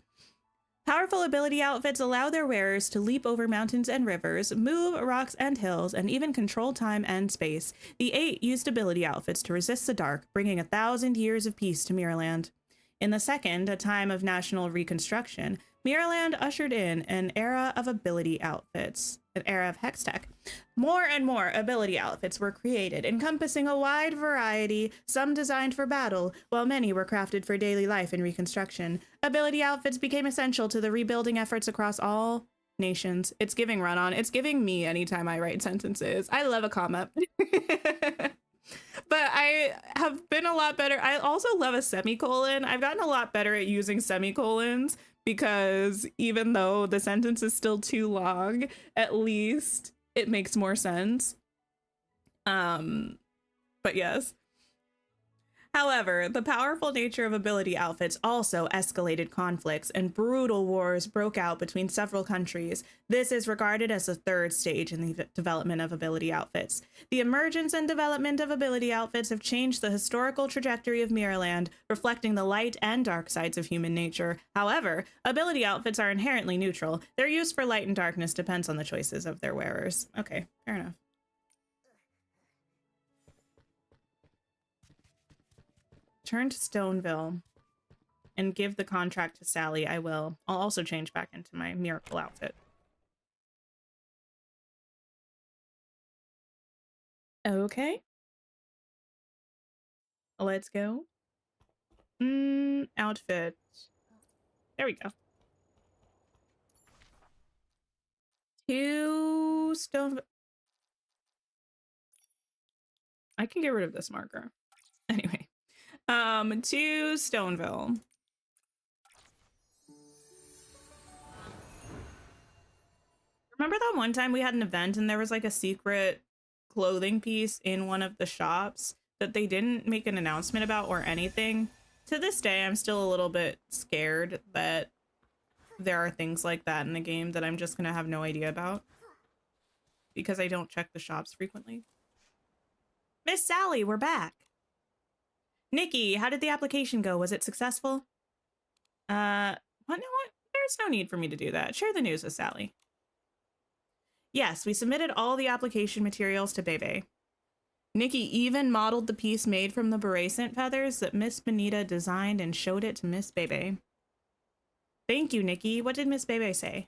Powerful ability outfits allow their wearers to leap over mountains and rivers, move rocks and hills, and even control time and space. The 8 used ability outfits to resist the dark, bringing 1,000 years of peace to Mirrorland. In the second, a time of national reconstruction, Mirrorland ushered in an era of ability outfits, an era of hex tech. More and more ability outfits were created, encompassing a wide variety, some designed for battle, while many were crafted for daily life and reconstruction. Ability outfits became essential to the rebuilding efforts across all nations. It's giving run-on. It's giving me anytime I write sentences. I love a comma. But I have been a lot better. I also love a semicolon. I've gotten a lot better at using semicolons because even though the sentence is still too long, at least it makes more sense. But yes. However, the powerful nature of ability outfits also escalated conflicts, and brutal wars broke out between several countries. This is regarded as the third stage in the development of ability outfits. The emergence and development of ability outfits have changed the historical trajectory of Mirrorland, reflecting the light and dark sides of human nature. However, ability outfits are inherently neutral. Their use for light and darkness depends on the choices of their wearers. Okay, fair enough. Turn to Stoneville and give the contract to Sally. I will. I'll also change back into my miracle outfit. Okay. Let's go. Outfit. There we go. 2 stone. I can get rid of this marker. Anyway. 2 Stoneville. Remember that one time we had an event and there was like a secret clothing piece in one of the shops that they didn't make an announcement about or anything? To this day, I'm still a little bit scared that there are things like that in the game that I'm just gonna have no idea about because I don't check the shops frequently. Miss Sally, we're back. Nikki, how did the application go? Was it successful? What? There's no need for me to do that. Share the news with Sally. Yes, we submitted all the application materials to Bebe. Nikki even modeled the piece made from the Beracent feathers that Miss Benita designed and showed it to Miss Bebe. Thank you, Nikki. What did Miss Bebe say?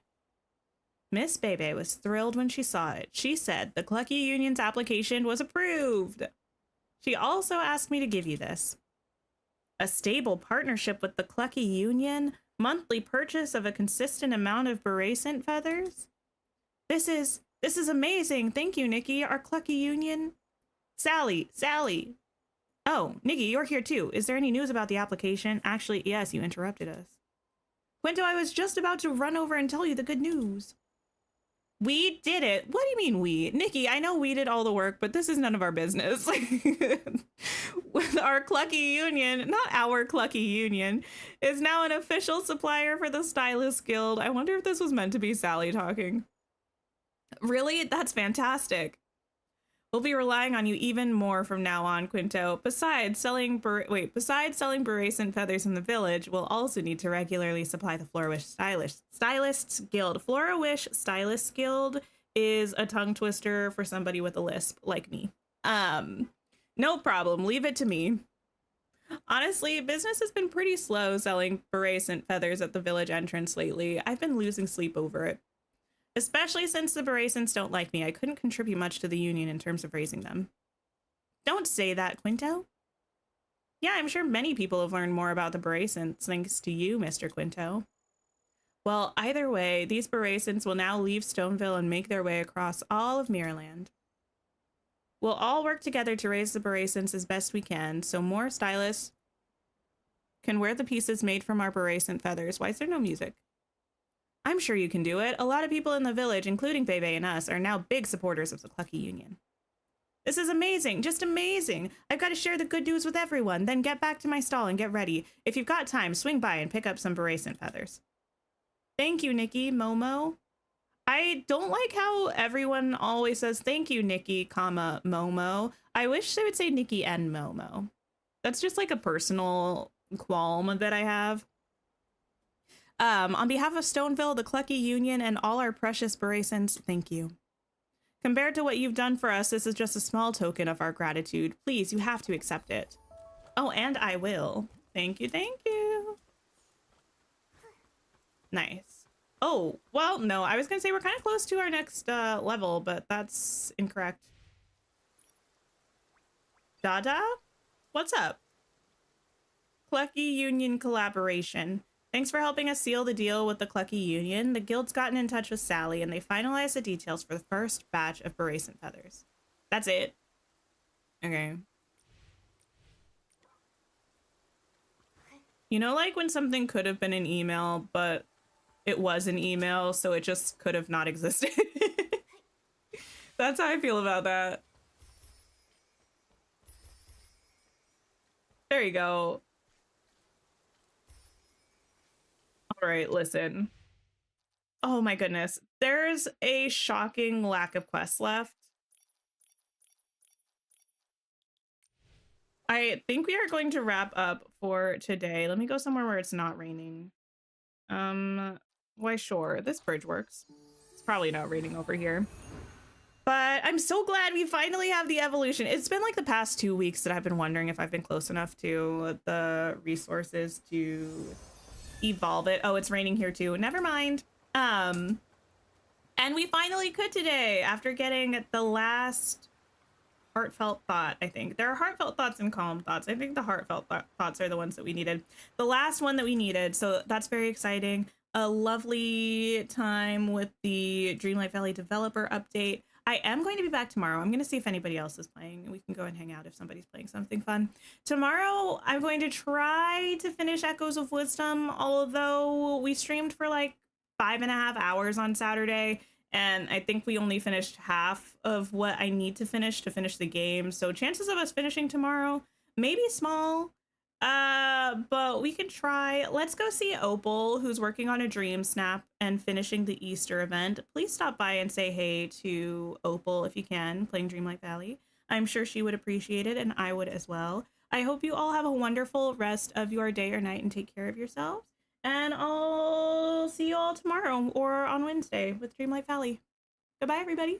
Miss Bebe was thrilled when she saw it. She said the Clucky Union's application was approved. She also asked me to give you this. A stable partnership with the Clucky Union, monthly purchase of a consistent amount of Beracent feathers. This is amazing. Thank you, Nikki, our Clucky Union. Sally. Oh, Nikki, you're here too. Is there any news about the application? Actually, yes, you interrupted us. Quinto, I was just about to run over and tell you the good news. We did it. What do you mean we? Nikki, I know we did all the work, but this is none of our business. With our Clucky Union, not our Clucky Union, is now an official supplier for the Stylist Guild. I wonder if this was meant to be Sally talking. Really? That's fantastic. We'll be relying on you even more from now on, Quinto. Besides selling Beracent feathers in the village, we'll also need to regularly supply the Florawish Stylists Guild. Florawish Stylists Guild is a tongue twister for somebody with a lisp like me. No problem. Leave it to me. Honestly, business has been pretty slow selling Beracent feathers at the village entrance lately. I've been losing sleep over it. Especially since the Beracents don't like me. I couldn't contribute much to the union in terms of raising them. Don't say that, Quinto. Yeah, I'm sure many people have learned more about the Beracents thanks to you, Mr. Quinto. Well, either way, these Beracents will now leave Stoneville and make their way across all of Mirrorland. We'll all work together to raise the Beracents as best we can, so more stylists can wear the pieces made from our Beracent feathers. Why is there no music? I'm sure you can do it. A lot of people in the village, including Bebe and us, are now big supporters of the Clucky Union. This is amazing, just amazing. I've got to share the good news with everyone, then get back to my stall and get ready. If you've got time, swing by and pick up some Beracent feathers. Thank you, Nikki, Momo. I don't like how everyone always says thank you, Nikki, comma, Momo. I wish they would say Nikki and Momo. That's just like a personal qualm that I have. On behalf of Stoneville, the Clucky Union, and all our precious Beracents, thank you. Compared to what you've done for us, this is just a small token of our gratitude. Please, you have to accept it. Oh, and I will. Thank you, thank you. Nice. Oh, well, no, I was going to say we're kind of close to our next level, but that's incorrect. Dada? What's up? Clucky Union collaboration. Thanks for helping us seal the deal with the Clucky Union. The guild's gotten in touch with Sally, and they finalized the details for the first batch of Beracent feathers. That's it. Okay. You know, like when something could have been an email, but it was an email, so it just could have not existed. That's how I feel about that. There you go. All right, listen. Oh my goodness. There's a shocking lack of quests left. I think we are going to wrap up for today. Let me go somewhere where it's not raining. Why sure, this bridge works. It's probably not raining over here. But I'm so glad we finally have the evolution. It's been like the past 2 weeks that I've been wondering if I've been close enough to the resources to evolve it. Oh, it's raining here too. Never mind. And we finally could today after getting the last heartfelt thought. I think there are heartfelt thoughts and calm thoughts. I think the heartfelt thoughts are the ones that we needed. The last one that we needed. So that's very exciting. A lovely time with the Dreamlight Valley developer update. I am going to be back tomorrow. I'm going to see if anybody else is playing. We can go and hang out if somebody's playing something fun. Tomorrow, I'm going to try to finish Echoes of Wisdom, although we streamed for like 5.5 hours on Saturday, and I think we only finished half of what I need to finish the game. So chances of us finishing tomorrow may be small, but we can try. Let's go see Opal, who's working on a Dream Snap and finishing the Easter event. Please stop by and say hey to Opal if you can, playing Dreamlight Valley. I'm sure she would appreciate it, and I would as well. I hope you all have a wonderful rest of your day or night and take care of yourselves. And I'll see you all tomorrow or on Wednesday with Dreamlight Valley. Goodbye, everybody.